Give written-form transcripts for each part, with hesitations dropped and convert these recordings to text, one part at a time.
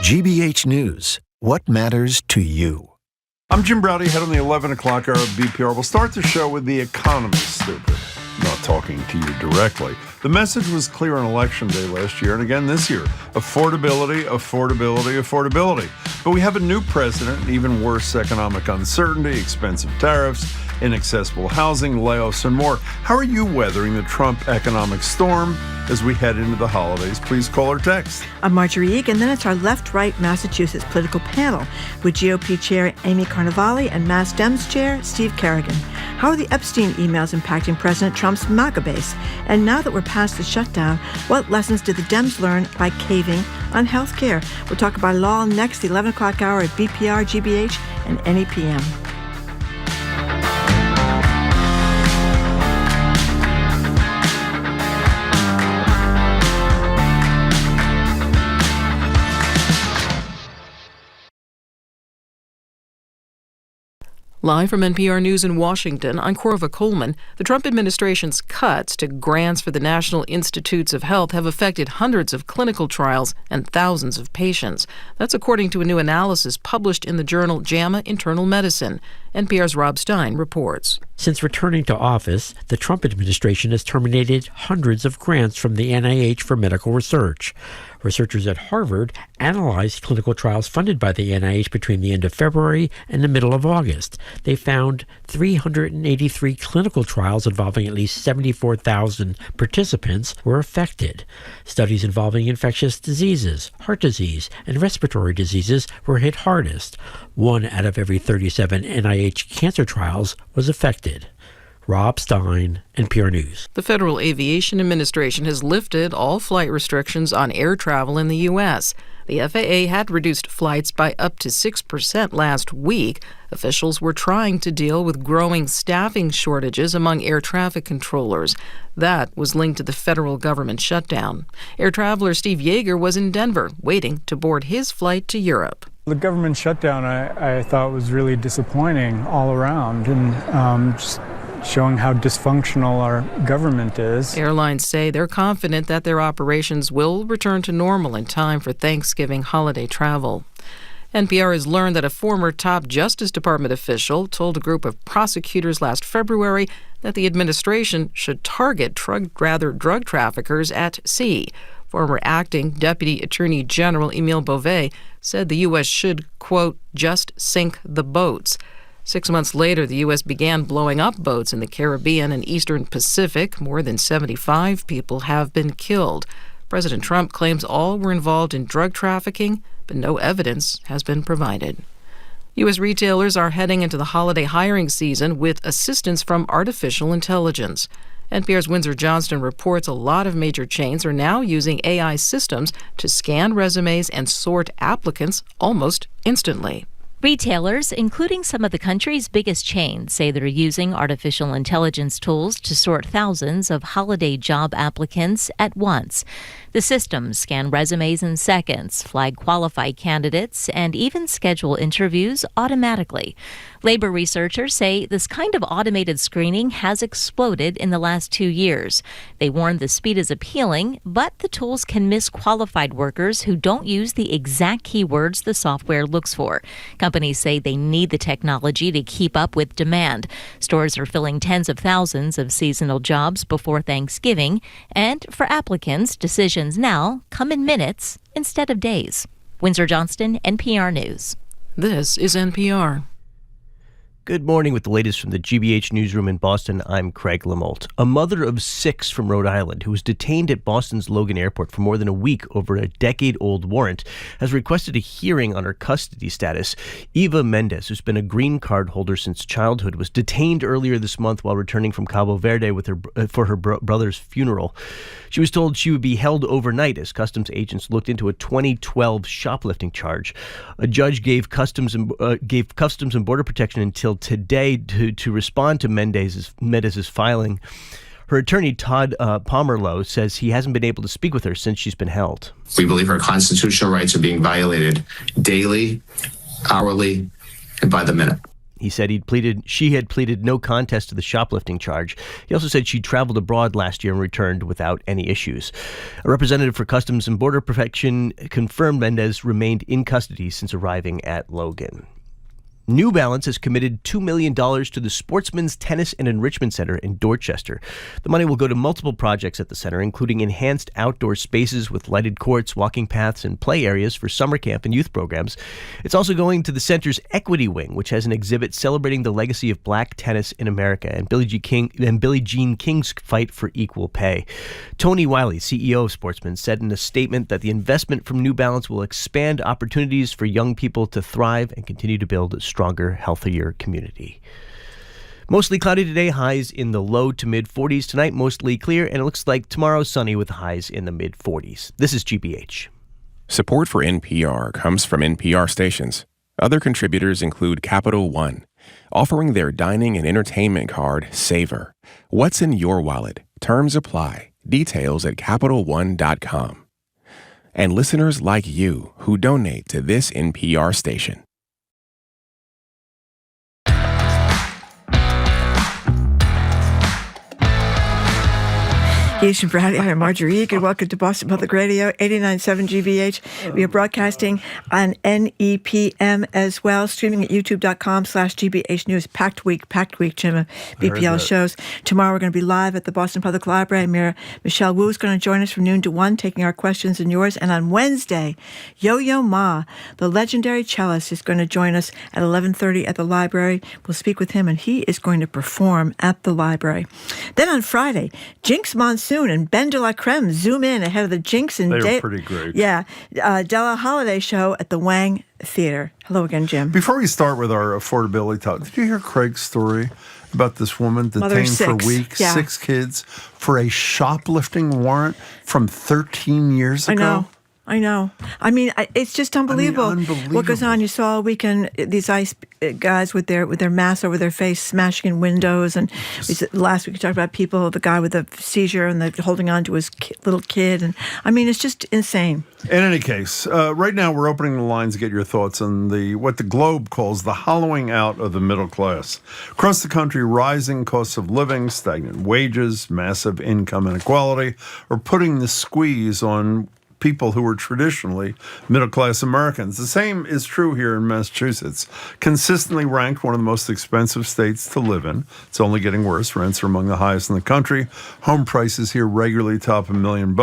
GBH News. What matters to you? I'm Jim Browdy, head on the 11 o'clock hour of BPR. We'll start the show with the economy, stupid. Not talking to you directly. The message was clear on Election Day last year and again this year. Affordability, affordability, affordability. But we have a new president, even worse economic uncertainty, expensive tariffs, inaccessible housing, layoffs, and more. How are you weathering the Trump economic storm as we head into the holidays? Please call or text. I'm Marjorie Egan, then it's our left-right Massachusetts political panel with GOP Chair Amy Carnevale and Mass Dems Chair Steve Kerrigan. How are the Epstein emails impacting President Trump's MAGA base? And now that we're past the shutdown, what lessons did the Dems learn by caving on health care? We'll talk about it all next, the 11 o'clock hour at BPR, GBH, and NEPM. Live from NPR News in Washington, I'm Corva Coleman. The Trump administration's cuts to grants for the National Institutes of Health have affected hundreds of clinical trials and thousands of patients. That's according to a new analysis published in the journal JAMA Internal Medicine. NPR's Rob Stein reports. Since returning to office, the Trump administration has terminated hundreds of grants from the NIH for medical research. Researchers at Harvard analyzed clinical trials funded by the NIH between the end of February and the middle of August. They found 383 clinical trials involving at least 74,000 participants were affected. Studies involving infectious diseases, heart disease, and respiratory diseases were hit hardest. 1 out of every 37 NIH cancer trials was affected. Rob Stein, NPR News. The Federal Aviation Administration has lifted all flight restrictions on air travel in the U.S. The FAA had reduced flights by up to 6% last week. Officials were trying to deal with growing staffing shortages among air traffic controllers. That was linked to the federal government shutdown. Air traveler Steve Yeager was in Denver, waiting to board his flight to Europe. The government shutdown, I thought, was really disappointing all around, and just showing how dysfunctional our government is. Airlines say they're confident that their operations will return to normal in time for Thanksgiving holiday travel. NPR has learned that a former top Justice Department official told a group of prosecutors last February that the administration should target drug traffickers at sea. Former acting Deputy Attorney General Emile Beauvais said the U.S. should, quote, just sink the boats. 6 months later, the U.S. began blowing up boats in the Caribbean and Eastern Pacific. More than 75 people have been killed. President Trump claims all were involved in drug trafficking, but no evidence has been provided. U.S. retailers are heading into the holiday hiring season with assistance from artificial intelligence. NPR's Windsor Johnston reports a lot of major chains are now using AI systems to scan resumes and sort applicants almost instantly. Retailers, including some of the country's biggest chains, say they're using artificial intelligence tools to sort thousands of holiday job applicants at once. The systems scan resumes in seconds, flag qualified candidates, and even schedule interviews automatically. Labor researchers say this kind of automated screening has exploded in the last 2 years. They warn the speed is appealing, but the tools can miss qualified workers who don't use the exact keywords the software looks for. Companies say they need the technology to keep up with demand. Stores are filling tens of thousands of seasonal jobs before Thanksgiving, and for applicants, decisions now come in minutes instead of days. Windsor Johnston, NPR News. This is NPR. Good morning with the latest from the GBH newsroom in Boston. I'm Craig Lamolt. A mother of 6 from Rhode Island who was detained at Boston's Logan Airport for more than a week over a decade-old warrant has requested a hearing on her custody status. Eva Mendez, who's been a green card holder since childhood, was detained earlier this month while returning from Cabo Verde with for her brother's funeral. She was told she would be held overnight as customs agents looked into a 2012 shoplifting charge. A judge gave Customs and Border Protection until today to respond to Mendez's filing. Her attorney, Todd Pomerleau, says he hasn't been able to speak with her since she's been held. We believe our constitutional rights are being violated daily, hourly, and by the minute. He said she had pleaded no contest to the shoplifting charge. He also said she traveled abroad last year and returned without any issues. A representative for Customs and Border Protection confirmed Mendez remained in custody since arriving at Logan. New Balance has committed $2 million to the Sportsman's Tennis and Enrichment Center in Dorchester. The money will go to multiple projects at the center, including enhanced outdoor spaces with lighted courts, walking paths, and play areas for summer camp and youth programs. It's also going to the center's Equity Wing, which has an exhibit celebrating the legacy of black tennis in America and Billie Jean King's fight for equal pay. Tony Wiley, CEO of Sportsman, said in a statement that the investment from New Balance will expand opportunities for young people to thrive and continue to build a stronger, healthier community. Mostly cloudy today, highs in the low to mid 40s. Tonight, mostly clear, and it looks like tomorrow sunny with highs in the mid 40s. This is GBH. Support for NPR comes from NPR stations. Other contributors include Capital One, offering their dining and entertainment card, Savor. What's in your wallet? Terms apply. Details at CapitalOne.com. And listeners like you who donate to this NPR station. Aviation for Howdy. I'm Marjorie Egan. Welcome to Boston Public Radio, 89.7 GBH. We are broadcasting on NEPM as well, streaming at youtube.com/GBH News. Packed week, Jim, BPL shows. Tomorrow we're going to be live at the Boston Public Library. Mayor Michelle Wu is going to join us from noon to 1, taking our questions and yours. And on Wednesday, Yo-Yo Ma, the legendary cellist, is going to join us at 11:30 at the library. We'll speak with him, and he is going to perform at the library. Then on Friday, Jinx Monsoon and Ben de la Creme zoom in ahead of the Jinx and They were pretty great. Yeah, Della Holiday show at the Wang Theater. Hello again, Jim. Before we start with our affordability talk, did you hear Craig's story about this woman detained for weeks, 6 kids, for a shoplifting warrant from 13 years ago? I know. I mean, it's just unbelievable. What goes on. You saw all weekend these ICE guys with their masks over their face, smashing in windows. And last week we talked about the guy with a seizure and holding on to his little kid. And I mean, it's just insane. In any case, right now we're opening the lines to get your thoughts on what the Globe calls the hollowing out of the middle class. Across the country, rising costs of living, stagnant wages, massive income inequality are putting the squeeze on people who were traditionally middle-class Americans. The same is true here in Massachusetts. Consistently ranked one of the most expensive states to live in. It's only getting worse. Rents are among the highest in the country. Home prices here regularly top $1 million,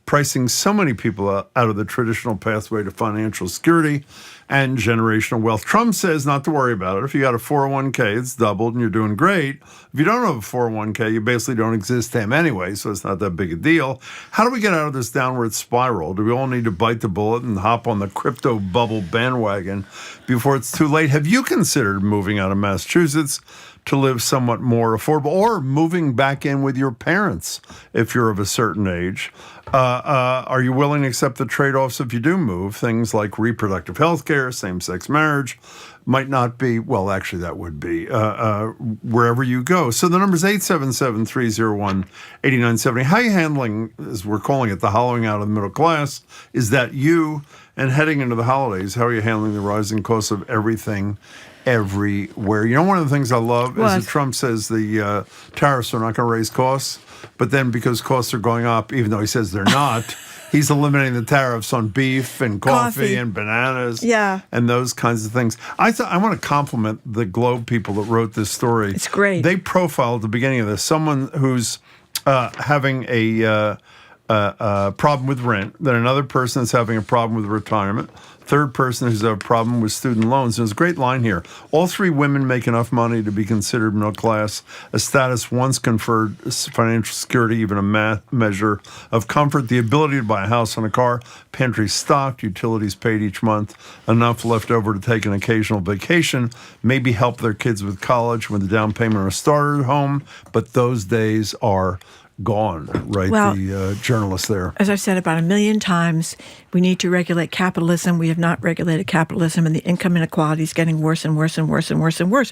pricing so many people out of the traditional pathway to financial security and generational wealth. Trump says not to worry about it. If you got a 401k, it's doubled and you're doing great. If you don't have a 401k, you basically don't exist to him anyway, so it's not that big a deal. How do we get out of this downward spiral? Do we all need to bite the bullet and hop on the crypto bubble bandwagon before it's too late? Have you considered moving out of Massachusetts to live somewhat more affordable, or moving back in with your parents if you're of a certain age? Are you willing to accept the trade-offs if you do move? Things like reproductive health care, same-sex marriage might not be, well, actually that would be, wherever you go. So the number is 877-301-8970. How are you handling, as we're calling it, the hollowing out of the middle class? Is that you? And heading into the holidays, how are you handling the rising costs of everything everywhere? You know, one of the things I love is that Trump says the tariffs are not going to raise costs, but then because costs are going up, even though he says they're not, he's eliminating the tariffs on beef and coffee and bananas and those kinds of things. I want to compliment the Globe people that wrote this story. It's great. They profiled at the beginning of this someone who's having a problem with rent, then another person is having a problem with retirement, third person who's a problem with student loans. There's a great line here. All 3 women make enough money to be considered middle class, a status once conferred financial security, even a measure of comfort, the ability to buy a house and a car, pantry stocked, utilities paid each month, enough left over to take an occasional vacation, maybe help their kids with college when the down payment on a starter home, but those days are gone, right? Well, the journalist there. As I've said about 1 million times, we need to regulate capitalism. We have not regulated capitalism, and the income inequality is getting worse and worse and worse and worse and worse.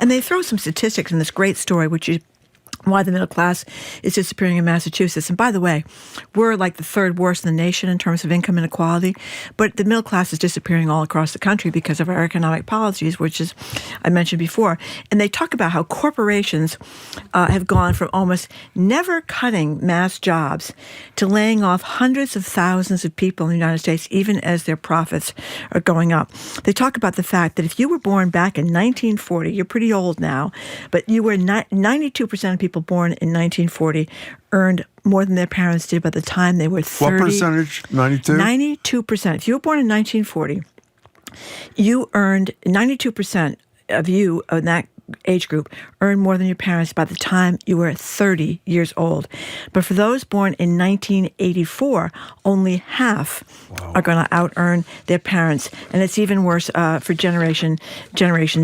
And they throw some statistics in this great story, which you why the middle class is disappearing in Massachusetts. And by the way, we're like the third worst in the nation in terms of income inequality, but the middle class is disappearing all across the country because of our economic policies, which is, I mentioned before. And they talk about how corporations have gone from almost never cutting mass jobs to laying off hundreds of thousands of people in the United States, even as their profits are going up. They talk about the fact that if you were born back in 1940, you're pretty old now, but you were 92% of people born in 1940 earned more than their parents did by the time they were 30. What percentage? 92? 92%. If you were born in 1940, you earned 92% of you in that age group earned more than your parents by the time you were 30 years old. But for those born in 1984, only half are going to out-earn their parents. And it's even worse for Generation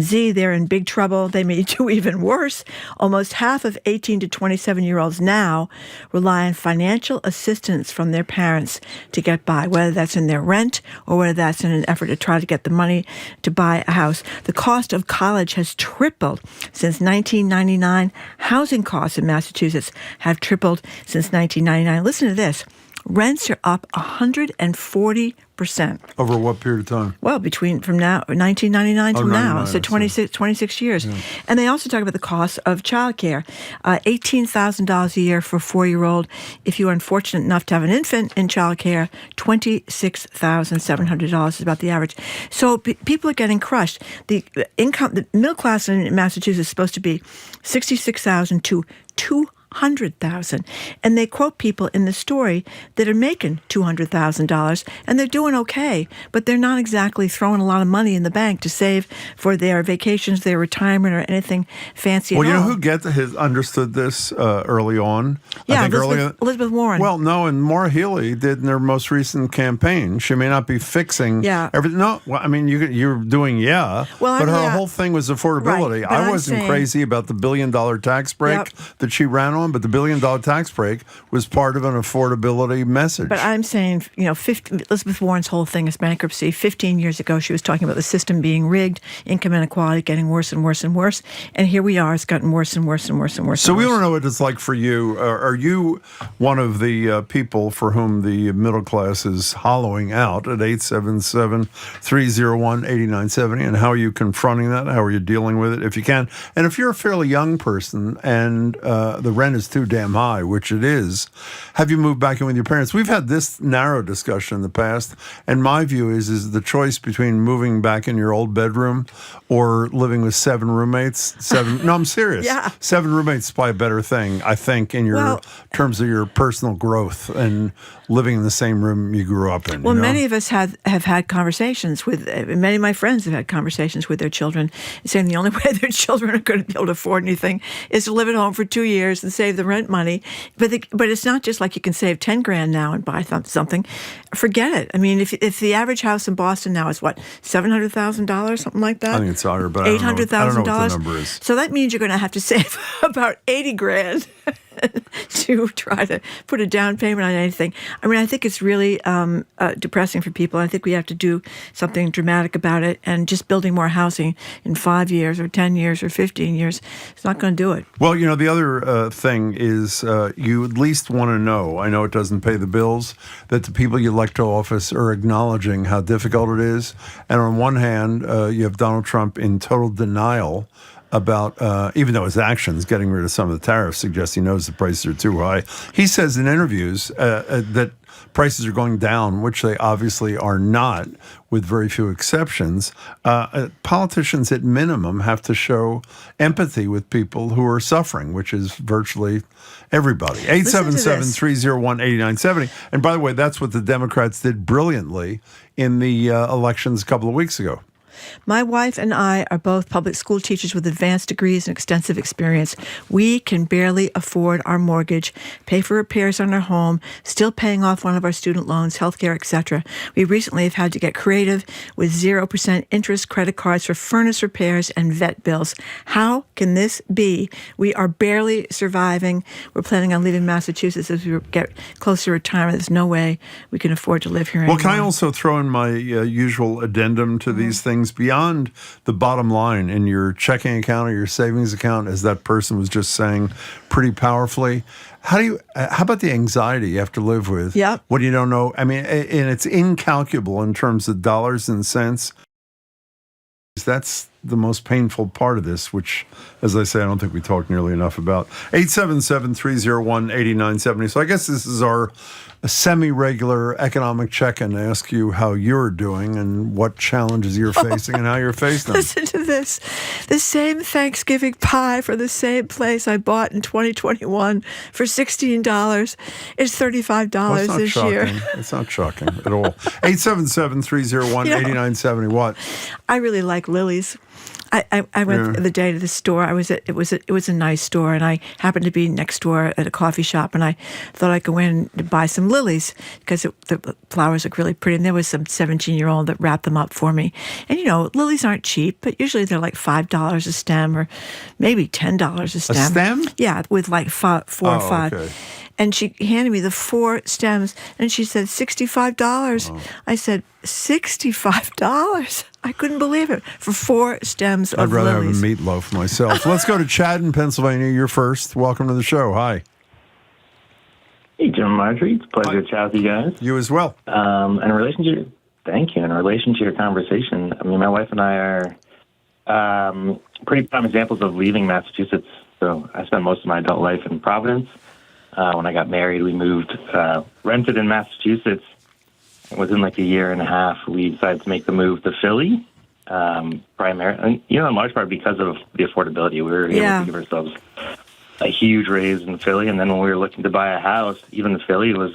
Z. They're in big trouble. They may do even worse. Almost half of 18 to 27-year-olds now rely on financial assistance from their parents to get by, whether that's in their rent or whether that's in an effort to try to get the money to buy a house. The cost of college has tripled since 1999. Housing costs in Massachusetts have tripled since 1999. Listen to this. Rents are up 140%. Over what period of time? Well, from now, 1999 till now, so 26 years. Yeah. And they also talk about the cost of childcare. $18,000 a year for a 4-year-old. If you're unfortunate enough to have an infant in childcare, $26,700 is about the average. So people are getting crushed. The middle class in Massachusetts is supposed to be $66,000 to $200,000. And they quote people in the story that are making $200,000, and they're doing okay, but they're not exactly throwing a lot of money in the bank to save for their vacations, their retirement, or anything fancy at all. Well, you know who has understood this early on? Yeah, Elizabeth Warren. Well, no, and Maura Healey did in their most recent campaign. She may not be fixing everything. No, well, I mean, you're doing, but her whole thing was affordability. Right, I wasn't crazy about the $1 billion tax break that she ran on, but the $1 billion tax break was part of an affordability message. But I'm saying, Elizabeth Warren's whole thing is bankruptcy. 15 years ago, she was talking about the system being rigged, income inequality getting worse and worse and worse. And here we are. It's gotten worse and worse and worse and worse. So we want to know what it's like for you. Are you one of the people for whom the middle class is hollowing out at 877-301-8970? And how are you confronting that? How are you dealing with it, if you can? And if you're a fairly young person and the rent is too damn high, which it is, have you moved back in with your parents? We've had this narrow discussion in the past, and my view is the choice between moving back in your old bedroom or living with 7 roommates. No, I'm serious. 7 roommates is probably a better thing, I think, in your terms of your personal growth and living in the same room you grew up in. Well, many of us have had conversations with, many of my friends have had conversations with their children, saying the only way their children are going to be able to afford anything is to live at home for 2 years and save the rent money. But it's not just like you can save $10,000 now and buy something. Forget it. I mean, if the average house in Boston now is what, $700,000, something like that? I think it's higher, but I don't know what the number is. So that means you're going to have to save about $80,000 to try to put a down payment on anything. I mean, I think it's really depressing for people. I think we have to do something dramatic about it, and just building more housing in 5 years or 10 years or 15 years, it's not going to do it. Well, the other thing is you at least want to know, I know it doesn't pay the bills, that the people you elect to office are acknowledging how difficult it is. And on one hand, you have Donald Trump in total denial about, even though his actions, getting rid of some of the tariffs, suggest he knows the prices are too high. He says in interviews that prices are going down, which they obviously are not, with very few exceptions. Politicians, at minimum, have to show empathy with people who are suffering, which is virtually everybody. 877-301-8970. And by the way, that's what the Democrats did brilliantly in the elections a couple of weeks ago. My wife and I are both public school teachers with advanced degrees and extensive experience. We can barely afford our mortgage, pay for repairs on our home, still paying off one of our student loans, healthcare, etc. We recently have had to get creative with 0% interest credit cards for furnace repairs and vet bills. How can this be? We are barely surviving. We're planning on leaving Massachusetts as we get closer to retirement. There's no way we can afford to live here anymore. Well, can I also throw in my usual addendum to these things? things beyond the bottom line in your checking account or your savings account, as that person was just saying pretty powerfully. How about the anxiety you have to live with? Yep. What you don't know? I mean, and it's incalculable in terms of dollars and cents. That's the most painful part of this, which, as I say, I don't think we talked nearly enough about. 877-301-8970. So I guess this is our semi-regular economic check-in to ask you how you're doing and what challenges you're facing and how you're facing them. Listen to this. The same Thanksgiving pie for the same place I bought in 2021 for $16 is $35 this year. It's not shocking at all. 877-301-8970. What? I really like Lily's. I went the other day to the store. It was a nice store, and I happened to be next door at a coffee shop, and I thought I'd go in to buy some lilies because the flowers look really pretty. And there was some 17-year-old that wrapped them up for me. And lilies aren't cheap, but usually they're like $5 a stem, or maybe $10 a stem. A stem? Yeah, with like four or five. Okay. And she handed me the 4 stems, and she said $65. Oh. I said, $65? I couldn't believe it for 4 stems of lilies. I'd rather have a meatloaf myself. Let's go to Chad in Pennsylvania. You're first. Welcome to the show. Hi. Hey, Jim and Marjorie. It's a pleasure to chat with you guys. You as well. In relation to your conversation, I mean, my wife and I are pretty prime examples of leaving Massachusetts. So I spent most of my adult life in Providence. When I got married, we moved, rented in Massachusetts. Within like a year and a half, we decided to make the move to Philly, primarily, in large part because of the affordability. We were able to give ourselves a huge raise in Philly, and then when we were looking to buy a house, even the Philly was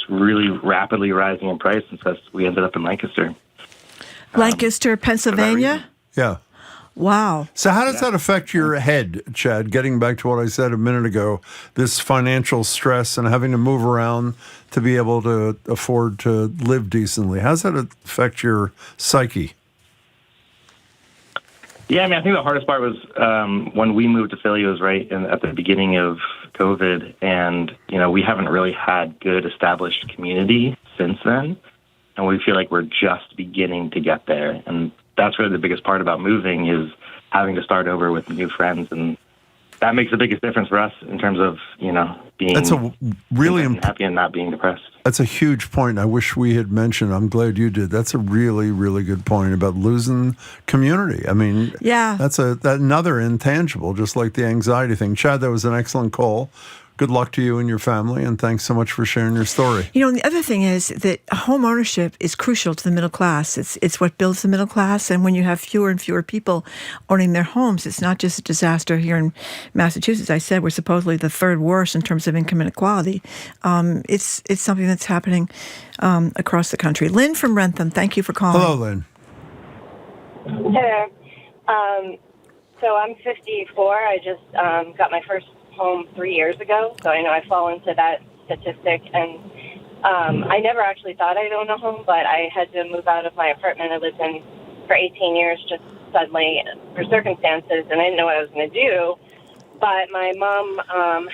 really rapidly rising in price, and so we ended up in Lancaster. Lancaster, Pennsylvania? Yeah. Wow. So how does that affect your head, Chad? Getting back to what I said a minute ago, this financial stress and having to move around to be able to afford to live decently. How does that affect your psyche? Yeah, I mean, I think the hardest part was when we moved to Philly. It was right at the beginning of COVID, and we haven't really had good established community since then, and we feel like we're just beginning to get there. And that's really the biggest part about moving, is having to start over with new friends, and that makes the biggest difference for us in terms of being happy and not being depressed. That's a huge point. I wish we had mentioned. I'm glad you did. That's a really, really good point about losing community. I mean, that's another intangible, just like the anxiety thing. Chad, that was an excellent call. Good luck to you and your family, and thanks so much for sharing your story. And the other thing is that home ownership is crucial to the middle class. It's what builds the middle class, and when you have fewer and fewer people owning their homes, it's not just a disaster here in Massachusetts. I said we're supposedly the third worst in terms of income inequality. It's something that's happening across the country. Lynn from Rentham, thank you for calling. Hello, Lynn. Hey there. So I'm 54. I just got my first home 3 years ago, so I know I fall into that statistic, and I never actually thought I'd own a home, but I had to move out of my apartment I lived in for 18 years just suddenly for circumstances, and I didn't know what I was going to do. But my mom, I'm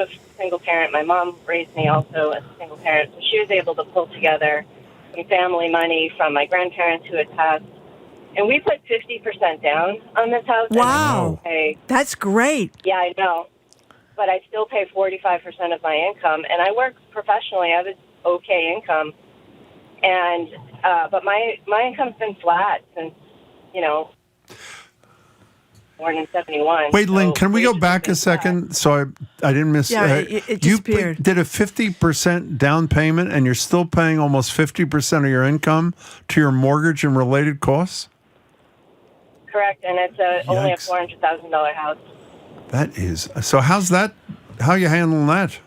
a single parent, my mom raised me also as a single parent, so she was able to pull together some family money from my grandparents who had passed. And we put 50% down on this house. Wow. That's great. Yeah, I know. But I still pay 45% of my income. And I work professionally. I have an okay income. And but my income's been flat since, born in 71. Wait, Lynn, can we go back a second? So I didn't miss. Yeah, it disappeared. You did a 50% down payment, and you're still paying almost 50% of your income to your mortgage and related costs? Correct, and it's only a $400,000 house. That is. So how's that? How are you handling that?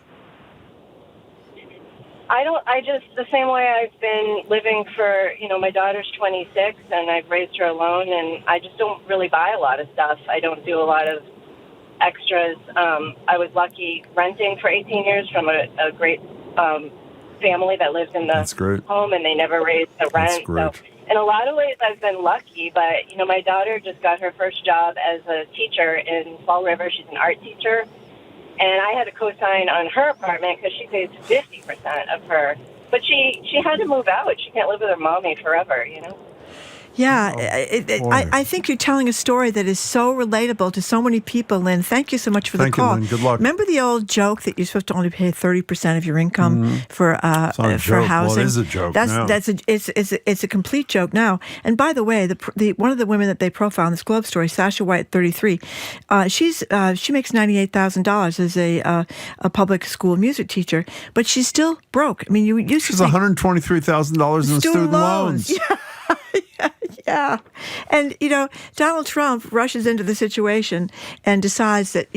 I just, the same way I've been living for, my daughter's 26, and I've raised her alone, and I just don't really buy a lot of stuff. I don't do a lot of extras. I was lucky renting for 18 years from a great family that lives in the home, and they never raised the rent. That's great. So in a lot of ways, I've been lucky, but, my daughter just got her first job as a teacher in Fall River. She's an art teacher, and I had to co-sign on her apartment because she pays 50% of her. But she had to move out. She can't live with her mommy forever, Yeah, I think you're telling a story that is so relatable to so many people, Lynn. Thank you so much for the call. Thank you, Lynn. Good luck. Remember the old joke that you're supposed to only pay 30% of your income for It's not a for joke. housing? Well, it is a joke now. It's a complete joke now. And by the way, one of the women that they profile in this Globe story, Sasha White, 33, she makes $98,000 as a public school music teacher, but she's still broke. I mean, you used to She's $123,000 in student loans. Yeah. And, Donald Trump rushes into the situation and decides that,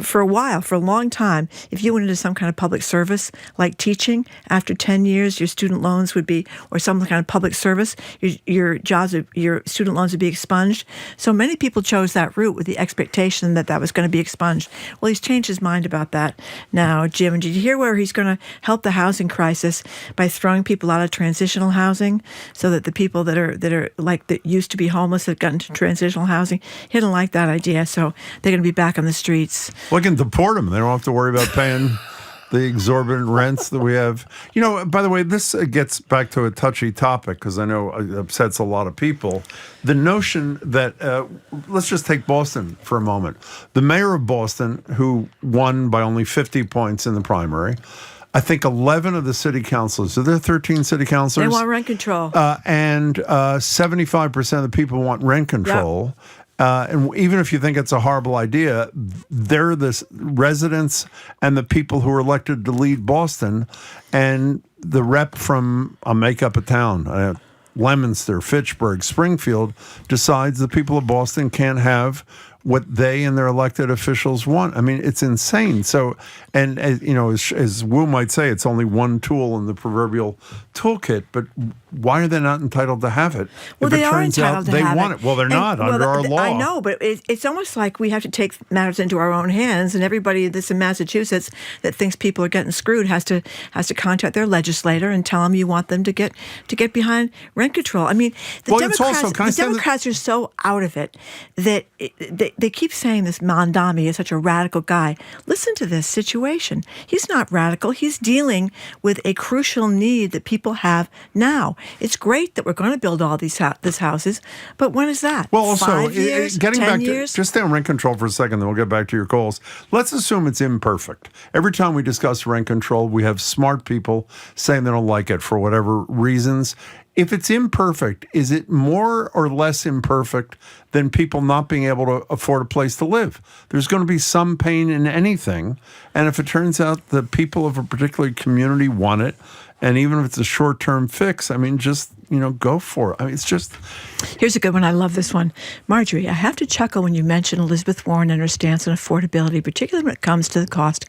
for a long time, if you went into some kind of public service, like teaching, after 10 years, your student loans would be, or some kind of public service, your student loans would be expunged. So many people chose that route with the expectation that was going to be expunged. Well, he's changed his mind about that now, Jim. And did you hear where he's going to help the housing crisis by throwing people out of transitional housing so that the people that used to be homeless have gotten to transitional housing? He didn't like that idea, so they're going to be back on the streets. Well, can deport them. They don't have to worry about paying the exorbitant rents that we have. By the way, this gets back to a touchy topic because I know it upsets a lot of people. The notion that, let's just take Boston for a moment. The mayor of Boston, who won by only 50 points in the primary, I think 11 of the city councilors, so there are 13 city councilors. They want rent control. And 75% of the people want rent control. Yep. And even if you think it's a horrible idea, they're the residents and the people who are elected to lead Boston. And the rep from, I'll make up a town, Leominster, Fitchburg, Springfield, decides the people of Boston can't have what they and their elected officials want. I mean, it's insane. So, and as Wu might say, it's only one tool in the proverbial toolkit, but why are they not entitled to have it? Well, they are entitled to have it. They want it. Well, they're not under our law. I know, but it's almost like we have to take matters into our own hands, and everybody that's in Massachusetts that thinks people are getting screwed has to contact their legislator and tell them you want them to get behind rent control. I mean, the Democrats are so out of it that they keep saying this Mondami is such a radical guy. Listen to this situation. He's not radical. He's dealing with a crucial need that people have now. It's great that we're going to build all these houses, but when is that? Well, also, 5 years, getting 10 back years? to, just stay on rent control for a second, then we'll get back to your calls. Let's assume it's imperfect. Every time we discuss rent control, we have smart people saying they don't like it for whatever reasons. If it's imperfect, is it more or less imperfect than people not being able to afford a place to live? There's going to be some pain in anything. And if it turns out the people of a particular community want it, and even if it's a short-term fix, I mean, just, go for it. I mean, it's just... Here's a good one. I love this one. Marjorie, I have to chuckle when you mention Elizabeth Warren and her stance on affordability, particularly when it comes to the cost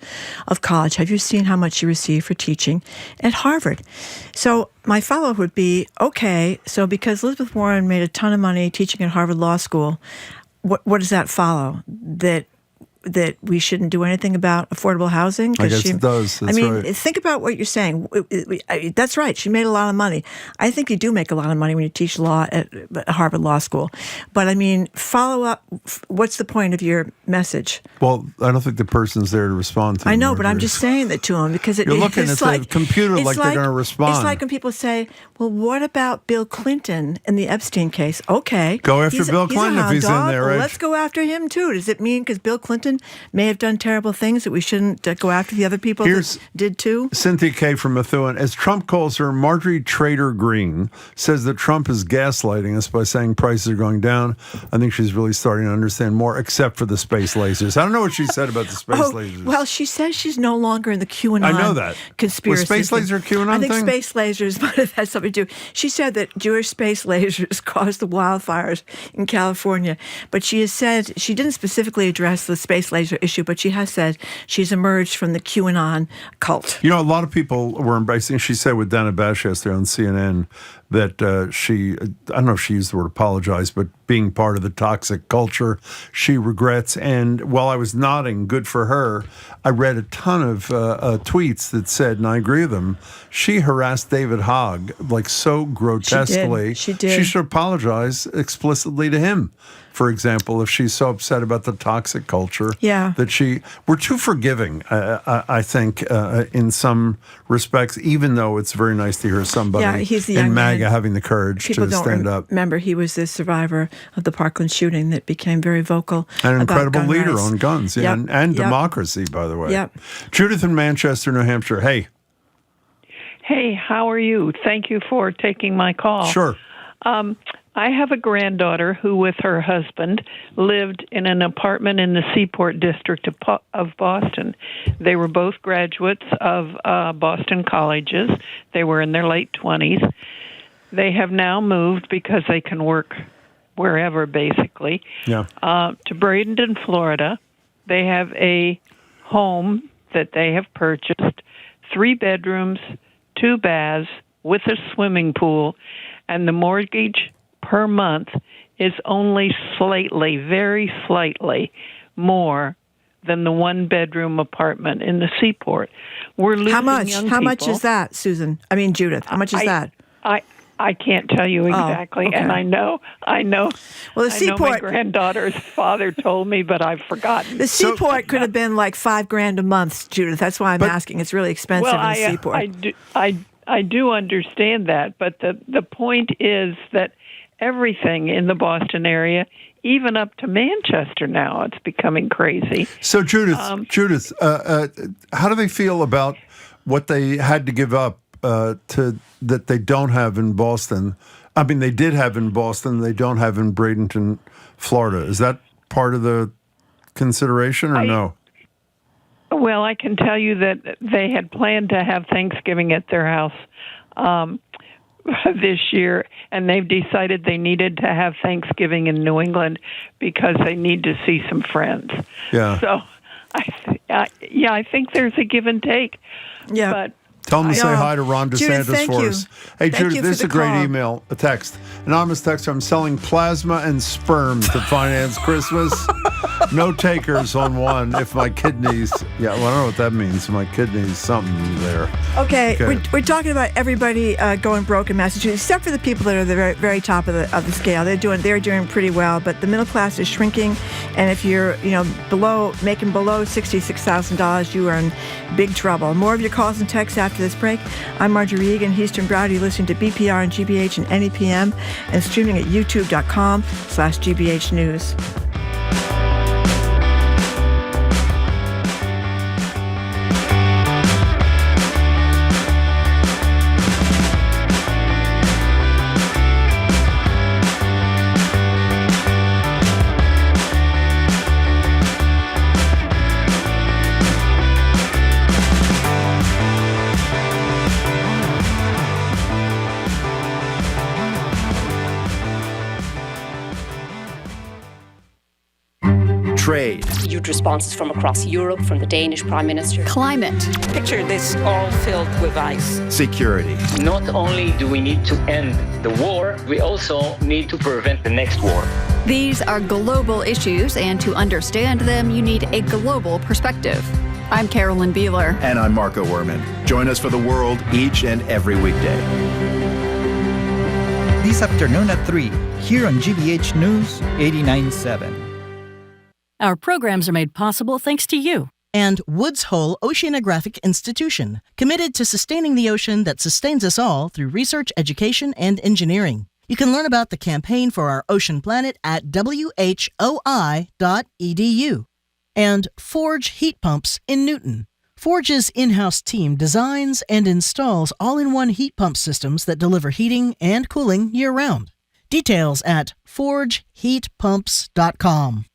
of college. Have you seen how much she received for teaching at Harvard? So my follow-up would be, okay, so because Elizabeth Warren made a ton of money teaching at Harvard Law School, what does that follow? That we shouldn't do anything about affordable housing? I guess it does. That's right. Think about what you're saying. That's right. She made a lot of money. I think you do make a lot of money when you teach law at Harvard Law School. But, follow up. What's the point of your message? Well, I don't think the person's there to respond to. I know, but I'm just saying that to him because you're looking at the computer like they're going to respond. It's like when people say, well, what about Bill Clinton in the Epstein case? Okay. Go after Bill Clinton if he's in there, right? Well, let's go after him, too. Does it mean because Bill Clinton may have done terrible things that we shouldn't go after the other people that did too? Cynthia K. from Methuen. As Trump calls her, Marjorie Trader Green says that Trump is gaslighting us by saying prices are going down. I think she's really starting to understand more, except for the space lasers. I don't know what she said about the space lasers. Well, she says she's no longer in the QAnon conspiracy. Was space laser QAnon I think thing? Space lasers might have had something to do. She said that Jewish space lasers caused the wildfires in California. But she has said, she didn't specifically address the space laser issue, but she has said she's emerged from the QAnon cult. A lot of people were embracing, she said with Dana Bash yesterday on CNN, that she, I don't know if she used the word apologize, but being part of the toxic culture, she regrets. And while I was nodding, good for her, I read a ton of tweets that said, and I agree with them, she harassed David Hogg like so grotesquely. She did. She should apologize explicitly to him for example, if she's so upset about the toxic culture, Yeah. that we're too forgiving, I think, in some respects, even though it's very nice to hear somebody he's the in young MAGA man. having the courage People to don't stand up. remember he was the survivor of the Parkland shooting that became very vocal. An about incredible gun leader rights. on guns and Yep. democracy, by the way. Yep. Judith in Manchester, New Hampshire. Hey. Hey, how are you? Thank you for taking my call. Sure. I have a granddaughter who, with her husband, lived in an apartment in the Seaport District of Boston. They were both graduates of Boston colleges. They were in their late 20s. They have now moved because they can work wherever, basically, to Bradenton, Florida. They have a home that they have purchased, 3 bedrooms, 2 baths, with a swimming pool, and the mortgage per month is only slightly, very slightly more than the 1-bedroom apartment in the Seaport. We're losing How much? young How much people. is that, Susan? I mean, Judith. How much is that? I can't tell you exactly, okay. and I know. Well, the I know my Seaport. granddaughter's father told me, but I've forgotten. The Seaport could have been like $5,000 a month, Judith. That's why I'm asking. It's really expensive in the Seaport. I do understand that, but the point is that everything in the Boston area, even up to Manchester now, it's becoming crazy. So, Judith, how do they feel about what they had to give up that they don't have in Boston? I mean, they did have in Boston, they don't have in Bradenton, Florida. Is that part of the consideration or no? Well, I can tell you that they had planned to have Thanksgiving at their house this year, and they've decided they needed to have Thanksgiving in New England because they need to see some friends. Yeah. So, I think there's a give and take. Yeah. But tell them to say hi to Ron DeSantis Judith, for us. Hey, Judith, this is a great email, a text. Anonymous texter, I'm selling plasma and sperm to finance Christmas. No takers on one if my kidneys... Yeah, well, I don't know what that means. My kidneys, something there. Okay. We're talking about everybody going broke in Massachusetts, except for the people that are the very, very top of the scale. They're doing pretty well, but the middle class is shrinking. And if you're making below $66,000, you are in big trouble. More of your calls and texts after this break. I'm Marjorie Egan, Houston Browder. You're listening to BPR and GBH and NEPM and streaming at youtube.com/GBH News. Trade. Huge responses from across Europe, from the Danish Prime Minister. Climate. Picture this all filled with ice. Security. Not only do we need to end the war, we also need to prevent the next war. These are global issues, and to understand them, you need a global perspective. I'm Carolyn Beeler. And I'm Marco Werman. Join us for The World each and every weekday. This afternoon at 3, here on GBH News 89.7. Our programs are made possible thanks to you. And Woods Hole Oceanographic Institution, committed to sustaining the ocean that sustains us all through research, education, and engineering. You can learn about the campaign for our ocean planet at whoi.edu. And Forge Heat Pumps in Newton. Forge's in-house team designs and installs all-in-one heat pump systems that deliver heating and cooling year-round. Details at forgeheatpumps.com.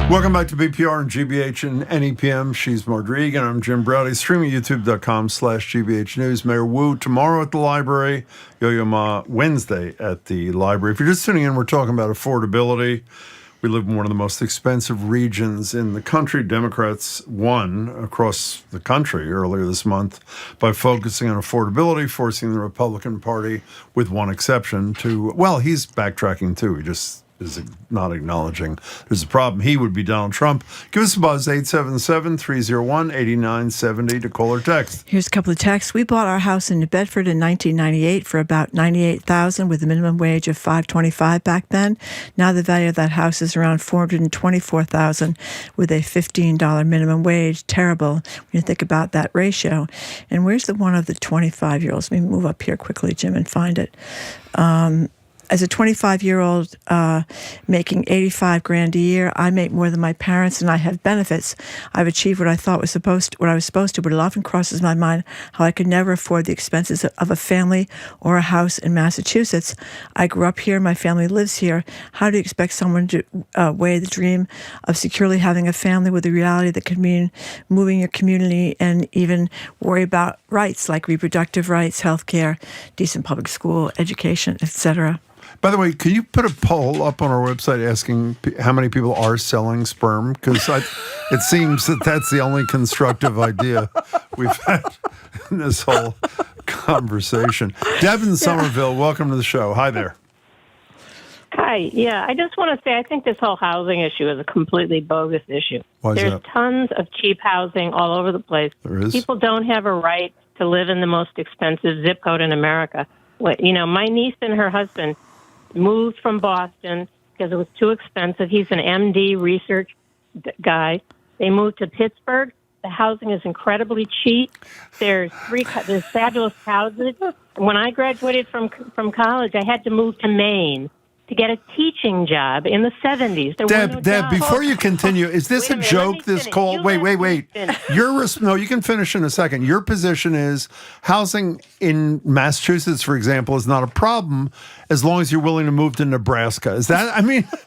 Welcome back to BPR and GBH and NEPM. She's Marjorie Egan. I'm Jim Browdy. Streaming youtube.com/GBH News. Mayor Wu tomorrow at the library. Yo-Yo Ma Wednesday at the library. If you're just tuning in, we're talking about affordability. We live in one of the most expensive regions in the country. Democrats won across the country earlier this month by focusing on affordability, forcing the Republican Party, with one exception, to, well, he's backtracking too. He just is not acknowledging there's a problem. He would be Donald Trump. Give us a buzz, 877-301-8970 to call or text. Here's a couple of texts. We bought our house in New Bedford in 1998 for about $98,000 with a minimum wage of $525 back then. Now the value of that house is around $424,000 with a $15 minimum wage. Terrible when you think about that ratio. And where's the one of the 25-year-olds? Let me move up here quickly, Jim, and find it. As a 25-year-old making $85,000 a year, I make more than my parents, and I have benefits. I've achieved what I thought was what I was supposed to, but it often crosses my mind how I could never afford the expenses of a family or a house in Massachusetts. I grew up here. My family lives here. How do you expect someone to weigh the dream of securely having a family with the reality that could mean moving your community and even worry about rights like reproductive rights, health care, decent public school, education, etc.? By the way, can you put a poll up on our website asking how many people are selling sperm? Because it seems that that's the only constructive idea we've had in this whole conversation. Deb in Somerville, welcome to the show. Hi there. Hi. Yeah, I just want to say I think this whole housing issue is a completely bogus issue. Why is There's that? tons of cheap housing all over the place. There is? People don't have a right to live in the most expensive zip code in America. My niece and her husband moved from Boston because it was too expensive. He's an MD research guy. They moved to Pittsburgh. The housing is incredibly cheap. There's fabulous houses. When I graduated from college, I had to move to Maine to get a teaching job in the 70s. Deb, before you continue, is this a joke, this call? Wait. No, you can finish in a second. Your position is housing in Massachusetts, for example, is not a problem as long as you're willing to move to Nebraska. Is that,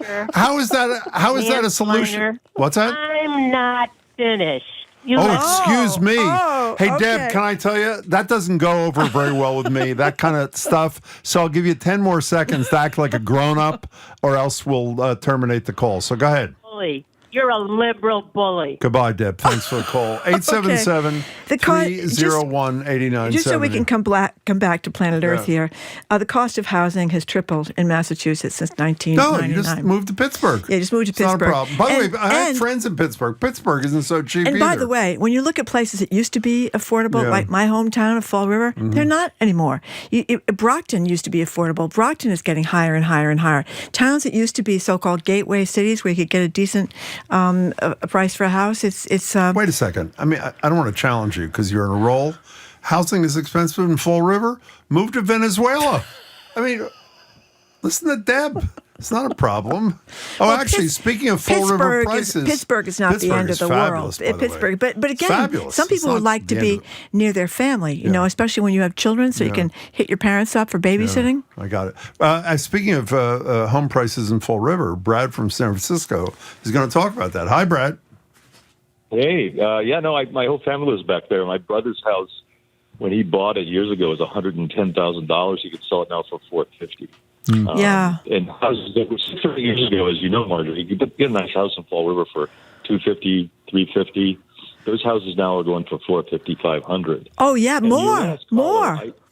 Sure. how is that a solution? What's that? I'm not finished. Excuse me. Hey, okay. Deb, can I tell you, that doesn't go over very well with me, that kind of stuff. So I'll give you 10 more seconds to act like a grown-up, or else we'll terminate the call. So go ahead. Bully. You're a liberal bully. Goodbye, Deb. Thanks for the call. 877-301-8970. Just so we can come back to planet Earth here, the cost of housing has tripled in Massachusetts since 1999. No, you just moved to Pittsburgh. Yeah, just moved to Pittsburgh. It's not a problem. By the way, I have friends in Pittsburgh. Pittsburgh isn't so cheap either. By the way, when you look at places that used to be affordable, like my hometown of Fall River, they're not anymore. Brockton used to be affordable. Brockton is getting higher and higher and higher. Towns that used to be so-called gateway cities where you could get a decent a price for a house. It's Wait a second. I mean, I don't want to challenge you because you're in a role. Housing is expensive in Fall River. Move to Venezuela. I mean, listen to Deb. It's not a problem. Speaking of Fall River prices, Pittsburgh is not the end of the world. Pittsburgh, but again, fabulous. Some people would like to be near their family, you know, especially when you have children, so you can hit your parents up for babysitting. I got it. Speaking of home prices in Fall River, Brad from San Francisco is going to talk about that. Hi, Brad. Hey, my whole family lives back there. My brother's house, when he bought it years ago, was $110,000. He could sell it now for $450,000. And houses that were 30 years ago, as you know, Marjorie, you could get a nice house in Fall River for $250,000, $350,000. Those houses now are going for $450,000, $500,000. Oh yeah, more.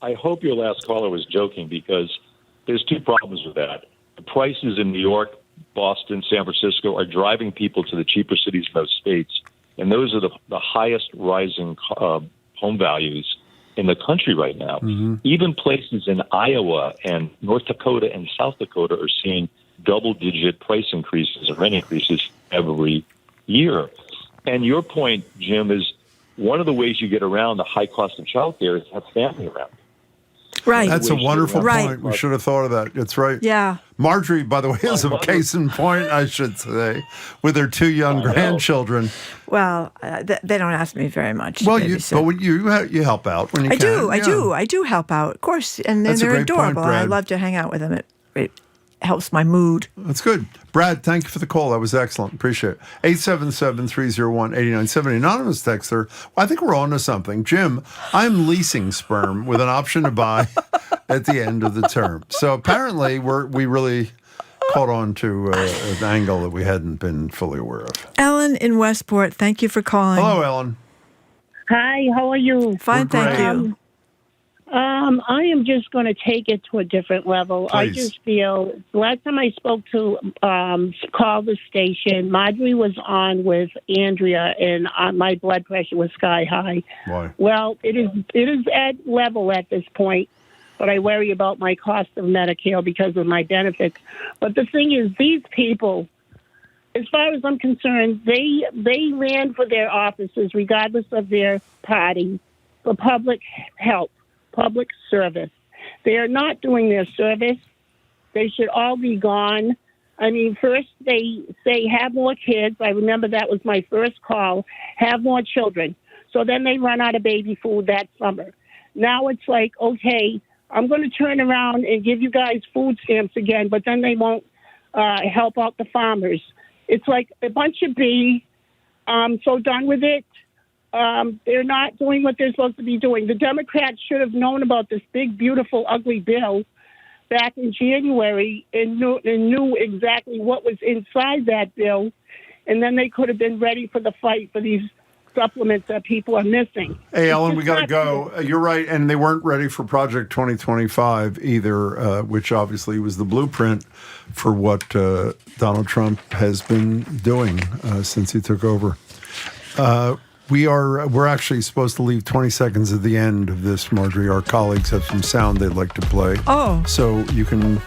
I hope your last caller was joking because there's two problems with that. The prices in New York, Boston, San Francisco are driving people to the cheaper cities in those states, and those are the highest rising home values in the country right now. Even places in Iowa and North Dakota and South Dakota are seeing double-digit price increases and rent increases every year. And your point, Jim, is one of the ways you get around the high cost of childcare is to have family around. Right. That's a wonderful point. We should have thought of that. That's right. Yeah. Marjorie, by the way, is a case in point, I should say, with her two young grandchildren. Well, they don't ask me very much. Well, you help out when you can. I do help out, of course, and they're adorable. I love to hang out with them. It helps my mood. That's good. Brad, thank you for the call. That was excellent. Appreciate it. 877-301-8970. Anonymous texter. Well, I think we're on to something. Jim, I'm leasing sperm with an option to buy at the end of the term. So apparently we really caught on to an angle that we hadn't been fully aware of. Ellen in Westport, thank you for calling. Hello, Ellen. Hi, how are you? Fine, thank you. I am just going to take it to a different level. Please. I just feel, last time I spoke to call the station, Marjorie was on with Andrea, and my blood pressure was sky high. Why? Well, it is at level at this point, but I worry about my cost of Medicare because of my benefits. But the thing is, these people, as far as I'm concerned, they ran for their offices, regardless of their party, for public help. Public service. They are not doing their service. They should all be gone. I mean, first they say have more kids. I remember that was my first call. Have more children. So then they run out of baby food that summer. Now it's like, okay, I'm going to turn around and give you guys food stamps again, but then they won't help out the farmers. It's like a bunch of B. I'm so done with it. They're not doing what they're supposed to be doing. The Democrats should have known about this big, beautiful, ugly bill back in January and knew exactly what was inside that bill, and then they could have been ready for the fight for these supplements that people are missing. Hey, Ellen, we got to go. You're right, and they weren't ready for Project 2025 either, which obviously was the blueprint for what Donald Trump has been doing since he took over. We're actually supposed to leave 20 seconds at the end of this, Marjorie. Our colleagues have some sound they'd like to play. Oh. So you can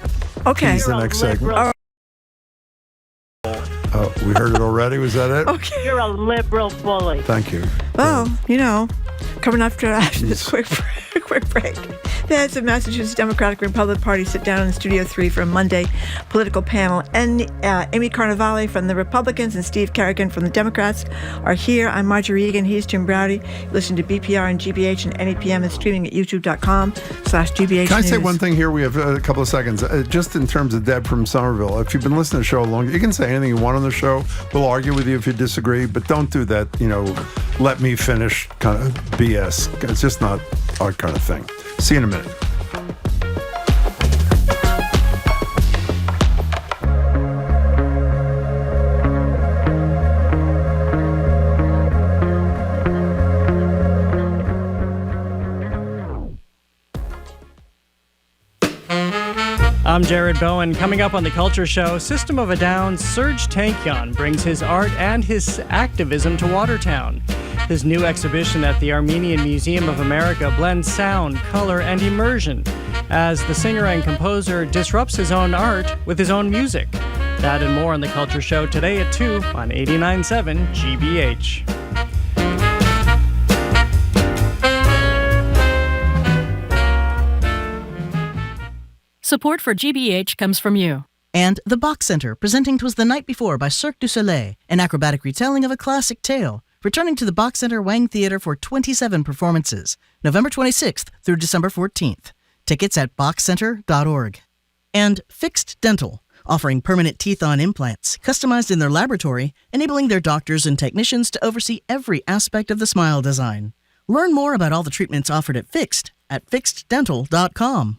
tease the next segment. We heard it already. Was that it? Okay. You're a liberal bully. Thank you. Well, coming after this quick break. The heads of Massachusetts Democratic and Republican Party sit down in Studio 3 for a Monday political panel. And Amy Carnevale from the Republicans and Steve Kerrigan from the Democrats are here. I'm Marjorie Egan. He's Jim Browdy. Listen to BPR and GBH and NEPM and streaming at youtube.com/GBH Can I News. say one thing here? We have a couple of seconds. Just in terms of Deb from Somerville, if you've been listening to the show long, you can say anything you want on the show. We'll argue with you if you disagree, but don't do that, let me finish kind of BS. It's just not our kind of thing. See you in a minute. I'm Jared Bowen. Coming up on The Culture Show, System of a Down's Serge Tankian brings his art and his activism to Watertown. His new exhibition at the Armenian Museum of America blends sound, color, and immersion as the singer and composer disrupts his own art with his own music. That and more on The Culture Show today at 2 on 89.7 GBH. Support for GBH comes from you. And the Bach Center, presenting 'Twas the Night Before by Cirque du Soleil, an acrobatic retelling of a classic tale, returning to the Bach Center Wang Theater for 27 performances, November 26th through December 14th. Tickets at bachcenter.org. And Fixed Dental, offering permanent teeth-on implants, customized in their laboratory, enabling their doctors and technicians to oversee every aspect of the smile design. Learn more about all the treatments offered at Fixed at fixeddental.com.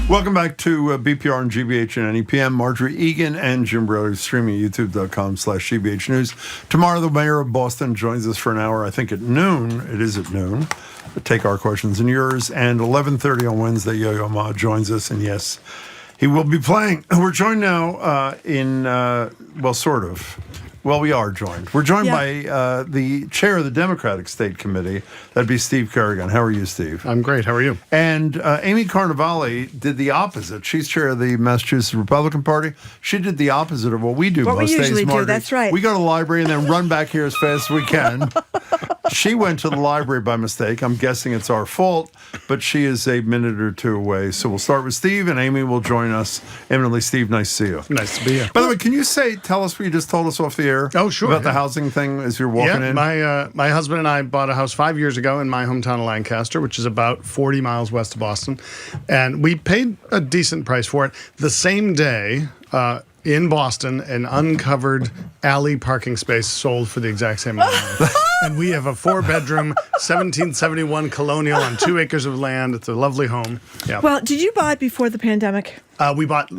Welcome back to BPR and GBH and NEPM. Marjorie Egan and Jim Brody streaming at youtube.com/GBH News. Tomorrow, the mayor of Boston joins us for an hour, I think at noon. It is at noon. Take our questions and yours. And 11:30 on Wednesday, Yo-Yo Ma joins us. And yes, he will be playing. We're joined now sort of. Well, we are joined. We're joined by the chair of the Democratic State Committee. That'd be Steve Kerrigan. How are you, Steve? I'm great. How are you? And Amy Carnevale did the opposite. She's chair of the Massachusetts Republican Party. She did the opposite of what we do What most we usually days, do, Margaret. that's right. We go to the library and then run back here as fast as we can. She went to the library by mistake. I'm guessing it's our fault, but she is a minute or two away. So we'll start with Steve, and Amy will join us imminently. Steve, nice to see you. Nice to be here. By the way, can you tell us what you just told us off the air? Oh, sure. About the housing thing as you're walking in? My husband and I bought a house 5 years ago in my hometown of Lancaster, which is about 40 miles west of Boston. And we paid a decent price for it. The same day, in Boston, an uncovered alley parking space sold for the exact same amount. And we have a 4-bedroom, 1771 colonial on 2 acres of land. It's a lovely home. Yeah. Well, did you buy it before the pandemic? We bought it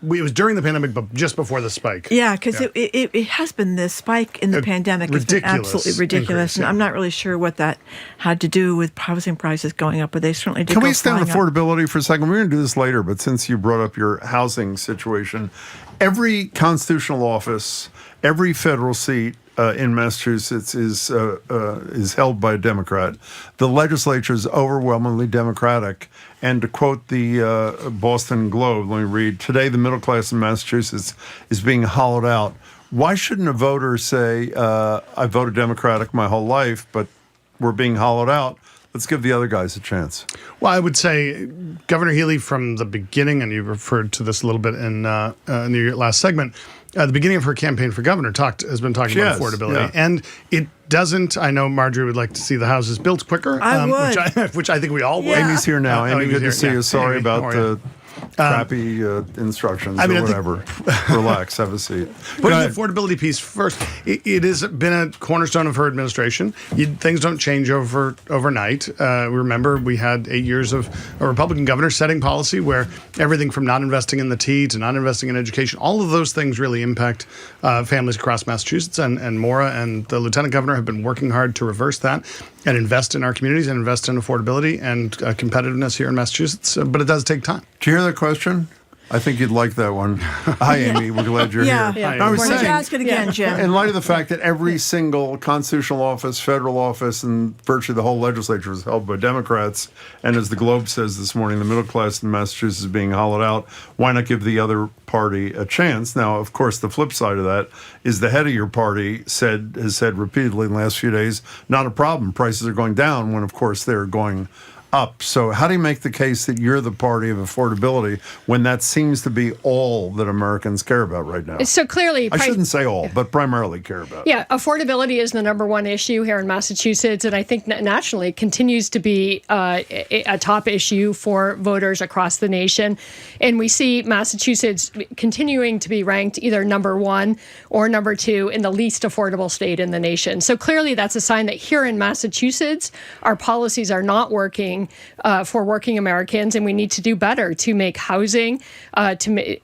was during the pandemic, but just before the spike. Yeah, because it has been this spike in the pandemic. It's been absolutely ridiculous. And I'm not really sure what that had to do with housing prices going up, but they certainly did. Can we stay on affordability for a second? We're going to do this later, but since you brought up your housing situation, every constitutional office, every federal seat in Massachusetts is held by a Democrat. The legislature is overwhelmingly Democratic. And to quote the Boston Globe, let me read, today the middle class in Massachusetts is being hollowed out. Why shouldn't a voter say, I voted Democratic my whole life, but we're being hollowed out? Let's give the other guys a chance. Well, I would say Governor Healy from the beginning, and you referred to this a little bit in your last segment, the beginning of her campaign for governor has been talking about affordability. Yeah. And it doesn't, I know Marjorie would like to see the houses built quicker. I would. Which I think we all would. Yeah. Amy's here now. Amy, good to see you. Sorry about the crappy instructions or whatever. Relax, have a seat. Putting the affordability piece first, it has been a cornerstone of her administration. Things don't change overnight. Remember, we had 8 years of a Republican governor setting policy where everything from not investing in the T to not investing in education, all of those things really impact families across Massachusetts. And Maura and the lieutenant governor have been working hard to reverse that and invest in our communities and invest in affordability and competitiveness here in Massachusetts. But it does take time. Did you hear that question? I think you'd like that one. Hi, Amy. We're glad you're here. Yeah. I was saying, ask it again, Jim. In light of the fact that every single constitutional office, federal office, and virtually the whole legislature is held by Democrats, and as the Globe says this morning, the middle class in Massachusetts is being hollowed out, why not give the other party a chance? Now, of course, the flip side of that is the head of your party has said repeatedly in the last few days, not a problem. Prices are going down when, of course, they're going up. So how do you make the case that you're the party of affordability when that seems to be all that Americans care about right now? So clearly, I shouldn't say all, but primarily care about. Yeah, affordability is the number one issue here in Massachusetts, and I think nationally continues to be a top issue for voters across the nation. And we see Massachusetts continuing to be ranked either number 1 or number 2 in the least affordable state in the nation. So clearly, that's a sign that here in Massachusetts, our policies are not working for working Americans, and we need to do better to make housing,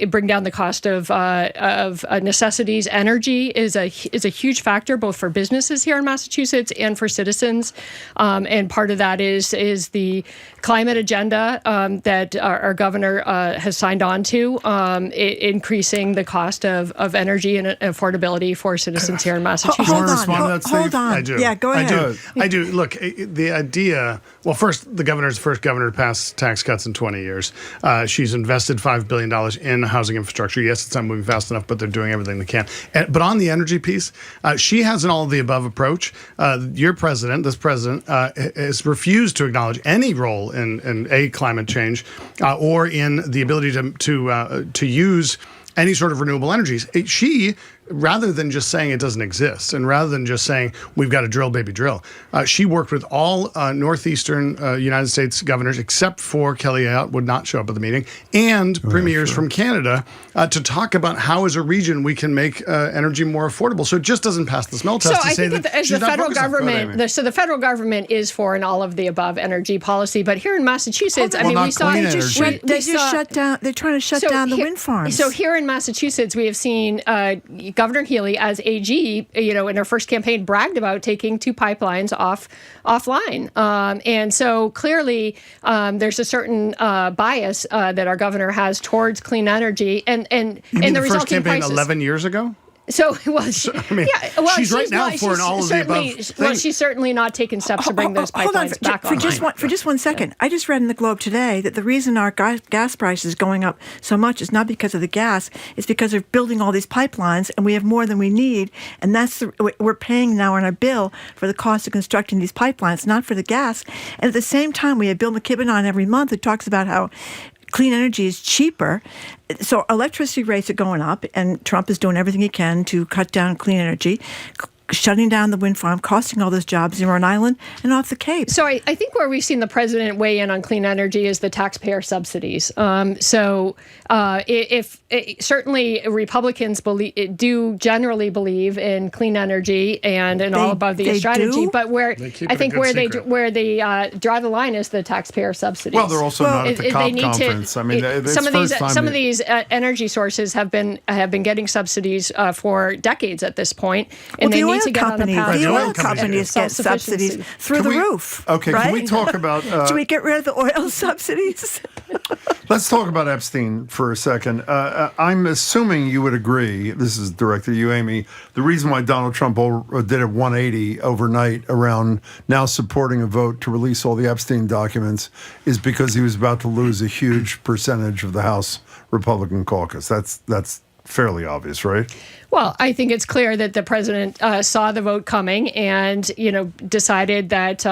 bring down the cost of necessities. Energy is a huge factor both for businesses here in Massachusetts and for citizens, and part of that is the climate agenda that our governor has signed on to, increasing the cost of energy and affordability for citizens here in Massachusetts. Hold on. I do. Yeah, go ahead. I do. Look, the idea. Well, first, the governor's the first governor to pass tax cuts in 20 years. She's invested $5 billion in housing infrastructure. Yes, it's not moving fast enough, but they're doing everything they can. But on the energy piece, she has an all-of-the-above approach. This president, has refused to acknowledge any role in climate change or in the ability to use any sort of renewable energies. She, rather than just saying it doesn't exist, and rather than just saying we've got to drill, baby, drill, she worked with all northeastern United States governors, except for Kelly Ayotte, would not show up at the meeting, and premiers from Canada to talk about how, as a region, we can make energy more affordable. So it just doesn't pass the smell test. So I think that as the federal government, the federal government is for an all-of-the-above energy policy, but here in Massachusetts, we saw they just shut down. They're trying to shut down the wind farms. So here in Massachusetts, we have seen Governor Healy, as AG, in her first campaign, bragged about taking 2 pipelines offline, and so clearly there's a certain bias that our governor has towards clean energy, and the resulting first campaign prices. 11 years ago. So, she's right now for an all-of-the-above thing. Well, she's certainly not taking steps to bring those pipelines back on. For just 1 second, I just read in the Globe today that the reason our gas price is going up so much is not because of the gas, it's because they're building all these pipelines, and we have more than we need, and we're paying now on our bill for the cost of constructing these pipelines, not for the gas. And at the same time, we have Bill McKibben on every month who talks about how clean energy is cheaper. So electricity rates are going up, and Trump is doing everything he can to cut down clean energy. shutting down the wind farm, costing all those jobs in Rhode Island and off the Cape. So I think where we've seen the president weigh in on clean energy is the taxpayer subsidies. Certainly Republicans do generally believe in clean energy and all above the strategy, do? But where they draw the line is the taxpayer subsidies. Well, they're also not at the COP conference. I mean, some of these energy sources have been getting subsidies for decades at this point, and they need to get on a path. The oil companies get subsidies through the roof. Okay, right? can we talk about... Should we get rid of the oil subsidies? Let's talk about Epstein for a second. I'm assuming you would agree, this is directed at you, Amy, the reason why Donald Trump did a 180 overnight around now supporting a vote to release all the Epstein documents is because he was about to lose a huge percentage of the House Republican caucus. That's fairly obvious, right? Well, I think it's clear that the president saw the vote coming and, decided that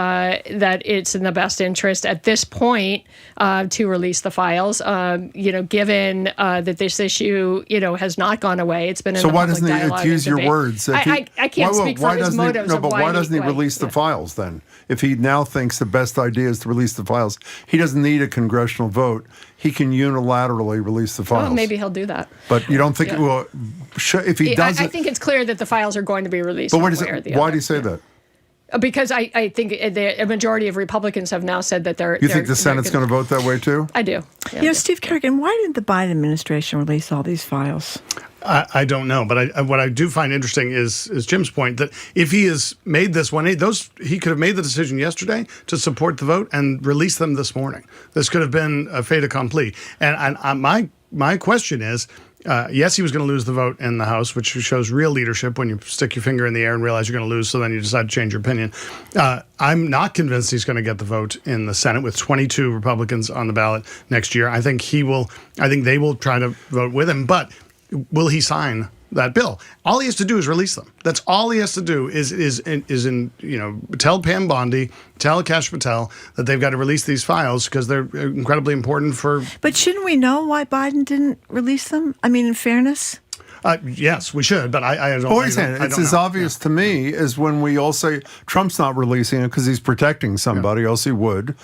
it's in the best interest at this point to release the files. Given that this issue, has not gone away, it's been in the public dialogue. So why doesn't he use your words? I can't speak for his motives. No, but why doesn't he release the files then? If he now thinks the best idea is to release the files, he doesn't need a congressional vote. He can unilaterally release the files. Well, maybe he'll do that. But you don't think? Yeah. Well, if he doesn't, I think it's clear that the files are going to be released. But why do you say that? Because I think a majority of Republicans have now said that they're... You think the Senate's going to vote that way too? I do. Yeah. Steve Kerrigan, why didn't the Biden administration release all these files? I don't know, but what I do find interesting is Jim's point that if he has made this 180, he could have made the decision yesterday to support the vote and release them this morning. This could have been a fait accompli. And my question is, yes, he was going to lose the vote in the House, which shows real leadership when you stick your finger in the air and realize you're going to lose, so then you decide to change your opinion. I'm not convinced he's going to get the vote in the Senate with 22 Republicans on the ballot next year. I think they will try to vote with him, but will he sign that bill? All he has to do is release them. That's all he has to do is tell Pam Bondi, tell Kash Patel that they've got to release these files because they're incredibly important for... But shouldn't we know why Biden didn't release them? I mean, in fairness? Yes, we should, but I don't... It's as obvious to me as when we all say Trump's not releasing it because he's protecting somebody, else he would.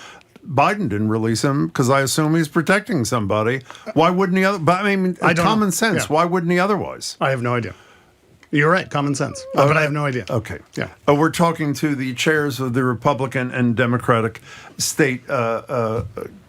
Biden didn't release him because I assume he's protecting somebody. Why wouldn't he? But I mean, common sense. Yeah. Why wouldn't he otherwise? I have no idea. You're right, common sense. But I have no idea. Okay. Yeah. We're talking to the chairs of the Republican and Democratic state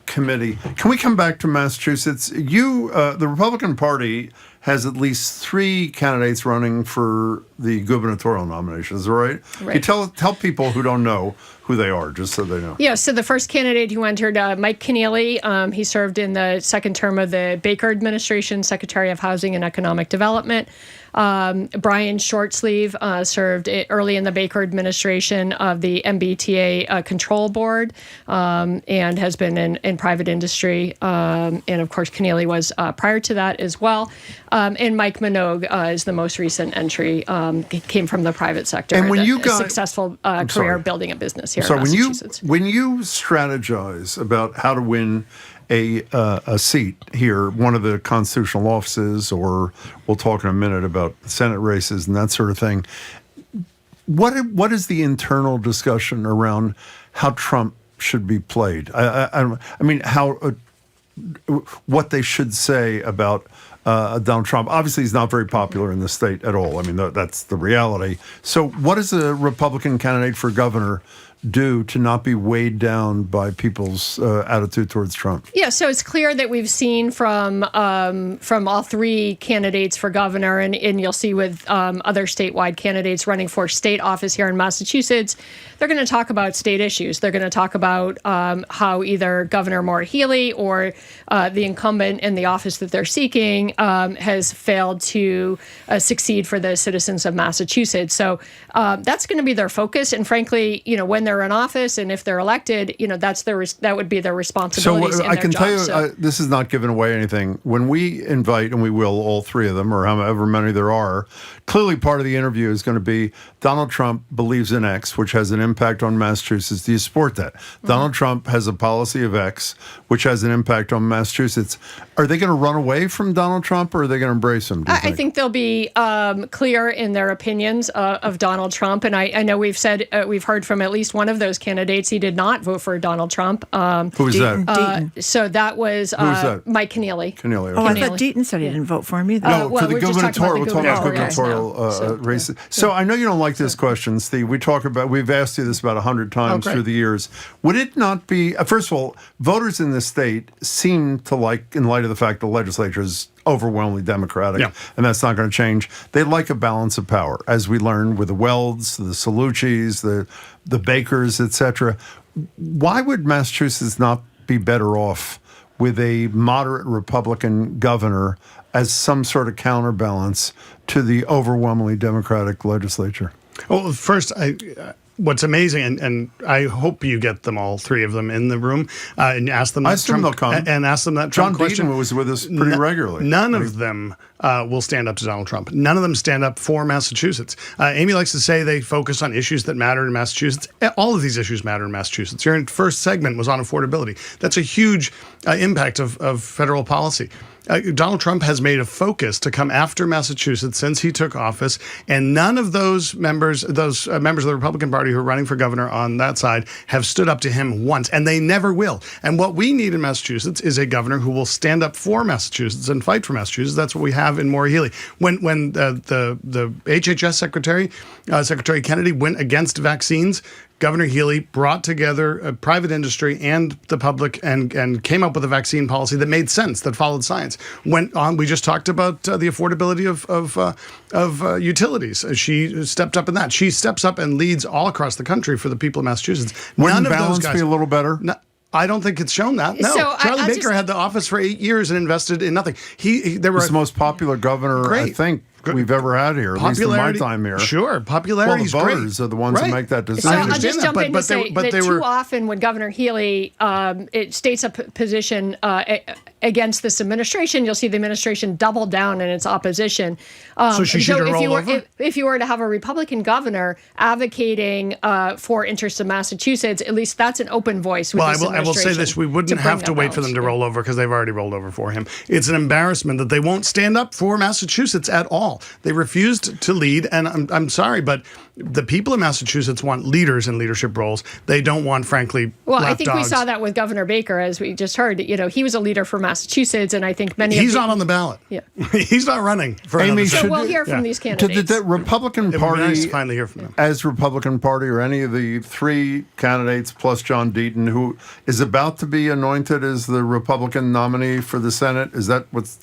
committee. Can we come back to Massachusetts? The Republican Party has at least 3 candidates running for the gubernatorial nominations, right? Right. You tell people who don't know who they are, just so they know. Yeah, so the first candidate who entered, Mike Keneally, he served in the second term of the Baker administration, Secretary of Housing and Economic Development. Brian Shortsleeve served early in the Baker administration of the MBTA Control Board and has been in private industry. And of course, Keneally was prior to that as well. And Mike Minogue is the most recent entry, came from the private sector. And when you got a successful career building a business here in Massachusetts. When you strategize about how to win a seat here, one of the constitutional offices, or we'll talk in a minute about Senate races and that sort of thing, what is the internal discussion around how Trump should be played? I mean, what they should say about Donald Trump. Obviously, he's not very popular in the state at all. I mean, that's the reality. So what does a Republican candidate for governor do to not be weighed down by people's attitude towards Trump? Yeah, so it's clear that we've seen from all 3 candidates for governor, and you'll see with other statewide candidates running for state office here in Massachusetts, they're going to talk about state issues. They're going to talk about how either Governor Maura Healey or the incumbent in the office that they're seeking has failed to succeed for the citizens of Massachusetts. So that's going to be their focus. And frankly, when they're they're in office and if they're elected, that would be their responsibilities. So I can tell you, this is not giving away anything. When we invite, and we will, all three of them, or however many there are, clearly part of the interview is going to be Donald Trump believes in X, which has an impact on Massachusetts. Do you support that? Donald Trump has a policy of X, which has an impact on Massachusetts. Are they going to run away from Donald Trump, or are they going to embrace him? I think they'll be clear in their opinions of Donald Trump, and I know we've heard from at least one of those candidates he did not vote for Donald Trump. Who was that? So that was Mike Keneally. Keneally. Oh, I thought Deaton said he didn't vote for him either. No, for the gubernatorial. We're talking about gubernatorial races. So I know you don't like this question, Steve. We've asked you this about 100 times through the years. Would it not be, first of all, voters in this state seem to like, in light of the fact the legislature is overwhelmingly Democratic, and that's not going to change. They like a balance of power, as we learned with the Welds, the Salucci's, the Bakers, etc. Why would Massachusetts not be better off with a moderate Republican governor as some sort of counterbalance to the overwhelmingly Democratic legislature? Well, first, what's amazing, and I hope you get them all three of them in the room and ask them. I assume they'll come and ask them that John Trump question. Deaton was with us pretty regularly. None of them will stand up to Donald Trump. None of them stand up for Massachusetts. Amy likes to say they focus on issues that matter in Massachusetts. All of these issues matter in Massachusetts. Your first segment was on affordability. That's a huge impact of federal policy. Donald Trump has made a focus to come after Massachusetts since he took office, and none of those members of the Republican Party who are running for governor on that side have stood up to him once, and they never will. And what we need in Massachusetts is a governor who will stand up for Massachusetts and fight for Massachusetts. That's what we have in Maura Healey. When the HHS Secretary Kennedy went against vaccines, Governor Healey brought together a private industry and the public and came up with a vaccine policy that made sense, that followed science. Went on. We just talked about the affordability of utilities. She stepped up in that. She steps up and leads all across the country for the people of Massachusetts. Wouldn't balance be a little better? I don't think it's shown that. No, So Charlie Baker had the office for 8 years and invested in nothing. He's the most popular governor, I think, we've ever had here, at least in my time here. Sure, popularity is great. Well, the voters are the ones who make that decision. So I'll just jump in to say that too often when Governor Healey states a position against this administration, you'll see the administration double down in its opposition. So she should roll over? If you were to have a Republican governor advocating for interests of Massachusetts, at least that's an open voice with this I will say this. We wouldn't have to wait for them to roll over because they've already rolled over for him. It's an embarrassment that they won't stand up for Massachusetts at all. They refused to lead, and I'm sorry, but the people of Massachusetts want leaders in leadership roles. They don't want, frankly, I think we saw that with Governor Baker, as we just heard. He was a leader for Massachusetts, and I think he's not on the ballot. Yeah, he's not running for Amy, so we'll hear from these candidates. Did the Republican Party nice to finally hear from them. As Republican Party, or any of the three candidates plus John Deaton, who is about to be anointed as the Republican nominee for the Senate? Is that what's?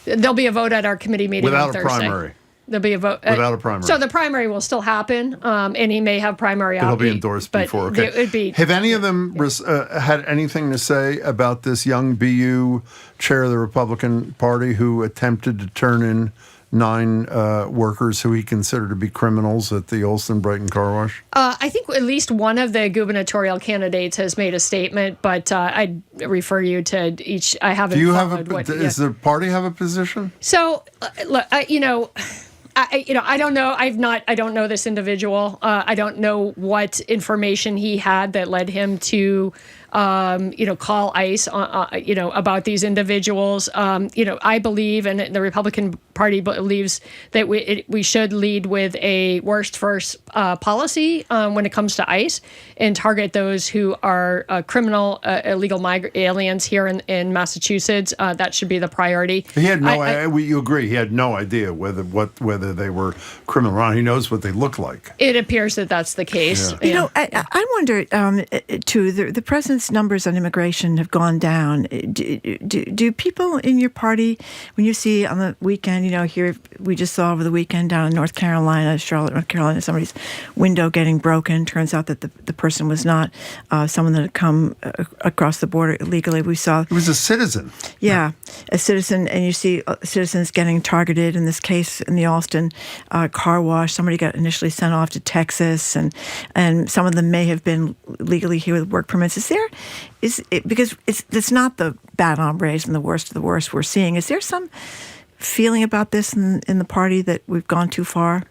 There'll be a vote at our committee meeting on Thursday. Without a primary. There'll be a vote. Without a primary. So the primary will still happen, and he may have primary. It'll be endorsed before. Okay. It would be. Have any of them had anything to say about this young BU chair of the Republican Party who attempted to turn in 9 workers who he considered to be criminals at the Olson Brighton car wash? I think at least one of the gubernatorial candidates has made a statement, but I'd refer you to each. I haven't. Do you does the party have a position? So, look, I don't know. I don't know this individual. I don't know what information he had that led him to, call ICE, about these individuals. I believe, and the Republican Party believes that we should lead with a worst first policy when it comes to ICE and target those who are criminal illegal aliens here in Massachusetts. That should be the priority. He had you agree? He had no idea whether they were criminal. He knows what they look like. It appears that that's the case. Yeah. I wonder too. The president's numbers on immigration have gone down. Do people in your party, when you see on the weekend, here we just saw over the weekend down in North Carolina, Charlotte, North Carolina, somebody's window getting broken. Turns out that the person was not someone that had come across the border illegally. We saw it was a citizen. Yeah, a citizen, and you see citizens getting targeted. In this case, in the Alston car wash, somebody got initially sent off to Texas, and some of them may have been legally here with work permits. Because it's not the bad hombres and the worst of the worst we're seeing. Is there some feeling about this in the party that we've gone too far?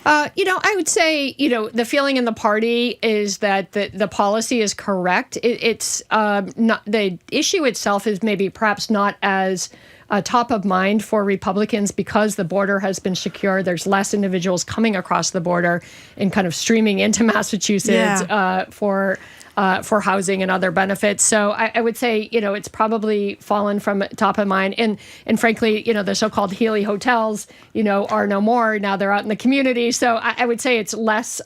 I would say, the feeling in the party is that the policy is correct. It's not, the issue itself is maybe perhaps not as top of mind for Republicans because the border has been secure. There's less individuals coming across the border and kind of streaming into Massachusetts for housing and other benefits. So I would say, it's probably fallen from top of mind. And frankly, the so-called Healy hotels, are no more. Now they're out in the community. So I would say it's less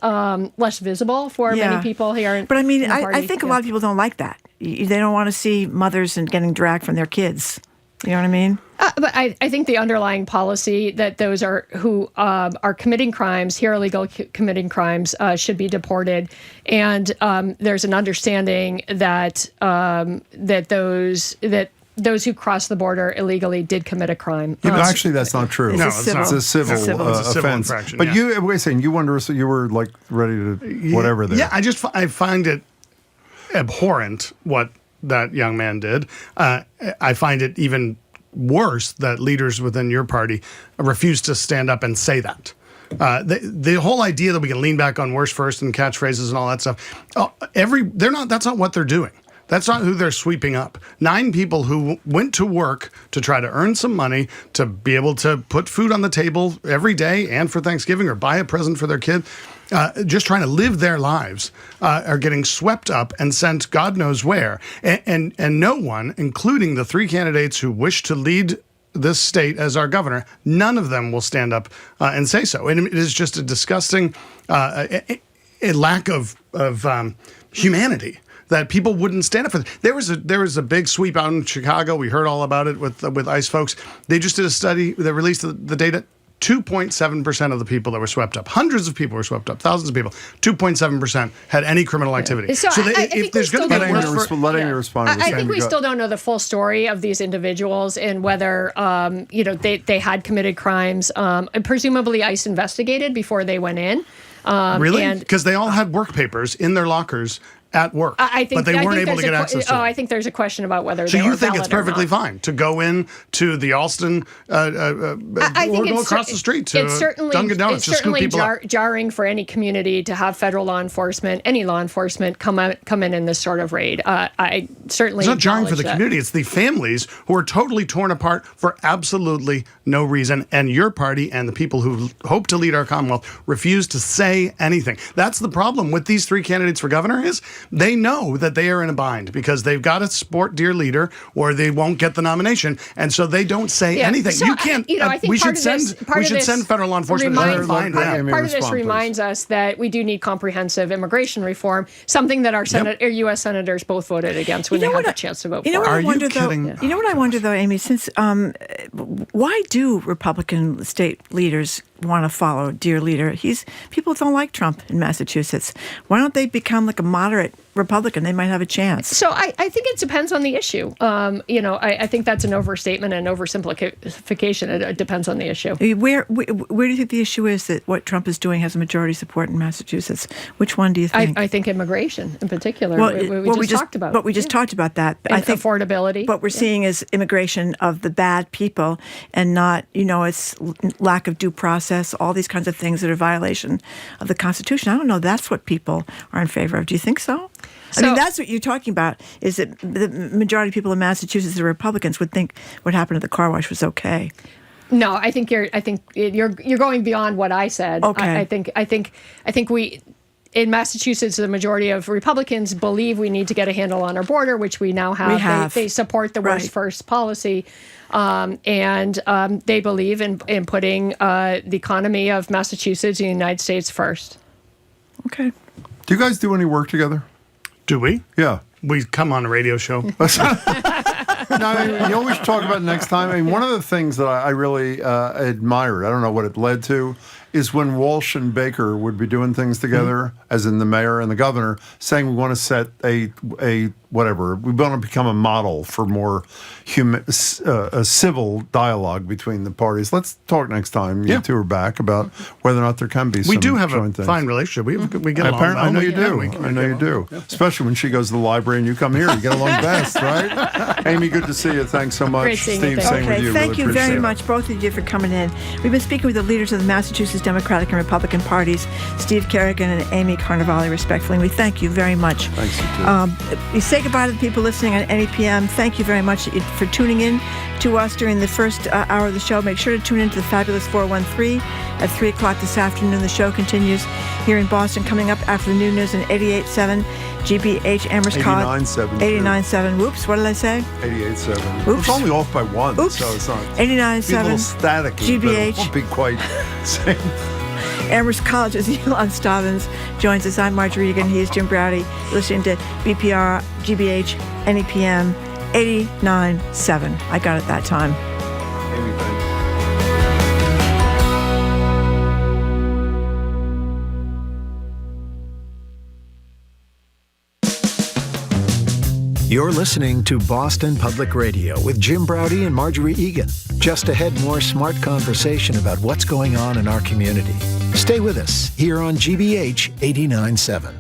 visible for many people here. But I think a lot of people don't like that. They don't want to see mothers and getting dragged from their kids. You know what I mean? But I think the underlying policy that those who are committing crimes, here illegal committing crimes, should be deported, and there's an understanding that those who cross the border illegally did commit a crime. Actually, that's not true. It's a civil offense. Infraction, but you were saying you were like ready to whatever there. Yeah, I find it abhorrent what that young man did. I find it even worse that leaders within your party refuse to stand up and say that. The whole idea that we can lean back on worse first and catchphrases and all that stuff, that's not what they're doing. That's not who they're sweeping up. 9 people who went to work to try to earn some money to be able to put food on the table every day and for Thanksgiving or buy a present for their kid, just trying to live their lives, are getting swept up and sent God knows where. And no one, including the 3 candidates who wish to lead this state as our governor, none of them will stand up and say so. And it is just a disgusting a lack of humanity that people wouldn't stand up for. There was a big sweep out in Chicago. We heard all about it with ICE folks. They just did a study that released the data. 2.7% of the people that were swept up, hundreds of people were swept up, thousands of people, 2.7% had any criminal activity. So if there's going to be I think we still don't know the full story of these individuals and whether they had committed crimes. Presumably ICE investigated before they went in. Really? Because they all had work papers in their lockers at work, but they weren't able to get access to them. I think there's a question about whether so they you were think valid it's perfectly fine to go in to the Alston or go across the street to Dunkin' Donuts to scoop people up? It's certainly jarring for any community to have federal law enforcement, any law enforcement, come in this sort of raid. I certainly it's not jarring for the that. community. It's the families who are totally torn apart for absolutely no reason. And your party and the people who hope to lead our Commonwealth refuse to say anything. That's the problem with these 3 candidates for governor is they know that they are in a bind because they've got to support dear leader or they won't get the nomination, and so they don't say anything. So you can't. I think we should send federal law enforcement. Part of this reminds us that we do need comprehensive immigration reform, something that our U.S. senators both voted against when they had the chance to vote for. Are you kidding? You know what I wonder though, Amy? Since why do Republican state leaders want to follow dear leader? People don't like Trump in Massachusetts. Why don't they become like a moderate Republican? They might have a chance. So I think it depends on the issue. I think that's an overstatement and oversimplification. It depends on the issue. Where do you think the issue is that what Trump is doing has a majority support in Massachusetts? Which one do you think? I think immigration in particular. We just talked about. But we just talked about that. And I think affordability. What we're seeing is immigration of the bad people and not, it's lack of due process, all these kinds of things that are a violation of the Constitution. I don't know. That's what people are in favor of. Do you think so? I mean, that's what you're talking about, is that the majority of people in Massachusetts that are Republicans would think what happened at the car wash was okay. No, I think you're going beyond what I said. Okay. I think we in Massachusetts, the majority of Republicans believe we need to get a handle on our border, which we now have. They support the worst first policy. And they believe in putting the economy of Massachusetts and the United States first. Okay. Do you guys do any work together? Do we? Yeah. We come on a radio show. you always talk about next time. I mean, one of the things that I really admired, I don't know what it led to, is when Walsh and Baker would be doing things together, as in the mayor and the governor, saying we want to set a whatever, we want to become a model for more a civil dialogue between the parties. Let's talk next time you two are back about whether or not there can be some We do have a joint things. fine relationship. We get along. I know you do. I know you do. Especially when she goes to the library and you come here. You get along best, right? Amy, good to see you. Thanks so much. Great seeing you. Steve, same with you. Thank Really you very appreciate much, both of you, for coming in. We've been speaking with the leaders of the Massachusetts Democratic and Republican parties, Steve Kerrigan and Amy Carnevale, respectfully. And we thank you very much. Thanks, you too. We say goodbye to the people listening on NEPM. Thank you very much for tuning in to us during the first hour of the show. Make sure to tune in to the Fabulous 413 at 3 o'clock this afternoon. The show continues here in Boston, coming up after the new news in 88.7 GBH Amherst College. 89.7. Whoops, what did I say? 88.7. Oops. It's only off by one, Oops. so it's not. 89.7. Be a little staticky, but it won't be quite same. Amherst College's Ilan Stavans joins us. I'm Marjorie Egan. He is Jim Browdy. Listening to BPR, GBH, NEPM, 89.7. I got it that time. You're listening to Boston Public Radio with Jim Browdy and Marjorie Egan. Just ahead, more smart conversation about what's going on in our community. Stay with us here on GBH 89.7.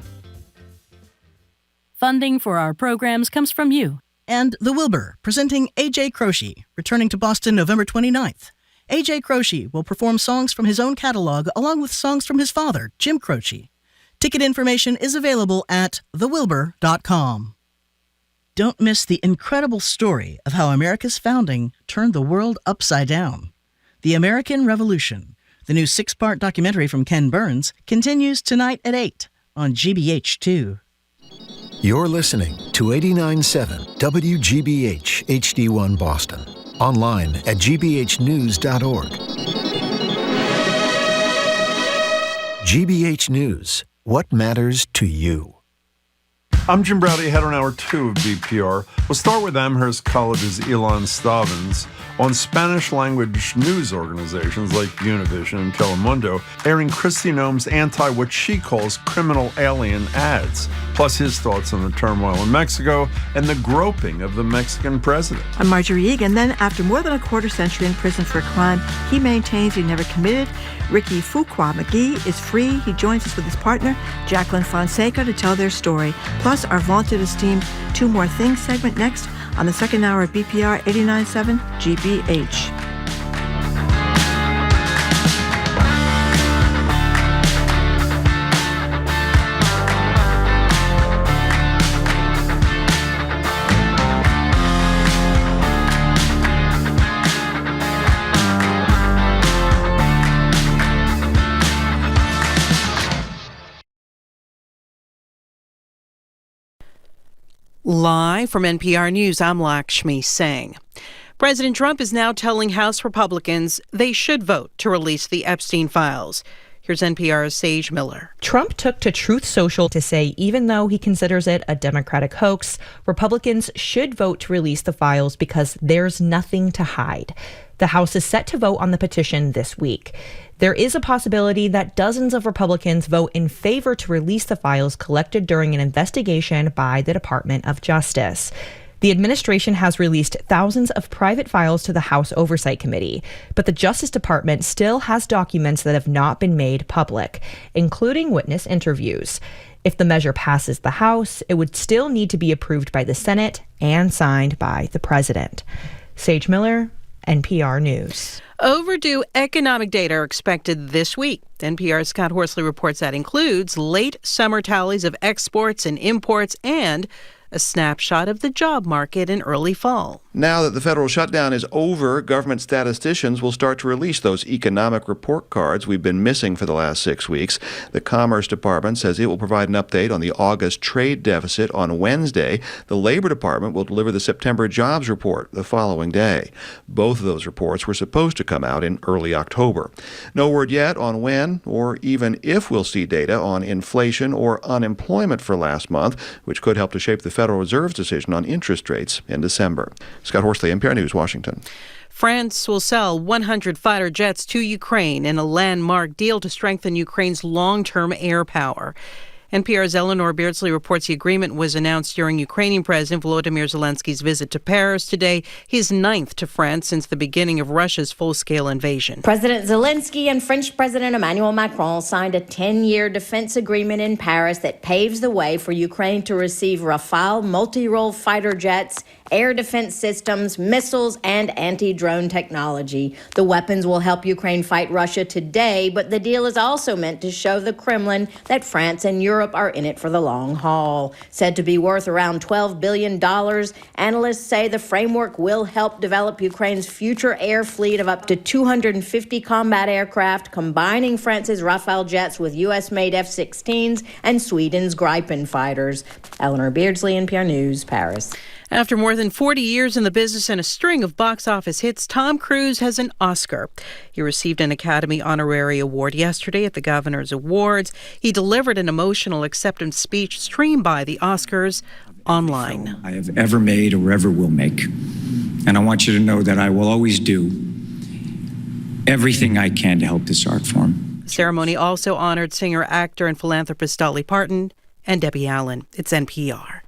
Funding for our programs comes from you. And The Wilbur, presenting A.J. Croce, returning to Boston November 29th. A.J. Croce will perform songs from his own catalog along with songs from his father, Jim Croce. Ticket information is available at thewilbur.com. Don't miss the incredible story of how America's founding turned the world upside down. The American Revolution, the new 6-part documentary from Ken Burns, continues tonight at 8 on GBH2. You're listening to 89.7 WGBH HD1 Boston. Online at gbhnews.org. GBH News. What matters to you? I'm Jim Browdy, head on Hour 2 of BPR. We'll start with Amherst College's Ilan Stavans on Spanish-language news organizations like Univision and Telemundo, airing Kristi Noem's what she calls criminal alien ads, plus his thoughts on the turmoil in Mexico and the groping of the Mexican president. I'm Marjorie Egan. Then, after more than a quarter century in prison for a crime he maintains he never committed, Rickey FuQuan McGee is free. He joins us with his partner, Jacqueline Fonseca, to tell their story. Plus, our vaunted esteemed Two More Things segment next on the second hour of BPR 89.7 GBH. Live from NPR News, I'm Lakshmi Singh. President Trump is now telling House Republicans they should vote to release the Epstein files. Here's NPR's Sage Miller. Trump took to Truth Social to say even though he considers it a Democratic hoax, Republicans should vote to release the files because there's nothing to hide. The House is set to vote on the petition this week. There is a possibility that dozens of Republicans vote in favor to release the files collected during an investigation by the Department of Justice. The administration has released thousands of private files to the House Oversight Committee, but the Justice Department still has documents that have not been made public, including witness interviews. If the measure passes the House, it would still need to be approved by the Senate and signed by the president. Sage Miller, NPR News. Overdue economic data are expected this week. NPR's Scott Horsley reports that includes late summer tallies of exports and imports and a snapshot of the job market in early fall. Now that the federal shutdown is over, government statisticians will start to release those economic report cards we've been missing for the last 6 weeks. The Commerce Department says it will provide an update on the August trade deficit on Wednesday. The Labor Department will deliver the September jobs report the following day. Both of those reports were supposed to come out in early October. No word yet on when or even if we'll see data on inflation or unemployment for last month, which could help to shape the Federal Reserve's decision on interest rates in December. Scott Horsley, NPR News, Washington. France will sell 100 fighter jets to Ukraine in a landmark deal to strengthen Ukraine's long-term air power. NPR's Eleanor Beardsley reports the agreement was announced during Ukrainian President Volodymyr Zelensky's visit to Paris today, his ninth to France since the beginning of Russia's full-scale invasion. President Zelensky and French President Emmanuel Macron signed a 10-year defense agreement in Paris that paves the way for Ukraine to receive Rafale multi-role fighter jets, air defense systems, missiles, and anti-drone technology. The weapons will help Ukraine fight Russia today, but the deal is also meant to show the Kremlin that France and Europe are in it for the long haul. Said to be worth around $12 billion, analysts say the framework will help develop Ukraine's future air fleet of up to 250 combat aircraft, combining France's Rafale jets with U.S.-made F-16s and Sweden's Gripen fighters. Eleanor Beardsley, NPR News, Paris. After more than 40 years in the business and a string of box office hits, Tom Cruise has an Oscar. He received an Academy Honorary Award yesterday at the Governor's Awards. He delivered an emotional acceptance speech streamed by the Oscars online. I have ever made or ever will make. And I want you to know that I will always do everything I can to help this art form. The ceremony also honored singer, actor, and philanthropist Dolly Parton and Debbie Allen. It's NPR.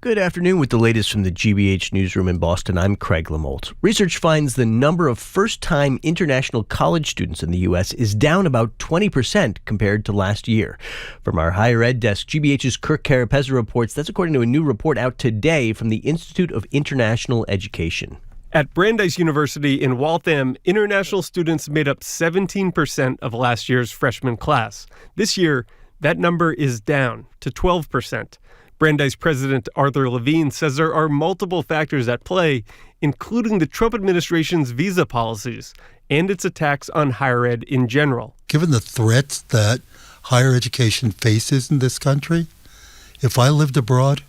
Good afternoon with the latest from the GBH newsroom in Boston. I'm Craig Lamolt. Research finds the number of first-time international college students in the U.S. is down about 20% compared to last year. From our higher ed desk, GBH's Kirk Carapezza reports that's according to a new report out today from the Institute of International Education. At Brandeis University in Waltham, international students made up 17% of last year's freshman class. This year, that number is down to 12%. Brandeis President Arthur Levine says there are multiple factors at play, including the Trump administration's visa policies and its attacks on higher ed in general. Given the threats that higher education faces in this country, if I lived abroad,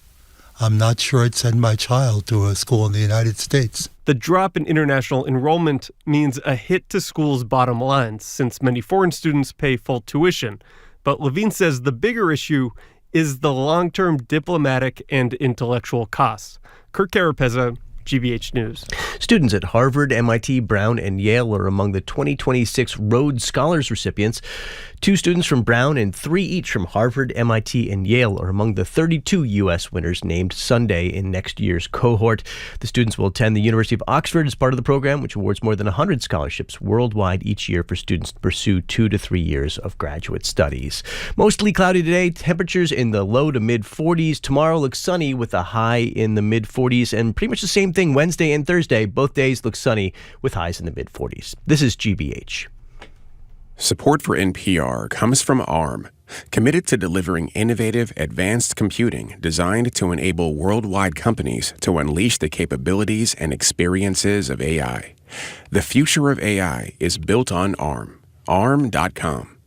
I'm not sure I'd send my child to a school in the United States. The drop in international enrollment means a hit to schools' bottom lines, since many foreign students pay full tuition. But Levine says the bigger issue is the long-term diplomatic and intellectual costs. Kirk Carapezza, GBH News. Students at Harvard, MIT, Brown, and Yale are among the 2026 Rhodes Scholars recipients. 2 students from Brown and 3 each from Harvard, MIT, and Yale are among the 32 U.S. winners named Sunday in next year's cohort. The students will attend the University of Oxford as part of the program, which awards more than 100 scholarships worldwide each year for students to pursue 2 to 3 years of graduate studies. Mostly cloudy today, temperatures in the low to mid-40s. Tomorrow looks sunny with a high in the mid-40s, and pretty much the same thing Wednesday and Thursday. Both days look sunny with highs in the mid-40s. This is GBH. Support for NPR comes from ARM, committed to delivering innovative, advanced computing designed to enable worldwide companies to unleash the capabilities and experiences of AI. The future of AI is built on ARM. ARM.com.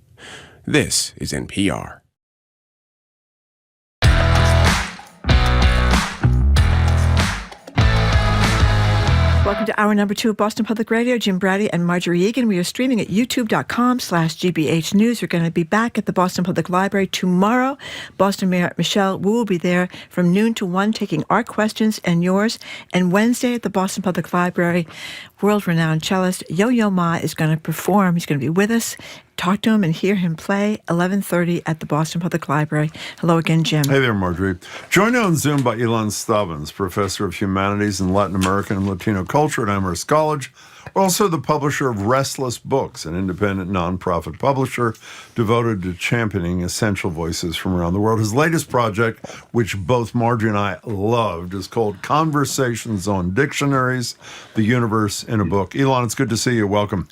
This is NPR. Welcome to hour number 2 of Boston Public Radio. Jim Brady and Marjorie Egan. We are streaming at youtube.com/GBH News. We're going to be back at the Boston Public Library tomorrow. Boston Mayor Michelle Wu will be there from noon to 1 taking our questions and yours. And Wednesday at the Boston Public Library, world-renowned cellist Yo-Yo Ma is going to perform. He's going to be with us. Talk to him and hear him play 11:30 at the Boston Public Library. Hello again, Jim. Hey there, Marjorie. Joined on Zoom by Ilan Stavans, Professor of Humanities in Latin American and Latino Culture at Amherst College, also the publisher of Restless Books, an independent nonprofit publisher devoted to championing essential voices from around the world. His latest project, which both Marjorie and I loved, is called Conversations on Dictionaries, the Universe in a Book. Ilan, it's good to see you. Welcome.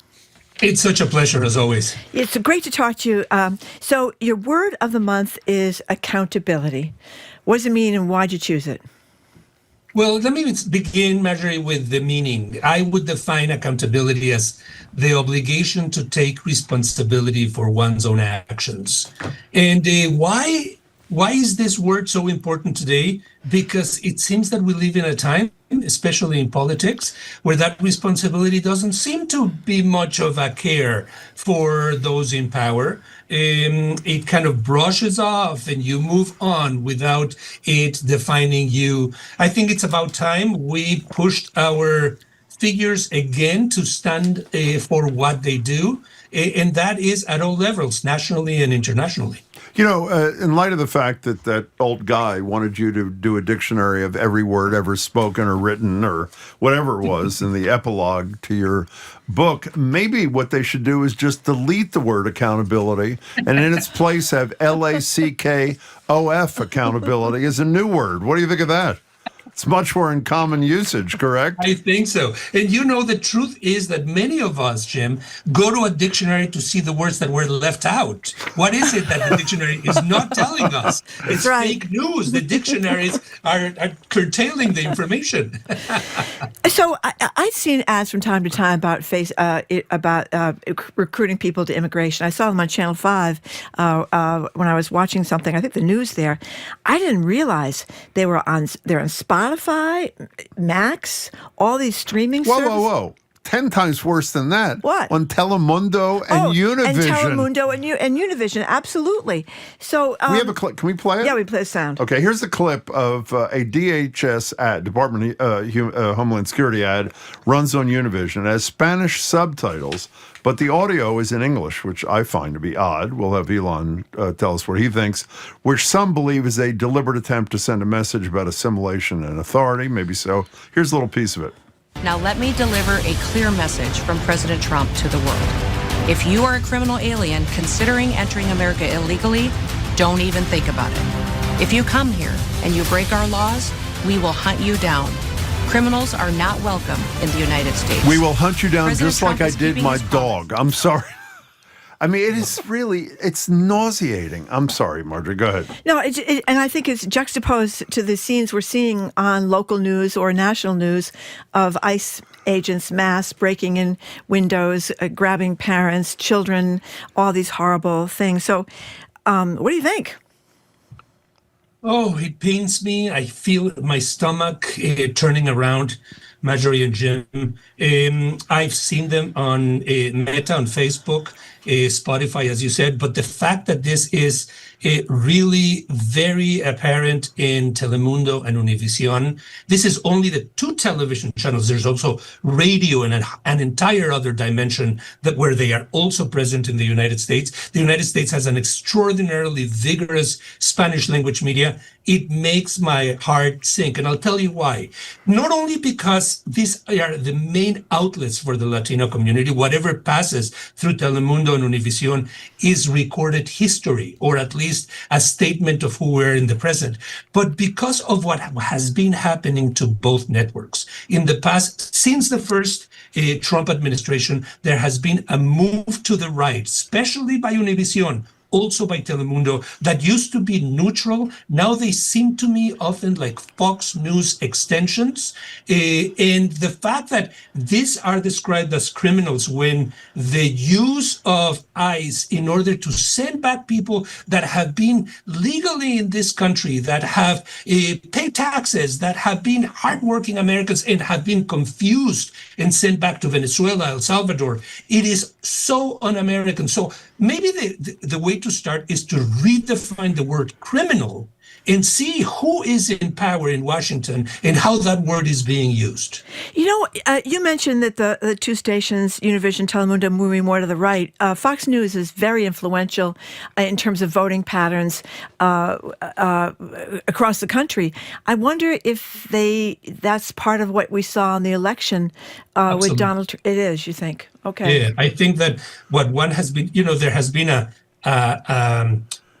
It's such a pleasure, as always. It's great to talk to you. So your word of the month is accountability. What does it mean and why did you choose it? Well, let me begin, Marjorie, with the meaning. I would define accountability as the obligation to take responsibility for one's own actions. And why Why is this word so important today? Because it seems that we live in a time, especially in politics, where that responsibility doesn't seem to be much of a care for those in power. It kind of brushes off and you move on without it defining you. I think it's about time we pushed our figures again to stand for what they do, and that is at all levels, nationally and internationally. You know, in light of the fact that that old guy wanted you to do a dictionary of every word ever spoken or written or whatever it was in the epilogue to your book, maybe what they should do is just delete the word accountability and in its place have LACKOF accountability as a new word. What do you think of that? It's much more in common usage, correct? I think so. And you know, the truth is that many of us, Jim, go to a dictionary to see the words that were left out. What is it that the dictionary is not telling us? It's fake news. The dictionaries are curtailing the information. So I've seen ads from time to time about recruiting people to immigration. I saw them on Channel 5 when I was watching something, I think the news there. I didn't realize they're on Spotify, Max, all these streaming services. Whoa. 10 times worse than that. What? On Telemundo and Univision. And Telemundo and Univision, absolutely. So we have a clip. Can we play it? Yeah, we play the sound. Okay, here's a clip of a DHS ad, Department of Homeland Security ad, runs on Univision. It has Spanish subtitles, but the audio is in English, which I find to be odd. We'll have Ilan tell us what he thinks, which some believe is a deliberate attempt to send a message about assimilation and authority. Maybe so. Here's a little piece of it. Now let me deliver a clear message from President Trump to the world. If you are a criminal alien considering entering America illegally, don't even think about it. If you come here and you break our laws, we will hunt you down. Criminals are not welcome in the United States. We will hunt you down President just Trump like I is did keeping my his dog. I'm sorry. I mean, it is really, it's nauseating. I'm sorry, Marjorie, go ahead. No, and I think it's juxtaposed to the scenes we're seeing on local news or national news of ICE agents mass breaking in windows, grabbing parents, children, all these horrible things. So what do you think? Oh, it pains me. I feel my stomach turning around, Marjorie and Jim. I've seen them on Meta, on Facebook, Spotify, as you said, but the fact that this is really very apparent in Telemundo and Univision. This is only the two television channels. There's also radio and an entire other dimension where they are also present in the United States. The United States has an extraordinarily vigorous Spanish language media. It makes my heart sink, and I'll tell you why. Not only because these are the main outlets for the Latino community, whatever passes through Telemundo and Univision is recorded history, or at least a statement of who we're in the present, but because of what has been happening to both networks. In the past, since the first Trump administration, there has been a move to the right, especially by Univision, also by Telemundo, that used to be neutral. Now they seem to me often like Fox News extensions. And the fact that these are described as criminals when the use of ICE in order to send back people that have been legally in this country, that have paid taxes, that have been hardworking Americans and have been confused and sent back to Venezuela, El Salvador, it is so un-American. So maybe the way to start is to redefine the word criminal and see who is in power in Washington and how that word is being used. You know, you mentioned that the two stations, Univision, Telemundo, moving more to the right. Fox News is very influential in terms of voting patterns across the country. I wonder if that's part of what we saw in the election with Donald Trump. It is, you think? Okay. Yeah, I think that what one has been, there has been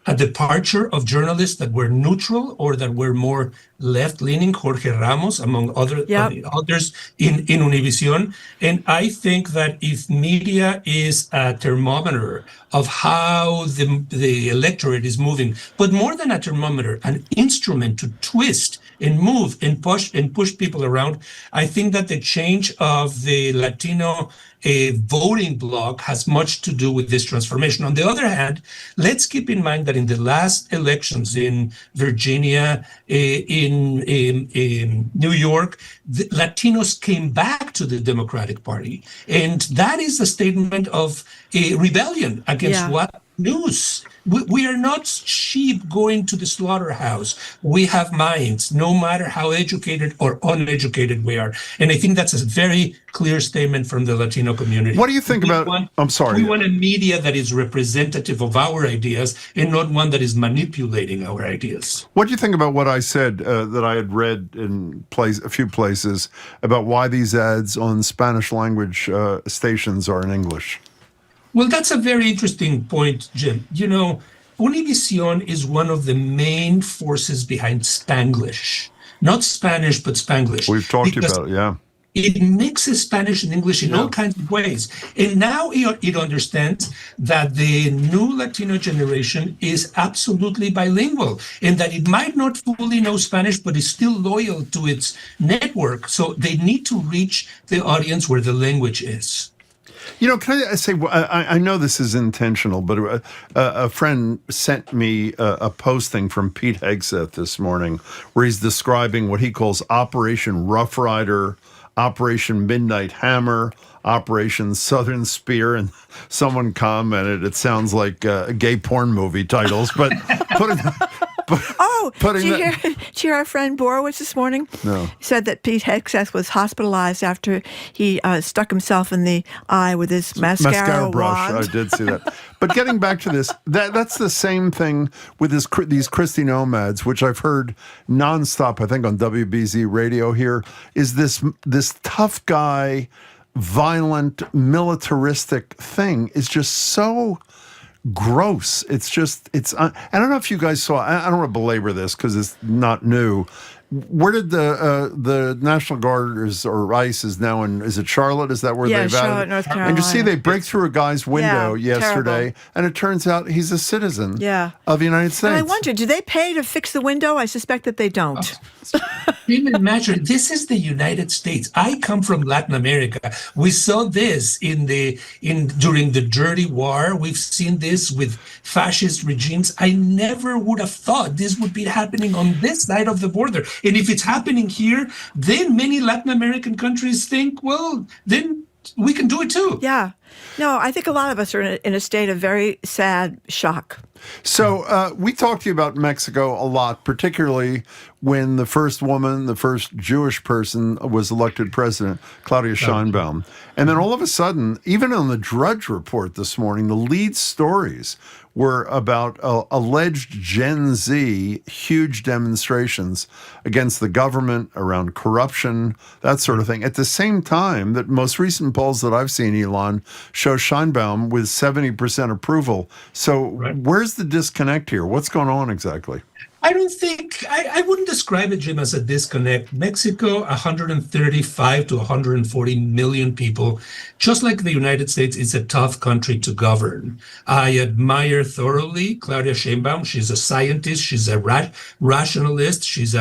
a departure of journalists that were neutral or that were more left-leaning, Jorge Ramos, among others in Univision. And I think that if media is a thermometer of how the electorate is moving, but more than a thermometer, an instrument to twist and move and push people around, I think that the change of the Latino voting bloc has much to do with this transformation. On the other hand, let's keep in mind that in the last elections in Virginia, in New York, the Latinos came back to the Democratic Party. And that is a statement of a rebellion against what news. We are not sheep going to the slaughterhouse. We have minds, no matter how educated or uneducated we are. And I think that's a very clear statement from the Latino community. What do you think I'm sorry. We want a media that is representative of our ideas and not one that is manipulating our ideas. What do you think about what I said that I had read in a few places about why these ads on Spanish language stations are in English? Well, that's a very interesting point, Jim. You know, Univision is one of the main forces behind Spanglish. Not Spanish, but Spanglish. We've talked about it, yeah. It mixes Spanish and English in all kinds of ways. And now it understands that the new Latino generation is absolutely bilingual and that it might not fully know Spanish, but is still loyal to its network. So they need to reach the audience where the language is. You know, can I say, I know this is intentional, but a friend sent me a posting from Pete Hegseth this morning where he's describing what he calls Operation Rough Rider, Operation Midnight Hammer, Operation Southern Spear, and someone commented it sounds like gay porn movie titles, but did you hear our friend Borowitz this morning? No. He said that Pete Hegseth was hospitalized after he stuck himself in the eye with his mascara brush. wand. I did see that. But getting back to this, that's the same thing with these Christie Nomads, which I've heard nonstop, I think, on WBZ radio here, is this tough guy, violent, militaristic thing is just so gross. I don't know if you guys saw, I don't want to belabor this because it's not new. Where did the National Guard or ICE is now in, is it Charlotte? Is that where they've Charlotte, North Carolina. And you see they break through a guy's window yesterday, terrible. and it turns out he's a citizen of the United States. And I wonder, do they pay to fix the window? I suspect that they don't. Imagine, this is the United States. I come from Latin America. We saw this during the Dirty War. We've seen this with fascist regimes. I never would have thought this would be happening on this side of the border. And if it's happening here, then many Latin American countries think, well, then we can do it too. Yeah. No, I think a lot of us are in a state of very sad shock. So we talked to you about Mexico a lot, particularly when the first Jewish person was elected president, Claudia Sheinbaum. And then all of a sudden, even on the Drudge Report this morning, the lead stories were about alleged Gen Z huge demonstrations against the government, around corruption, that sort of thing. At the same time, that most recent polls that I've seen, Ilan, show Sheinbaum with 70% approval. So where's the disconnect here? What's going on exactly? I don't think, I wouldn't describe it, Jim, as a disconnect. Mexico, 135 to 140 million people, just like the United States, is a tough country to govern. I admire thoroughly Claudia Sheinbaum. She's a scientist. She's a rationalist. She's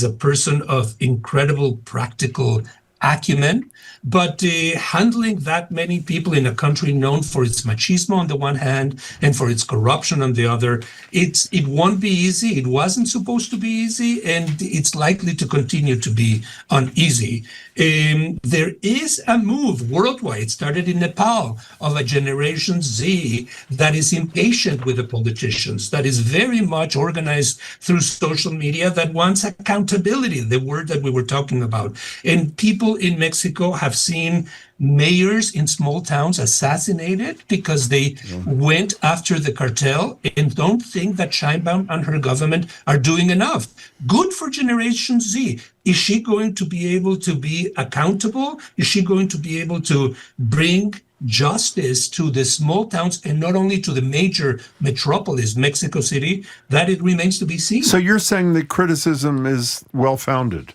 a person of incredible practical acumen. But handling that many people in a country known for its machismo on the one hand and for its corruption on the other, it won't be easy. It wasn't supposed to be easy, and it's likely to continue to be uneasy. There is a move worldwide, it started in Nepal, of a Generation Z that is impatient with the politicians, that is very much organized through social media, that wants accountability, the word that we were talking about. And people in Mexico have seen mayors in small towns assassinated because they went after the cartel and don't think that Sheinbaum and her government are doing enough. Good for Generation Z. Is she going to be able to be accountable? Is she going to be able to bring justice to the small towns and not only to the major metropolis, Mexico City? That it remains to be seen. So you're saying the criticism is well-founded?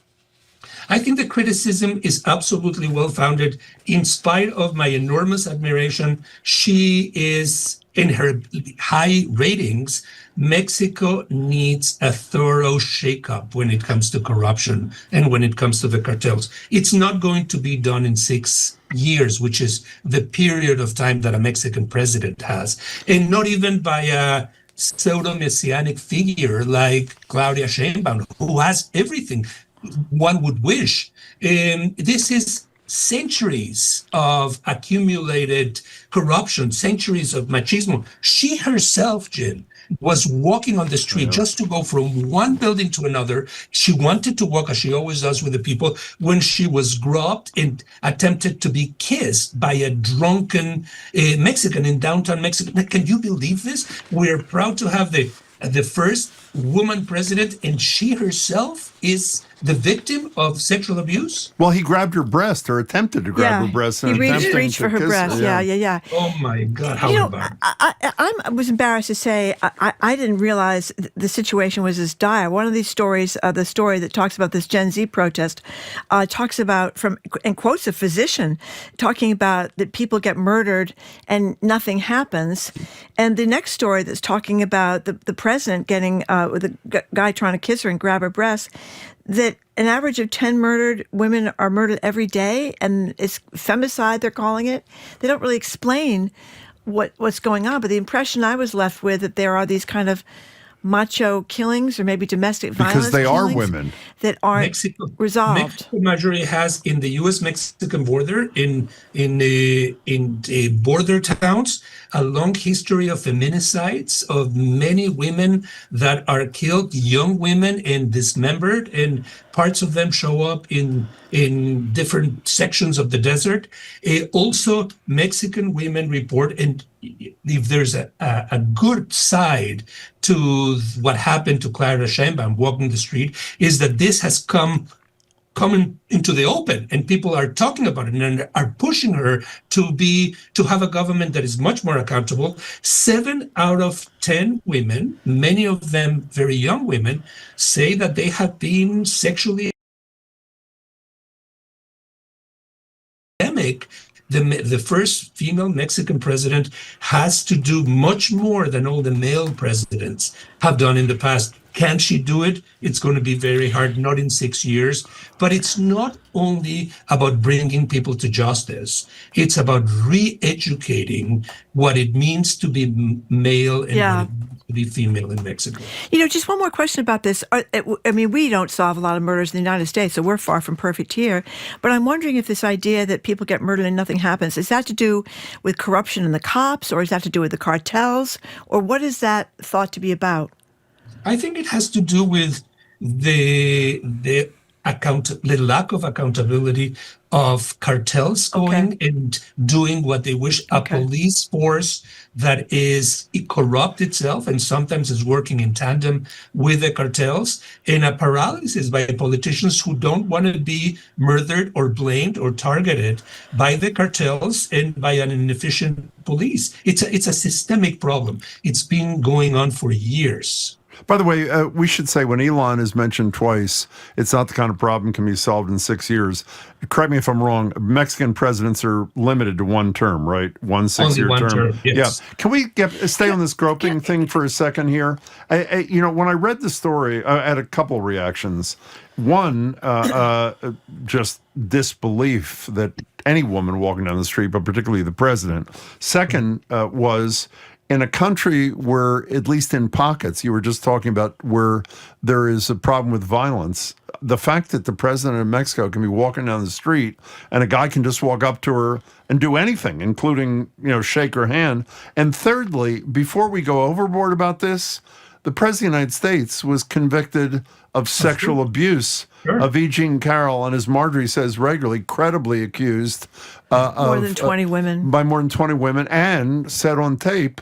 I think the criticism is absolutely well-founded. In spite of my enormous admiration, she is, in her high ratings, Mexico needs a thorough shakeup when it comes to corruption and when it comes to the cartels. It's not going to be done in 6 years, which is the period of time that a Mexican president has, and not even by a pseudo-messianic figure like Claudia Sheinbaum, who has everything one would wish. This is centuries of accumulated corruption, centuries of machismo. She herself, Jim, was walking on the street just to go from one building to another. She wanted to walk, as she always does with the people, when she was groped and attempted to be kissed by a drunken Mexican in downtown Mexico. Now, can you believe this? We're proud to have the first woman president, and she herself is the victim of sexual abuse? Well, he grabbed her breast or attempted to grab her breast. He reached for her breast. Yeah. Oh, my God. How embarrassing. I was embarrassed to say I didn't realize the situation was as dire. One of these stories, the story that talks about this Gen Z protest, talks about, and quotes a physician talking about that people get murdered and nothing happens. And the next story that's talking about the president getting, with a guy trying to kiss her and grab her breast, that an average of 10 murdered women are murdered every day, and it's femicide, they're calling it. They don't really explain what's going on, but the impression I was left with that there are these kind of macho killings or maybe domestic violence because they are killings women that aren't resolved. Mexico, Marjorie, has in the U.S.-Mexican border, in border towns, a long history of feminicides, of many women that are killed, young women, and dismembered, and parts of them show up in different sections of the desert. Also, Mexican women report, and if there's a good side to what happened to Clara Sheinbaum walking the street, is that this has come into the open, and people are talking about it and are pushing her to have a government that is much more accountable. 7 out of 10 women, many of them very young women, say that they have been sexually endemic. The first female Mexican president has to do much more than all the male presidents have done in the past. Can she do it? It's going to be very hard, not in 6 years. But it's not only about bringing people to justice. It's about re-educating what it means to be male and what it means to be female in Mexico. Just one more question about this. We don't solve a lot of murders in the United States, so we're far from perfect here. But I'm wondering if this idea that people get murdered and nothing happens, is that to do with corruption in the cops, or is that to do with the cartels, or what is that thought to be about? I think it has to do with the lack of accountability of cartels going and doing what they wish. A police force that is corrupt itself and sometimes is working in tandem with the cartels, and a paralysis by politicians who don't want to be murdered or blamed or targeted by the cartels and by an inefficient police. It's a systemic problem. It's been going on for years. By the way, we should say when Ilan is mentioned twice, it's not the kind of problem can be solved in 6 years. Correct me if I'm wrong. Mexican presidents are limited to one term, right? One 6-year term. Yes. Yeah. Can we stay on this groping thing for a second here? When I read the story, I had a couple reactions. One, just disbelief that any woman walking down the street, but particularly the president. Second, was in a country where, at least in pockets, you were just talking about where there is a problem with violence, the fact that the president of Mexico can be walking down the street and a guy can just walk up to her and do anything, including, shake her hand. And thirdly, before we go overboard about this, the president of the United States was convicted of sexual abuse of E. Jean Carroll, and as Marjorie says regularly, credibly accused more than 20 women. By more than 20 women, and said on tape,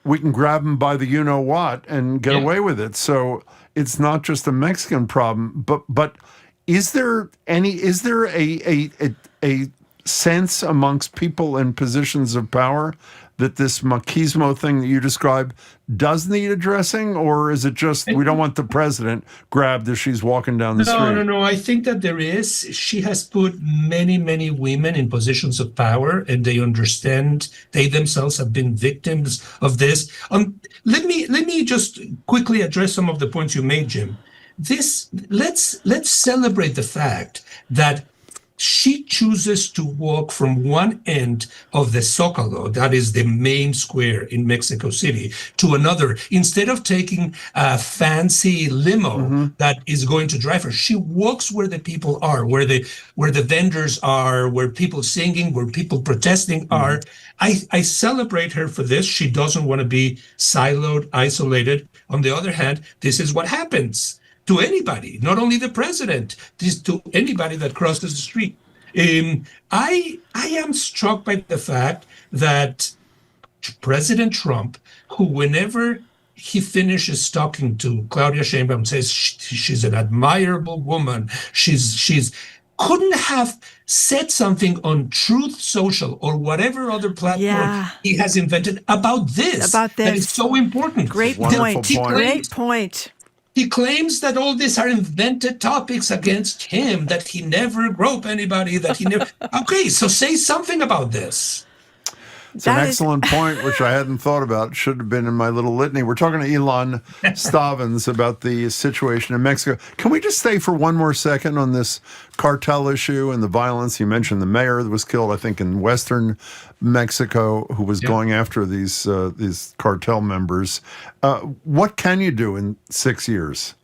we can grab them by the you-know-what and get away with it. So it's not just a Mexican problem, but is there a sense amongst people in positions of power that this machismo thing that you describe does need addressing, or is it just we don't want the president grabbed as she's walking down the street? No. I think that there is. She has put many, many women in positions of power, and they understand. They themselves have been victims of this. Let me just quickly address some of the points you made, Jim. Let's celebrate the fact that she chooses to walk from one end of the Zócalo, that is the main square in Mexico City, to another. Instead of taking a fancy limo that is going to drive her, she walks where the people are, where the vendors are, where people singing, where people protesting are. I celebrate her for this. She doesn't want to be siloed, isolated. On the other hand, this is what happens to anybody, not only the president, this to anybody that crosses the street. I am struck by the fact that President Trump, who whenever he finishes talking to Claudia Sheinbaum, says she's an admirable woman, she's couldn't have said something on Truth Social or whatever other platform he has invented about this. That is so important. Great point. He claims that all these are invented topics against him, that he never groped anybody, that he never... Okay, so say something about this. It's an excellent point, which I hadn't thought about. Should have been in my little litany. We're talking to Ilan Stavans about the situation in Mexico. Can we just stay for one more second on this cartel issue and the violence? You mentioned the mayor that was killed, I think, in western Mexico, who was going after these cartel members. What can you do in 6 years?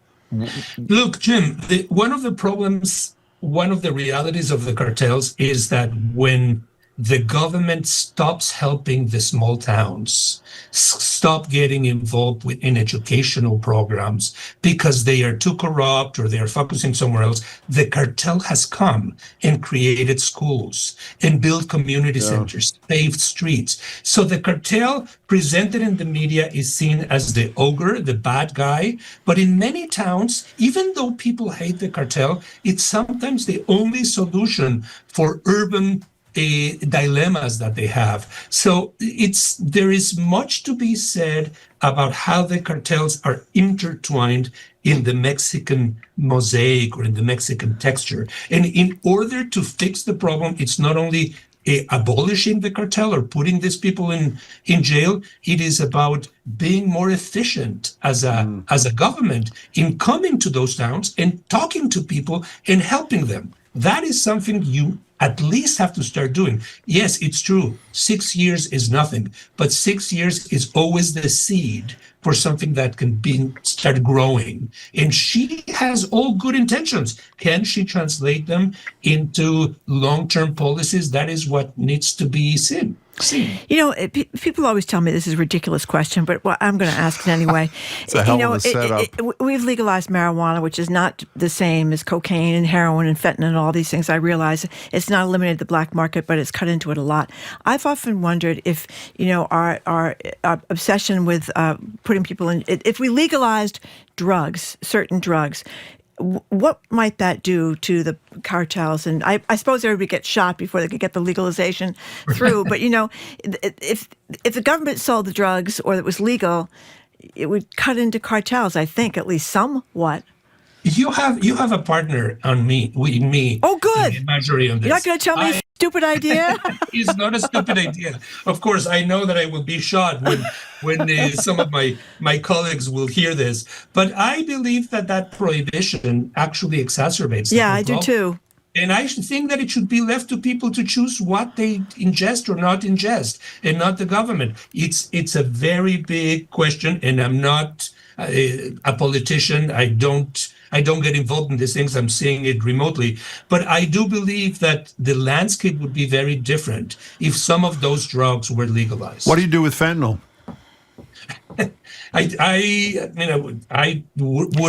Look, Jim, one of the problems, one of the realities of the cartels is that when the government stops helping the small towns, stop getting involved in educational programs because they are too corrupt or they are focusing somewhere else, the cartel has come and created schools and built community centers, paved streets. So the cartel presented in the media is seen as the ogre, the bad guy. But in many towns, even though people hate the cartel, it's sometimes the only solution for urban dilemmas that they have. So there is much to be said about how the cartels are intertwined in the Mexican mosaic or in the Mexican texture. And in order to fix the problem, it's not only abolishing the cartel or putting these people in jail. It is about being more efficient as a government in coming to those towns and talking to people and helping them. That is something you at least have to start doing. Yes, it's true. 6 years is nothing, but 6 years is always the seed for something that can start growing. And she has all good intentions. Can she translate them into long-term policies? That is what needs to be seen. You know, people always tell me this is a ridiculous question, but I'm going to ask it anyway. It's a hell of a setup. We've legalized marijuana, which is not the same as cocaine and heroin and fentanyl and all these things. I realize it's not eliminated the black market, but it's cut into it a lot. I've often wondered if, our obsession with putting people in, if we legalized drugs, certain drugs, what might that do to the cartels? And I suppose everybody gets shot before they could get the legalization through. But, if the government sold the drugs or it was legal, it would cut into cartels, I think, at least somewhat. You have a partner with me. Oh, good. In Marjorie on this. You're not going to tell me a stupid idea? It's not a stupid idea. Of course, I know that I will be shot when some of my colleagues will hear this. But I believe that prohibition actually exacerbates the I do too. And I think that it should be left to people to choose what they ingest or not ingest, and not the government. It's a very big question, and I'm not a politician. I don't get involved in these things. I'm seeing it remotely. But I do believe that the landscape would be very different if some of those drugs were legalized. What do you do with fentanyl? Would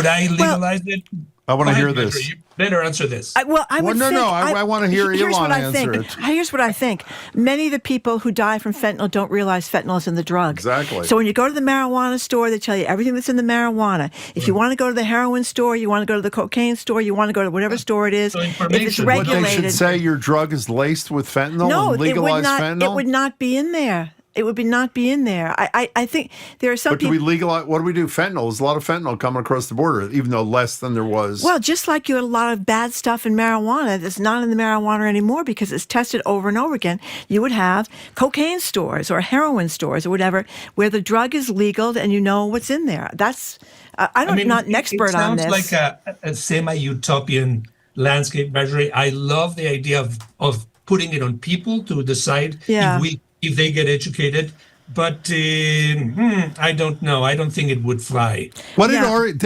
I legalize it? I want to hear this. You better answer this. I want to hear Ilan answer it. Here's what I think. Many of the people who die from fentanyl don't realize fentanyl is in the drug. Exactly. So when you go to the marijuana store, they tell you everything that's in the marijuana. If you want to go to the heroin store, you want to go to the cocaine store, you want to go to whatever store it is. So if it's regulated. What they should say, your drug is laced with fentanyl and legalize fentanyl? It would not be in there. It would not be in there. I think there are some But do people. we legalize? What do we do? Fentanyl. There's a lot of fentanyl coming across the border, even though less than there was. Well, just like you had a lot of bad stuff in marijuana that's not in the marijuana anymore because it's tested over and over again. You would have cocaine stores or heroin stores or whatever where the drug is legal and you know what's in there. That's I'm not an expert on this. It sounds like a semi-utopian landscape, Marjorie. I love the idea of putting it on people to decide if they get educated. But I don't know. I don't think it would fly. What did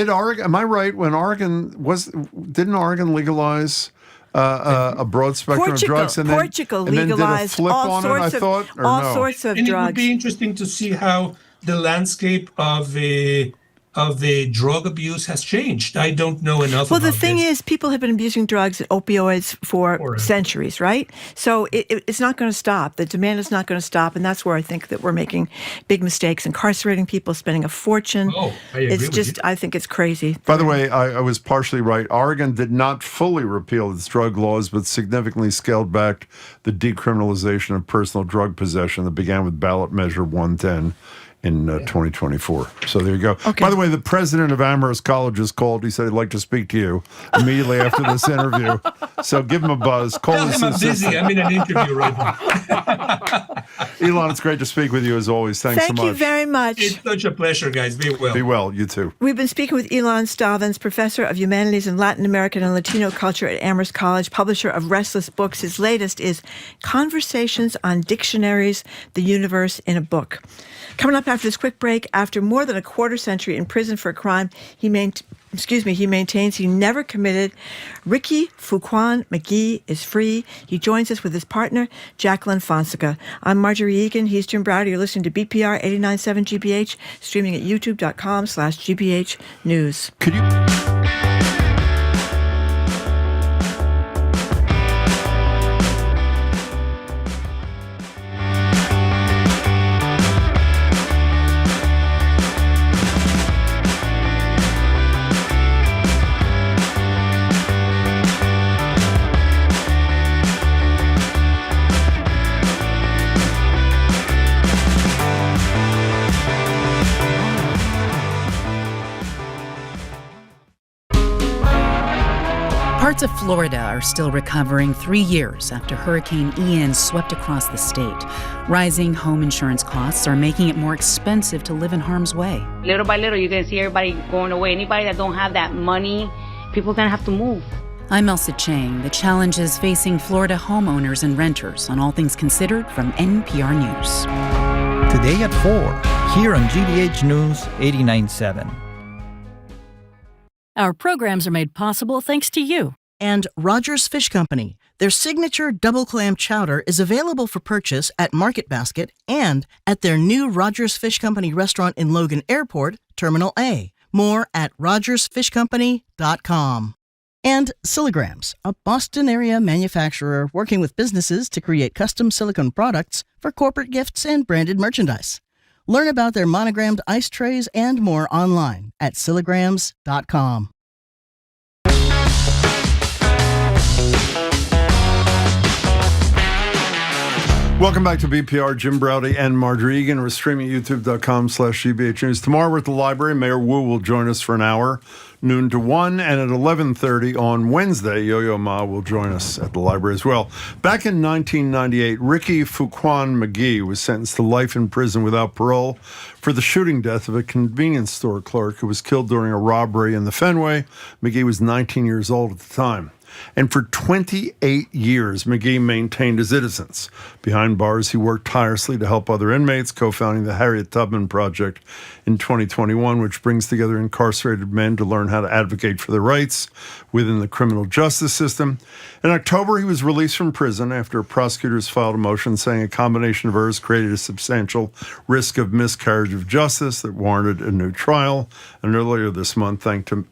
Oregon? Am I right? When didn't Oregon legalize a broad spectrum of drugs? And Portugal then legalized did a flip all on sorts it, I thought, or all no? sorts of and drugs. It would be interesting to see how the landscape of the drug abuse has changed. I don't know enough Well, about the thing this. is, people have been abusing drugs and opioids for centuries, right? So it's not going to stop. The demand is not going to stop, and that's where I think that we're making big mistakes, incarcerating people, spending a fortune. Oh, I agree it's with just, you. I think it's crazy. By the way, I was partially right. Oregon did not fully repeal its drug laws, but significantly scaled back the decriminalization of personal drug possession that began with ballot measure 110 in 2024. So there you go. Okay. By the way, the president of Amherst College has called. He said he'd like to speak to you immediately after this interview. So give him a buzz. Call Tell him I'm busy. I'm in an interview right now. Ilan, it's great to speak with you as always. Thanks so much. Thank you very much. It's such a pleasure, guys. Be well. Be well. You too. We've been speaking with Ilan Stavans, professor of humanities and Latin American and Latino culture at Amherst College, publisher of Restless Books. His latest is Conversations on Dictionaries, the Universe in a Book. Coming up after this quick break, after more than a quarter century in prison for a crime he maintains he never committed, Ricky FuQuan McGee is free. He joins us with his partner, Jacqueline Fonseca. I'm Marjorie Egan. He's Jim Browder. You're listening to BPR 89.7 GBH, streaming at youtube.com/GBH News. Could you... Parts of Florida are still recovering 3 years after Hurricane Ian swept across the state. Rising home insurance costs are making it more expensive to live in harm's way. Little by little, you're going to see everybody going away. Anybody that don't have that money, people are going to have to move. I'm Elsa Chang. The challenges facing Florida homeowners and renters on All Things Considered from NPR News. Today at 4, here on GBH News 89.7. Our programs are made possible thanks to you. And Rogers Fish Company. Their signature double clam chowder is available for purchase at Market Basket and at their new Rogers Fish Company restaurant in Logan Airport, Terminal A. More at rogersfishcompany.com. And Siligram's, a Boston area manufacturer working with businesses to create custom silicone products for corporate gifts and branded merchandise. Learn about their monogrammed ice trays and more online at siligrams.com. Welcome back to BPR. Jim Browdy and Marjorie Egan. We're streaming at youtube.com/GBH News. Tomorrow we're at the library. Mayor Wu will join us for an hour, noon to 1. And at 11:30 on Wednesday, Yo-Yo Ma will join us at the library as well. Back in 1998, Ricky FuQuan McGee was sentenced to life in prison without parole for the shooting death of a convenience store clerk who was killed during a robbery in the Fenway. McGee was 19 years old at the time. And for 28 years, McGee maintained his innocence. Behind bars, he worked tirelessly to help other inmates, co-founding the Harriet Tubman Project in 2021, which brings together incarcerated men to learn how to advocate for their rights within the criminal justice system. In October, he was released from prison after prosecutors filed a motion saying a combination of errors created a substantial risk of miscarriage of justice that warranted a new trial. And earlier this month, thanks to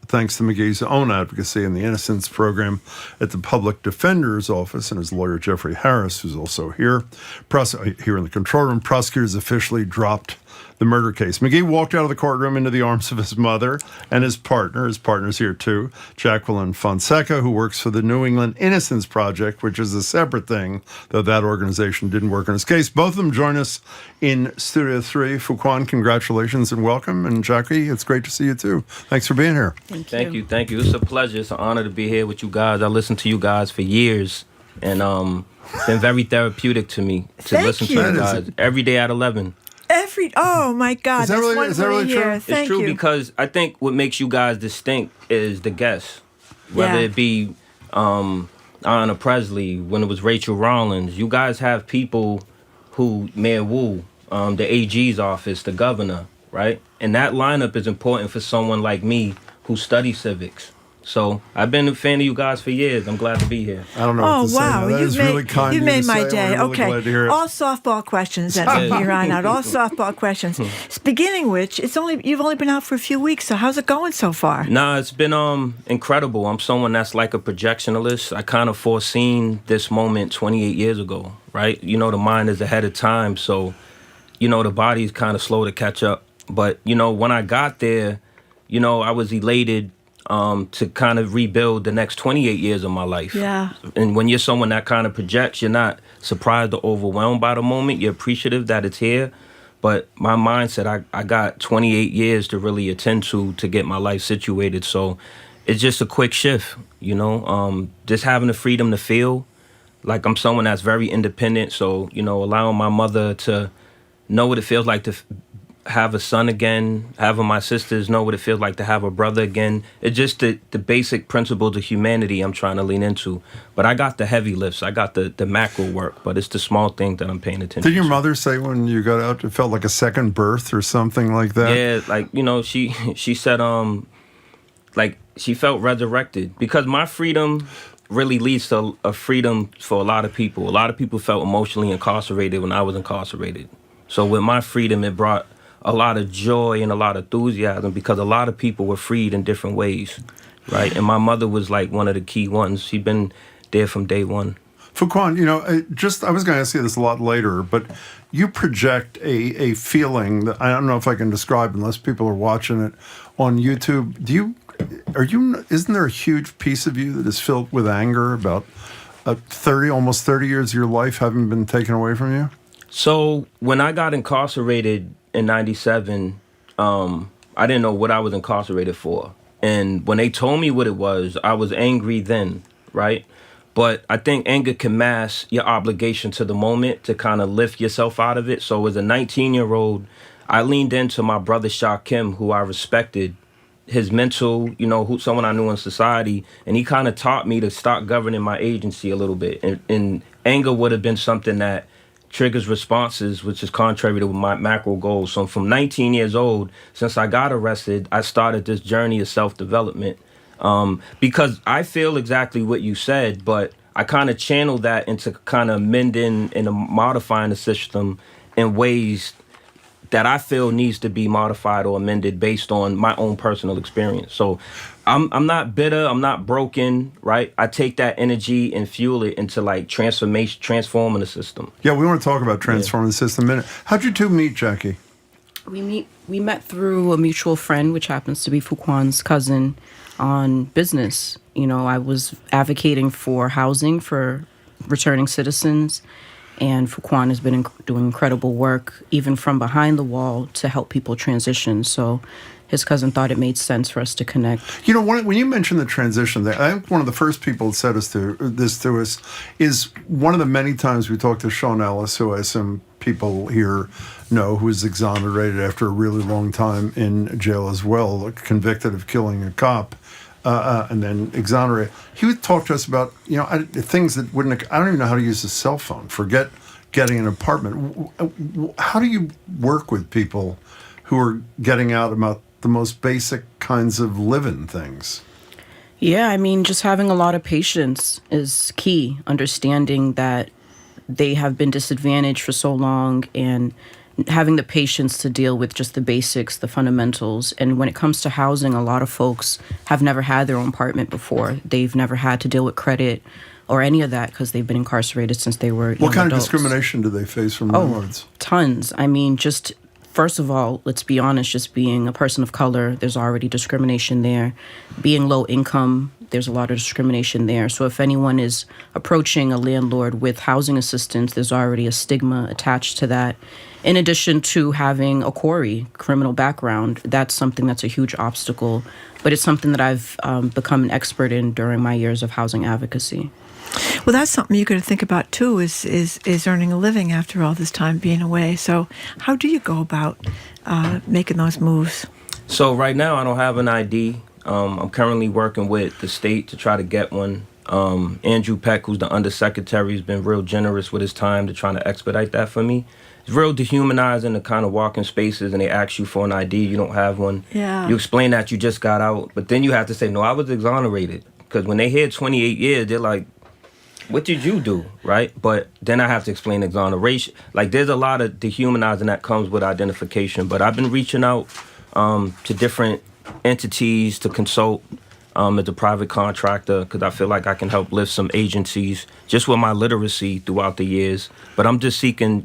McGee's own advocacy and the Innocence Program at the Public Defender's Office and his lawyer, Jeffrey Harris, who's also here in the control room, prosecutors officially dropped the murder case. McGee walked out of the courtroom into the arms of his mother and his partner. His partner's here too, Jacqueline Fonseca, who works for the New England Innocence Project, which is a separate thing, though that organization didn't work on his case. Both of them join us in Studio 3. FuQuan, congratulations and welcome. And Jackie, it's great to see you too. Thanks for being here. Thank you. It's a pleasure. It's an honor to be here with you guys. I listened to you guys for years, and it's been very therapeutic to me to listen to you guys every day at 11. Oh my God, is that really true? It's true because I think what makes you guys distinct is the guests, whether it be Anna Presley, when it was Rachel Rollins. You guys have people who, Mayor Wu, the AG's office, the governor, right? And that lineup is important for someone like me who studies civics. So I've been a fan of you guys for years. I'm glad to be here. I don't know what to say. That is really kind you of made to my say. day. We're really Okay. glad to hear it. All softball questions then from here on out. All softball questions. Beginning which, you've only been out for a few weeks, so how's it going so far? Nah, it's been incredible. I'm someone that's like a projectionalist. I kind of foreseen this moment 28 years ago, right? You know, the mind is ahead of time, so, you know, the body's kind of slow to catch up. But, you know, when I got there, you know, I was elated to kind of rebuild the next 28 years of my life. Yeah. And when you're someone that kind of projects, you're not surprised or overwhelmed by the moment. You're appreciative that it's here. But my mindset, I got 28 years to really attend to get my life situated. So it's just a quick shift, you know, just having the freedom to feel like I'm someone that's very independent. So, you know, allowing my mother to know what it feels like to have a son again, having my sisters know what it feels like to have a brother again. It's just the basic principles of humanity I'm trying to lean into. But I got the heavy lifts. I got the macro work, but it's the small thing that I'm paying attention to. Did your mother say when you got out it felt like a second birth or something like that? Yeah, like, you know, she said, like, she felt resurrected. Because my freedom really leads to a freedom for a lot of people. A lot of people felt emotionally incarcerated when I was incarcerated. So with my freedom, it brought a lot of joy and a lot of enthusiasm because a lot of people were freed in different ways, right? And my mother was like one of the key ones. She'd been there from day one. FuQuan, you know, I was going to ask you this a lot later, but you project a feeling that I don't know if I can describe unless people are watching it on YouTube. Isn't there a huge piece of you that is filled with anger about almost 30 years of your life having been taken away from you? So when I got incarcerated in 97, I didn't know what I was incarcerated for. And when they told me what it was, I was angry then, right? But I think anger can mask your obligation to the moment to kind of lift yourself out of it. So as a 19-year-old, I leaned into my brother Shakim, who I respected, his mental, you know, someone I knew in society, and he kind of taught me to start governing my agency a little bit. And anger would have been something that triggers responses, which is contrary to my macro goals. So from 19 years old, since I got arrested, I started this journey of self-development because I feel exactly what you said, but I kind of channeled that into kind of mending and modifying the system in ways that I feel needs to be modified or amended based on my own personal experience. So I'm not bitter, I'm not broken, right? I take that energy and fuel it into like transforming the system. Yeah, we want to talk about transforming the system in a minute. How'd you two meet, Jackie? We met through a mutual friend, which happens to be FuQuan's cousin, on business. You know, I was advocating for housing for returning citizens, and FuQuan has been doing incredible work, even from behind the wall, to help people transition. So his cousin thought it made sense for us to connect. You know, when you mentioned the transition, I think one of the first people that said this to us is one of the many times we talked to Sean Ellis, who I assume people here know, who was exonerated after a really long time in jail as well, convicted of killing a cop, and then exonerated. He would talk to us about, you know, things that I don't even know how to use a cell phone. Forget getting an apartment. How do you work with people who are getting out about the most basic kinds of living things? Yeah, I mean, just having a lot of patience is key. Understanding that they have been disadvantaged for so long and having the patience to deal with just the basics, the fundamentals. And when it comes to housing, a lot of folks have never had their own apartment before. They've never had to deal with credit or any of that because they've been incarcerated since they were young What kind adults. of discrimination do they face from landlords? Tons. I mean, just first of all, let's be honest, just being a person of color, there's already discrimination there. Being low income, there's a lot of discrimination there. So if anyone is approaching a landlord with housing assistance, there's already a stigma attached to that. In addition to having a criminal background, that's something that's a huge obstacle. But it's something that I've become an expert in during my years of housing advocacy. Well, that's something you got to think about too. Is earning a living after all this time being away. So, how do you go about making those moves? So right now, I don't have an ID. I'm currently working with the state to try to get one. Andrew Peck, who's the undersecretary, has been real generous with his time to try to expedite that for me. It's real dehumanizing to kind of walk in spaces and they ask you for an ID. You don't have one. Yeah. You explain that you just got out, but then you have to say, no, I was exonerated. Because when they hear 28 years, they're like, what did you do, right? But then I have to explain exoneration. Like, there's a lot of dehumanizing that comes with identification. But I've been reaching out to different entities to consult as a private contractor because I feel like I can help lift some agencies just with my literacy throughout the years. But I'm just seeking,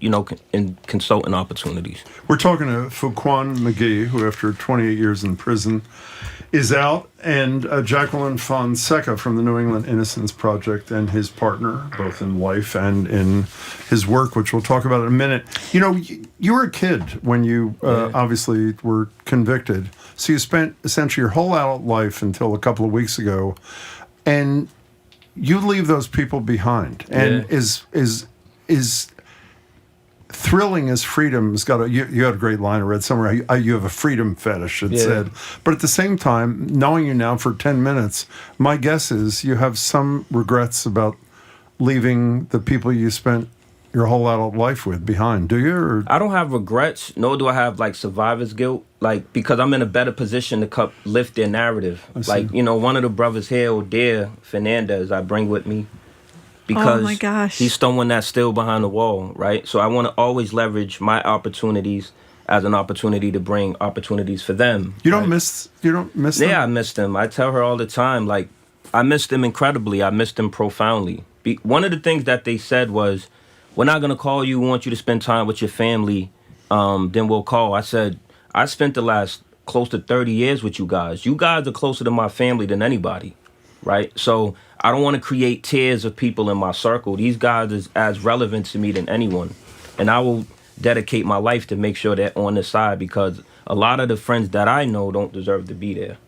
in consulting opportunities. We're talking to FuQuan McGee, who after 28 years in prison is out, and Jacqueline Fonseca from the New England Innocence Project and his partner, both in life and in his work, which we'll talk about in a minute. You were a kid when you obviously were convicted. So you spent essentially your whole adult life until a couple of weeks ago, and you leave those people behind. And is thrilling as freedom has got you had a great line I read somewhere. You have a freedom fetish, it said. But at the same time, knowing you now for 10 minutes, my guess is you have some regrets about leaving the people you spent your whole adult life with behind. Do you? Or? I don't have regrets, nor do I have survivor's guilt. Because I'm in a better position to lift their narrative. One of the brothers here, Odair Fernandez, I bring with me. Because oh my gosh. He's someone that's still behind the wall, right? So I want to always leverage my opportunities as an opportunity to bring opportunities for them. You don't miss them? Yeah, I miss them. I tell her all the time, I miss them incredibly. I miss them profoundly. One of the things that they said was, we're not going to call you. We want you to spend time with your family. Then we'll call. I said, I spent the last close to 30 years with you guys. You guys are closer to my family than anybody, right? So I don't want to create tiers of people in my circle. These guys is as relevant to me than anyone. And I will dedicate my life to make sure they're on the side because a lot of the friends that I know don't deserve to be there.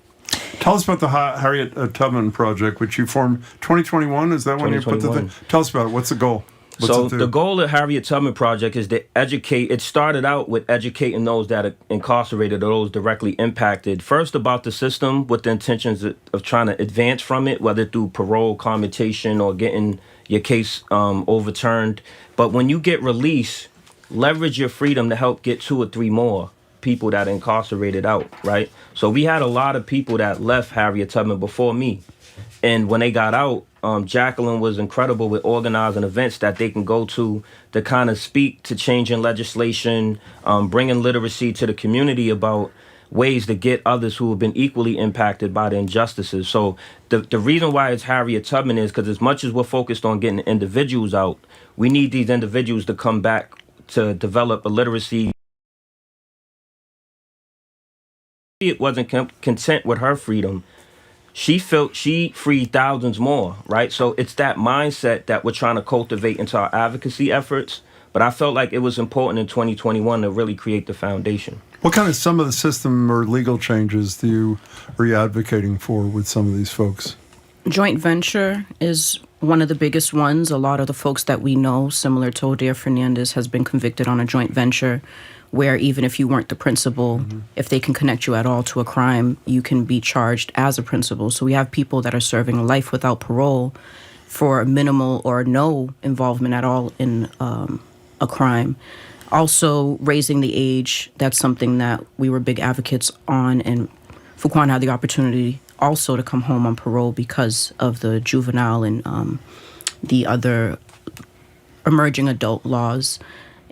Tell us about the Harriet Tubman Project, which you formed 2021. Is that when you put the thing? Tell us about it. What's the goal? So the goal of Harriet Tubman Project is to educate. It started out with educating those that are incarcerated or those directly impacted. First about the system with the intentions of trying to advance from it, whether through parole, commutation, or getting your case overturned. But when you get released, leverage your freedom to help get 2 or 3 more people that are incarcerated out, right? So we had a lot of people that left Harriet Tubman before me. And when they got out, Jacqueline was incredible with organizing events that they can go to kind of speak to changing legislation, bringing literacy to the community about ways to get others who have been equally impacted by the injustices. So the reason why it's Harriet Tubman is because as much as we're focused on getting individuals out, we need these individuals to come back to develop a literacy. It wasn't content with her freedom. She felt she freed thousands more, right? So it's that mindset that we're trying to cultivate into our advocacy efforts. But I felt like it was important in 2021 to really create the foundation. What kind of some of the system or legal changes are you advocating for with some of these folks? Joint venture is one of the biggest ones. A lot of the folks that we know, similar to Odair Fernandez, has been convicted on a joint venture where even if you weren't the principal, if they can connect you at all to a crime, you can be charged as a principal. So we have people that are serving life without parole for minimal or no involvement at all in a crime. Also, raising the age, that's something that we were big advocates on, and FuQuan had the opportunity also to come home on parole because of the juvenile and the other emerging adult laws.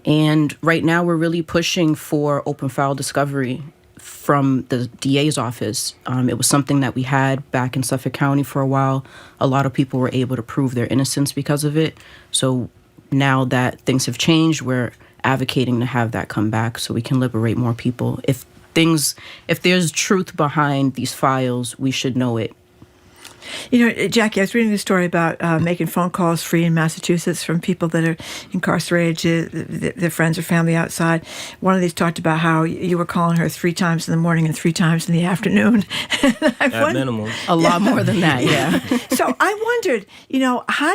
And right now we're really pushing for open file discovery from the DA's office. It was something that we had back in Suffolk County for a while. A lot of people were able to prove their innocence because of it. So now that things have changed, we're advocating to have that come back so we can liberate more people. If there's truth behind these files, we should know it. You know, Jackie, I was reading a story about making phone calls free in Massachusetts from people that are incarcerated, their friends or family outside. One of these talked about how you were calling her 3 times in the morning and 3 times in the afternoon. At minimum. A lot more than that, yeah. So I wondered, you know, how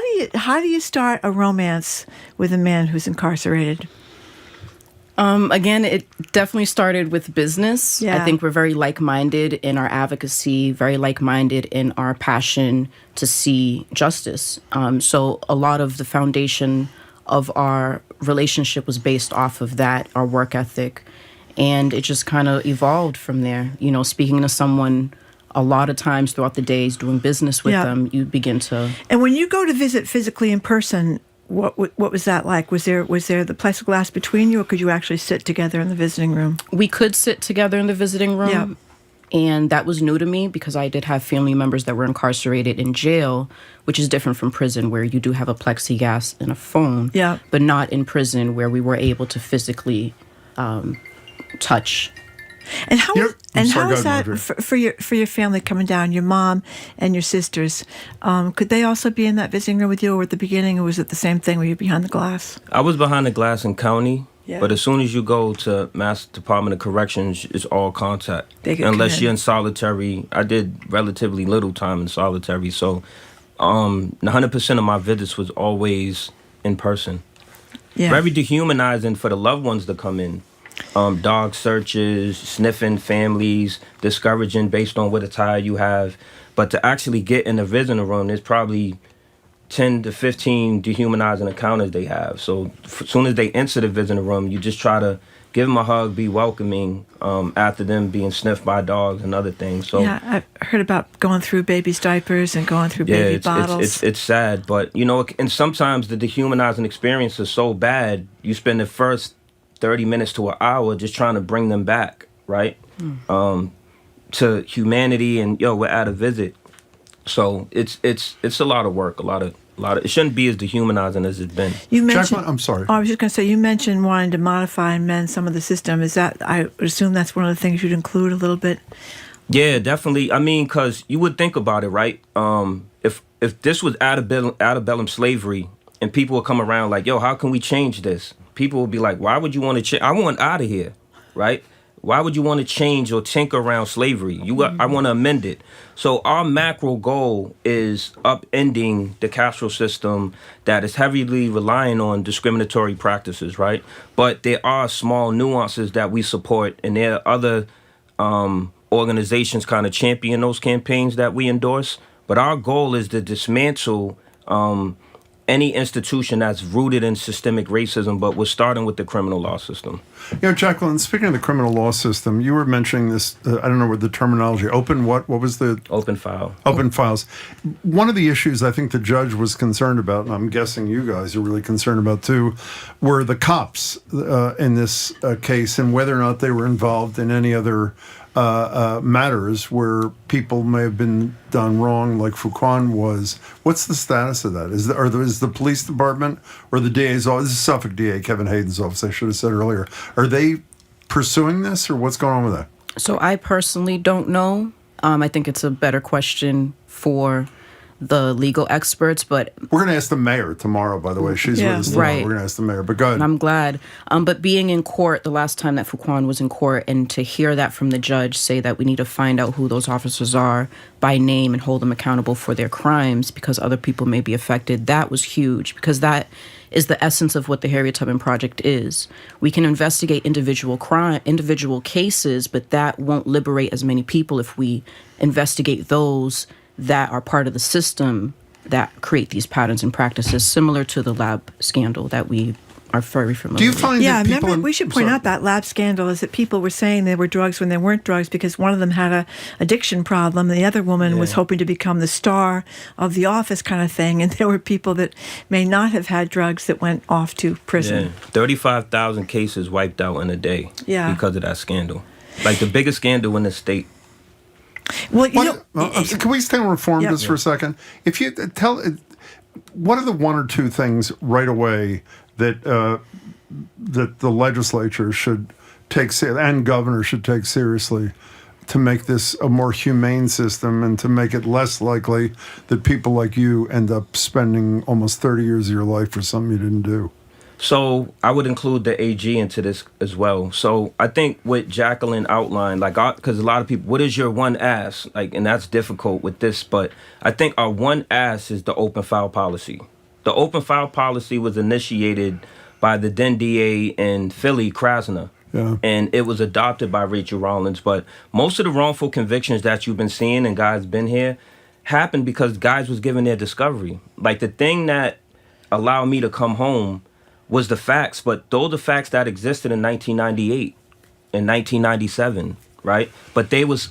do you start a romance with a man who's incarcerated? Again, it definitely started with business. Yeah. I think we're very like-minded in our advocacy, very like-minded in our passion to see justice. So a lot of the foundation of our relationship was based off of that, our work ethic. And it just kind of evolved from there. You know, speaking to someone a lot of times throughout the days, doing business with them, you begin to... And when you go to visit physically in person, what was that like? Was there the plexiglass between you, or could you actually sit together in the visiting room? We could sit together in the visiting room. Yeah. And that was new to me because I did have family members that were incarcerated in jail, which is different from prison where you do have a plexiglass and a phone, but not in prison where we were able to physically touch. And how was that for your family coming down? Your mom and your sisters, could they also be in that visiting room with you, or at the beginning, or was it the same thing? Were you behind the glass? I was behind the glass in county, but as soon as you go to Mass Department of Corrections, it's all contact. Unless you're in solitary. I did relatively little time in solitary, so 100% of my visits was always in person. Yeah. Very dehumanizing for the loved ones to come in. Dog searches, sniffing families, discouraging based on what attire you have. But to actually get in the visiting room, there's probably 10 to 15 dehumanizing encounters they have. So as soon as they enter the visiting room, you just try to give them a hug, be welcoming after them being sniffed by dogs and other things. So yeah, I've heard about going through babies' diapers and going through baby bottles. It's sad, but you know, and sometimes the dehumanizing experience is so bad, you spend the first 30 minutes to an hour just trying to bring them back, right? To humanity, and we're at a visit. So it's a lot of work, a lot of it shouldn't be as dehumanizing as it's been. You mentioned, Jacqueline, I'm sorry. Oh, I was just going to say, you mentioned wanting to modify and mend some of the system. Is that, I would assume that's one of the things you'd include a little bit? Yeah, definitely. I mean, because you would think about it, right? If this was antebellum slavery and people would come around like, how can we change this? People would be like, why would you want to change? I want out of here, right? Why would you want to change or tinker around slavery? I want to amend it. So our macro goal is upending the carceral system that is heavily relying on discriminatory practices, right? But there are small nuances that we support, and there are other organizations kind of champion those campaigns that we endorse. But our goal is to dismantle any institution that's rooted in systemic racism, but we're starting with the criminal law system. Jacqueline, speaking of the criminal law system, you were mentioning this, I don't know what the terminology, open what? What was the? Open file. Open files. One of the issues I think the judge was concerned about, and I'm guessing you guys are really concerned about too, were the cops in this case and whether or not they were involved in any other matters where people may have been done wrong, like FuQuan was. What's the status of that? Is the police department or the DA's office? This is Suffolk DA Kevin Hayden's office, I should have said earlier. Are they pursuing this, or what's going on with that? So I personally don't know. I think it's a better question for the legal experts, but we're going to ask the mayor tomorrow, by the way. She's with us tomorrow. Right. We're going to ask the mayor, but go ahead. And I'm glad. But being in court, the last time that FuQuan was in court, and to hear that from the judge say that we need to find out who those officers are by name and hold them accountable for their crimes because other people may be affected, that was huge, because that is the essence of what the Harriet Tubman Project is. We can investigate individual cases, but that won't liberate as many people if we investigate those that are part of the system that create these patterns and practices, similar to the lab scandal that we are very familiar with. Do you find that people... remember, we should point out that lab scandal is that people were saying there were drugs when there weren't drugs because one of them had a addiction problem and the other woman was hoping to become the star of The Office kind of thing, and there were people that may not have had drugs that went off to prison. Yeah. 35,000 cases wiped out in a day because of that scandal. Like the biggest scandal in the state. Well, can we stay on reform just for a second? If you tell, what are the one or two things right away that that the legislature should take and governors should take seriously to make this a more humane system and to make it less likely that people like you end up spending almost 30 years of your life for something you didn't do? So I would include the AG into this as well. So I think what Jacqueline outlined, like, because a lot of people, what is your one ask? Like, and that's difficult with this, but I think our one ask is the open file policy. The open file policy was initiated by the then DA in Philly, Krasner. Yeah. And it was adopted by Rachel Rollins. But most of the wrongful convictions that you've been seeing and guys been here happened because guys was given their discovery. Like, the thing that allowed me to come home was the facts, but those are facts that existed in 1998 and 1997, right? But they was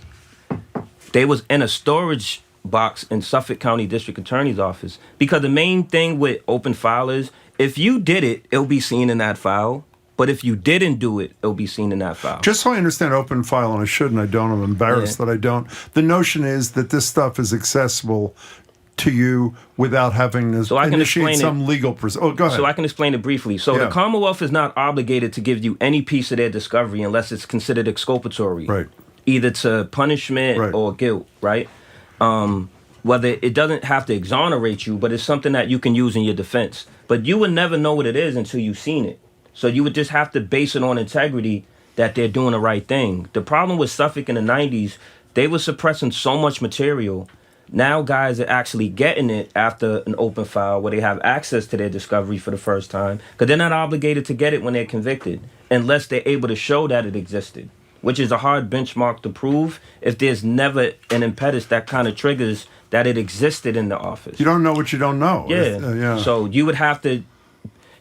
in a storage box in Suffolk County District Attorney's office, because the main thing with open file is if you did it, it'll be seen in that file. But if you didn't do it, it'll be seen in that file. Just so I understand open file, and I should and I don't, I'm embarrassed that I don't. The notion is that this stuff is accessible to you without having to initiate some legal process. Oh, go ahead. So I can explain it briefly. So the Commonwealth is not obligated to give you any piece of their discovery unless it's considered exculpatory. Right. Either to punishment or guilt, right? Whether it doesn't have to exonerate you, but it's something that you can use in your defense. But you would never know what it is until you've seen it. So you would just have to base it on integrity that they're doing the right thing. The problem with Suffolk in the 90s, they were suppressing so much material. Now guys are actually getting it after an open file where they have access to their discovery for the first time, because they're not obligated to get it when they're convicted unless they're able to show that it existed, which is a hard benchmark to prove if there's never an impetus that kind of triggers that it existed in the office. You don't know what you don't know. Yeah. So you would have to...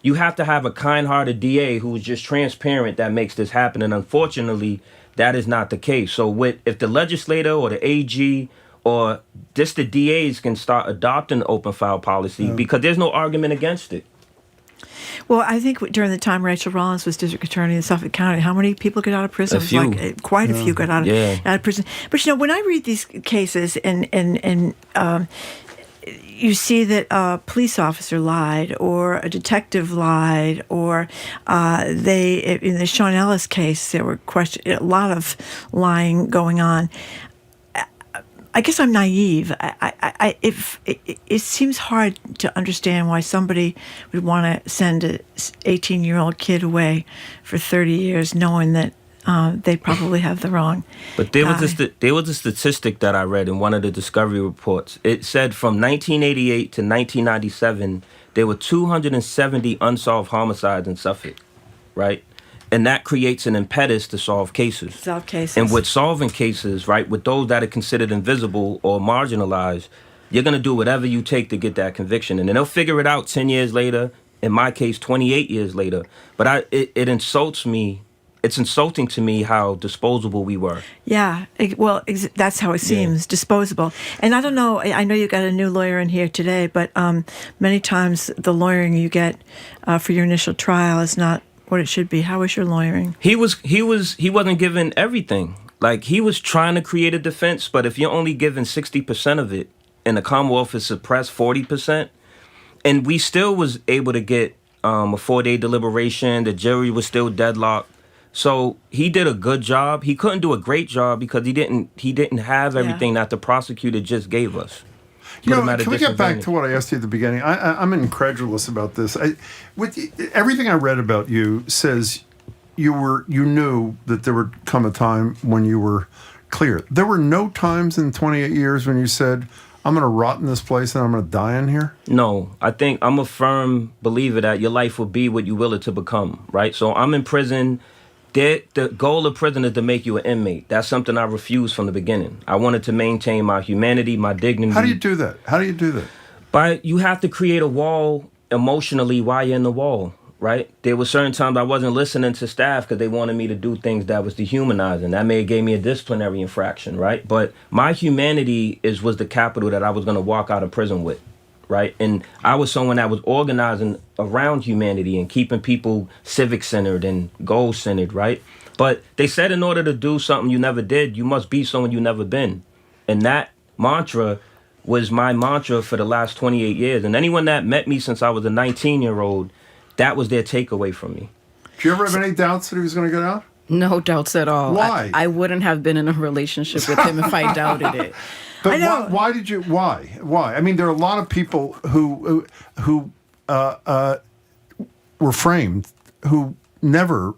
You have to have a kind-hearted DA who's just transparent that makes this happen, and unfortunately, that is not the case. So if the legislator or the AG or just the DAs can start adopting the open file policy, because there's no argument against it. Well, I think during the time Rachel Rollins was district attorney in Suffolk County, how many people got out of prison? A few. It was like quite a few got out of prison. But when I read these cases and you see that a police officer lied or a detective lied, or in the Sean Ellis case, there were a lot of lying going on. I guess I'm naive. It seems hard to understand why somebody would want to send an 18-year-old kid away for 30 years knowing that they probably have the wrong But there was a statistic that I read in one of the discovery reports. It said from 1988 to 1997, there were 270 unsolved homicides in Suffolk, right? And that creates an impetus to solve cases. And with solving cases, right, with those that are considered invisible or marginalized, you're going to do whatever you take to get that conviction. And then they'll figure it out 10 years later, in my case, 28 years later. But it insults me. It's insulting to me how disposable we were. Yeah, that's how it seems, disposable. And I don't know, I know you got a new lawyer in here today, but many times the lawyering you get for your initial trial is not what it should be. How was your lawyering? He wasn't given everything. Like, he was trying to create a defense, but if you're only given 60% of it and the Commonwealth is suppressed 40%, and we still was able to get a 4-day deliberation, the jury was still deadlocked. So he did a good job. He couldn't do a great job because he didn't have everything that the prosecutor just gave us. Can we get back to what I asked you at the beginning? I'm incredulous about this. Everything I read about you says you knew that there would come a time when you were clear. There were no times in 28 years when you said, I'm going to rot in this place and I'm going to die in here? No, I think I'm a firm believer that your life will be what you will it to become, right? So I'm in prison. The goal of prison is to make you an inmate. That's something I refused from the beginning. I wanted to maintain my humanity, my dignity. How do you do that? You have to create a wall emotionally while you're in the wall, right? There were certain times I wasn't listening to staff because they wanted me to do things that was dehumanizing. That may have gave me a disciplinary infraction, right? But my humanity was the capital that I was going to walk out of prison with. Right. And I was someone that was organizing around humanity and keeping people civic centered and goal centered. Right. But they said in order to do something you never did, you must be someone you never been. And that mantra was my mantra for the last 28 years. And anyone that met me since I was a 19-year-old, that was their takeaway from me. Did you ever have any doubts that he was going to get out? No doubts at all. Why? I wouldn't have been in a relationship with him if I doubted it. But why did you? Why? I mean, there are a lot of people who were framed who never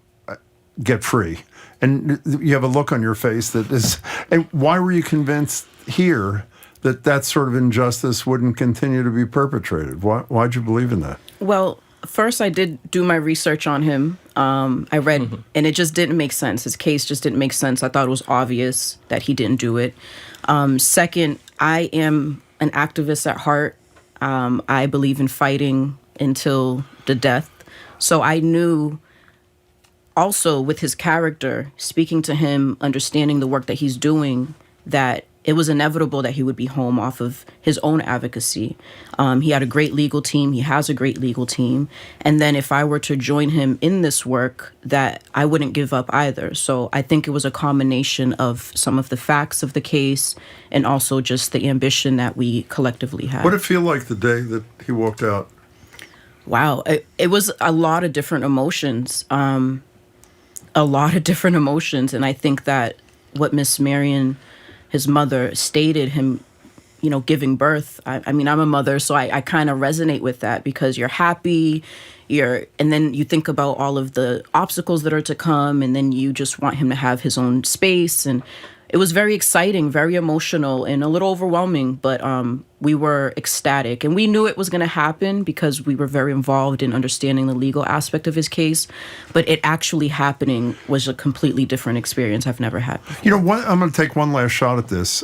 get free, and you have a look on your face that is. And why were you convinced here that sort of injustice wouldn't continue to be perpetrated? Why'd you believe in that? Well, first I did do my research on him. I read, and it just didn't make sense. His case just didn't make sense. I thought it was obvious that he didn't do it. Second, I am an activist at heart. I believe in fighting until the death. So I knew also with his character, speaking to him, understanding the work that he's doing, that it was inevitable that he would be home off of his own advocacy. He had a great legal team. He has a great legal team. And then if I were to join him in this work, that I wouldn't give up either. So I think it was a combination of some of the facts of the case and also just the ambition that we collectively had. What did it feel like the day that he walked out? Wow. It was a lot of different emotions. And I think that what Miss Marion, his mother, stated, him, giving birth. I mean, I'm a mother, so I kind of resonate with that because you're happy, and then you think about all of the obstacles that are to come, and then you just want him to have his own space. And it was very exciting, very emotional, and a little overwhelming, but we were ecstatic. And we knew it was going to happen because we were very involved in understanding the legal aspect of his case. But it actually happening was a completely different experience I've never had before. I'm going to take one last shot at this.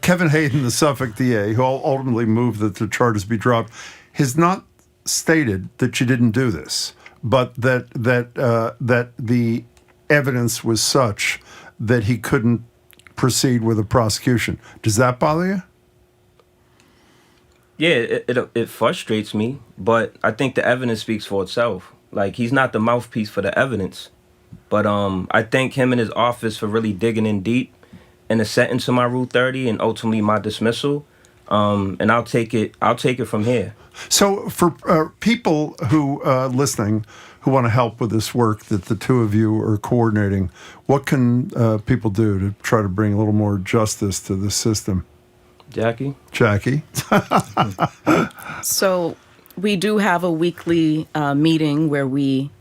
Kevin Hayden, the Suffolk DA, who ultimately moved that the charges be dropped, has not stated that you didn't do this, but that the evidence was such that he couldn't proceed with a prosecution. Does that bother you? Yeah, it frustrates me, but I think the evidence speaks for itself. Like, he's not the mouthpiece for the evidence. But I thank him and his office for really digging in deep in the sentence of my Rule 30 and ultimately my dismissal. And I'll take it from here. So for people who listening who want to help with this work that the two of you are coordinating, what can people do to try to bring a little more justice to the system? Jackie? So we do have a weekly meeting where we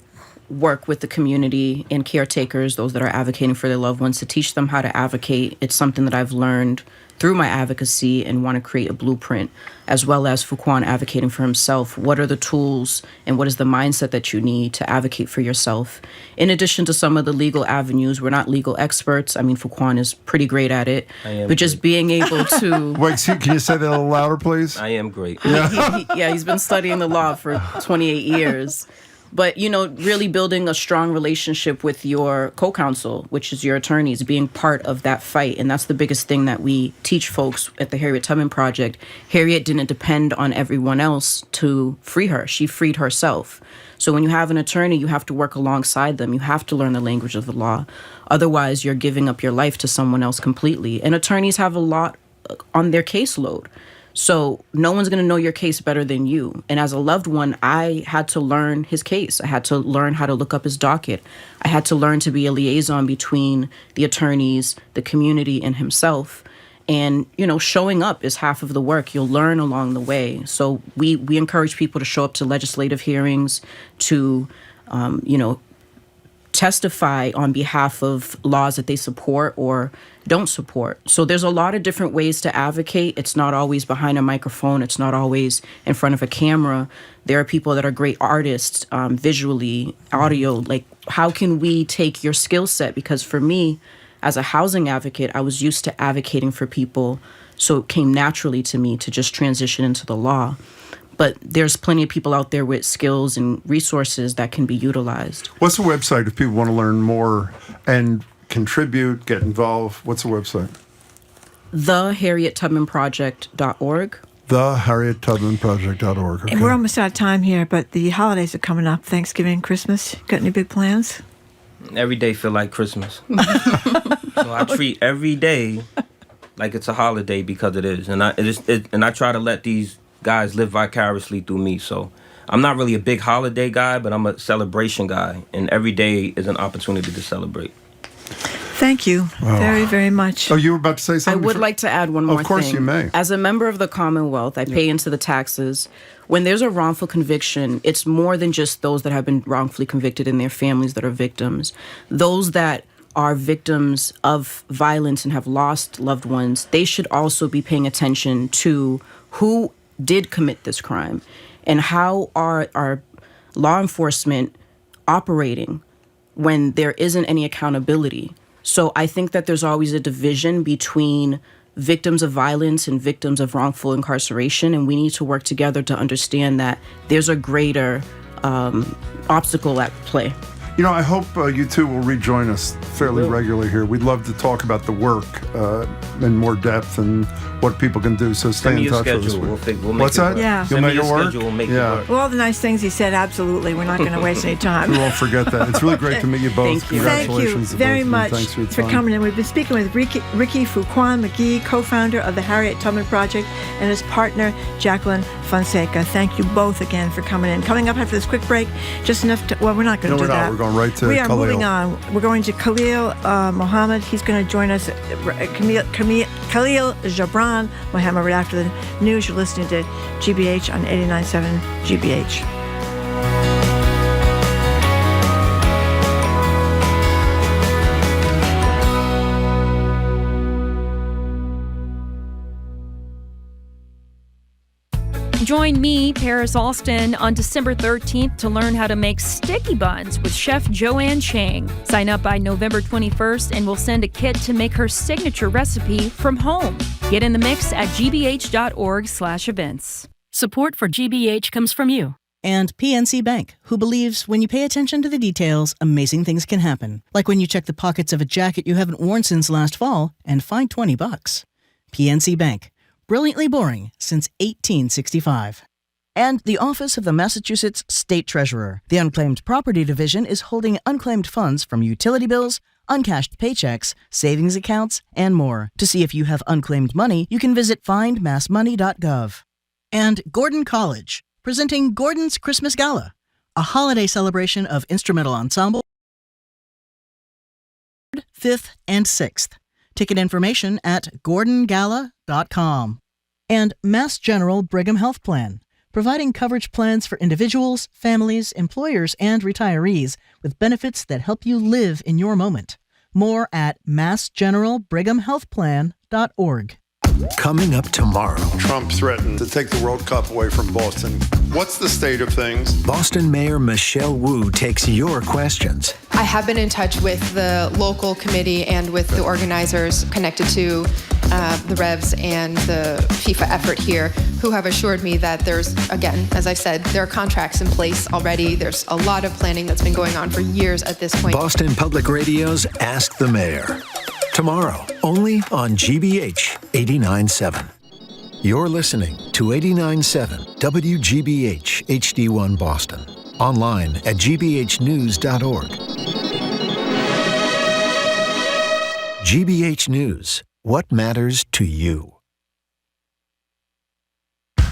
work with the community and caretakers, those that are advocating for their loved ones, to teach them how to advocate. It's something that I've learned through my advocacy and want to create a blueprint, as well as FuQuan advocating for himself. What are the tools and what is the mindset that you need to advocate for yourself? In addition to some of the legal avenues, we're not legal experts. I mean, FuQuan is pretty great at it. But just being able to... Wait, can you say that a little louder, please? I am great. He's been studying the law for 28 years. But, really building a strong relationship with your co-counsel, which is your attorneys, being part of that fight. And that's the biggest thing that we teach folks at the Harriet Tubman Project. Harriet didn't depend on everyone else to free her. She freed herself. So when you have an attorney, you have to work alongside them. You have to learn the language of the law. Otherwise, you're giving up your life to someone else completely. And attorneys have a lot on their caseload. So no one's going to know your case better than you. And as a loved one, I had to learn his case. I had to learn how to look up his docket. I had to learn to be a liaison between the attorneys, the community, and himself. And, showing up is half of the work. You'll learn along the way. So we encourage people to show up to legislative hearings, to, testify on behalf of laws that they support or don't support. So there's a lot of different ways to advocate. It's not always behind a microphone. It's not always in front of a camera. There are people that are great artists, visually, audio. Like, how can we take your skill set? Because for me, as a housing advocate, I was used to advocating for people. So it came naturally to me to just transition into the law. But there's plenty of people out there with skills and resources that can be utilized. What's the website if people want to learn more and contribute, get involved? What's the website? TheHarrietTubmanProject.org. TheHarrietTubmanProject.org. Okay. And we're almost out of time here, but the holidays are coming up. Thanksgiving, Christmas. Got any big plans? Every day feel like Christmas. So I treat every day like it's a holiday because it is. And I try to let these guys live vicariously through me. So I'm not really a big holiday guy, but I'm a celebration guy, and every day is an opportunity to celebrate. Thank you very, very much. Oh, you were about to say something? I would like to add one more thing. Of course you may. As a member of the Commonwealth, I pay into the taxes. When there's a wrongful conviction, it's more than just those that have been wrongfully convicted and their families that are victims. Those that are victims of violence and have lost loved ones, they should also be paying attention to who did commit this crime and how are our law enforcement operating when there isn't any accountability. So I think that there's always a division between victims of violence and victims of wrongful incarceration, and we need to work together to understand that there's a greater obstacle at play. You know, I hope you two will rejoin us fairly regularly here. We'd love to talk about the work in more depth and what people can do. So stay in touch with us. We'll make What's that? Yeah. You'll make it work? We'll make it work. Well, all the nice things he said, absolutely. We're not going to waste any time. We won't forget that. It's really great to meet you both. Thank you. Congratulations Thank you very much Thanks for your for time. coming in. We've been speaking with Ricky FuQuan McGee, co-founder of the Harriet Tubman Project, and his partner, Jacqueline Fonseca. Thank you both again for coming in. Coming up after this quick break, just enough to, well, we're not going to do that. We're going right to We are Khalil. moving on. We're going to Khalil Mohammed. He's going to join us, Khalil Gibran Mohammed, right after the news. You're listening to GBH on 89.7 GBH. Join me, Paris Alston, on December 13th to learn how to make sticky buns with Chef Joanne Chang. Sign up by November 21st and we'll send a kit to make her signature recipe from home. Get in the mix at gbh.org/events. Support for GBH comes from you. And PNC Bank, who believes when you pay attention to the details, amazing things can happen. Like when you check the pockets of a jacket you haven't worn since last fall and find $20. PNC Bank. Brilliantly boring since 1865. And the Office of the Massachusetts State Treasurer. The Unclaimed Property Division is holding unclaimed funds from utility bills, uncashed paychecks, savings accounts, and more. To see if you have unclaimed money, you can visit findmassmoney.gov. And Gordon College, presenting Gordon's Christmas Gala, a holiday celebration of instrumental ensemble, 5th and 6th. Ticket information at gordongala.com. And Mass General Brigham Health Plan, providing coverage plans for individuals, families, employers, and retirees with benefits that help you live in your moment. More at massgeneralbrighamhealthplan.org. Coming up tomorrow. Trump threatened to take the World Cup away from Boston. What's the state of things? Boston Mayor Michelle Wu takes your questions. I have been in touch with the local committee and with the organizers connected to the Revs and the FIFA effort here, who have assured me that there's, again, as I said, there are contracts in place already. There's a lot of planning that's been going on for years at this point. Boston Public Radio's Ask the Mayor. Tomorrow, only on GBH 89.7. You're listening to 89.7 WGBH HD1 Boston. Online at gbhnews.org. GBH News. What matters to you?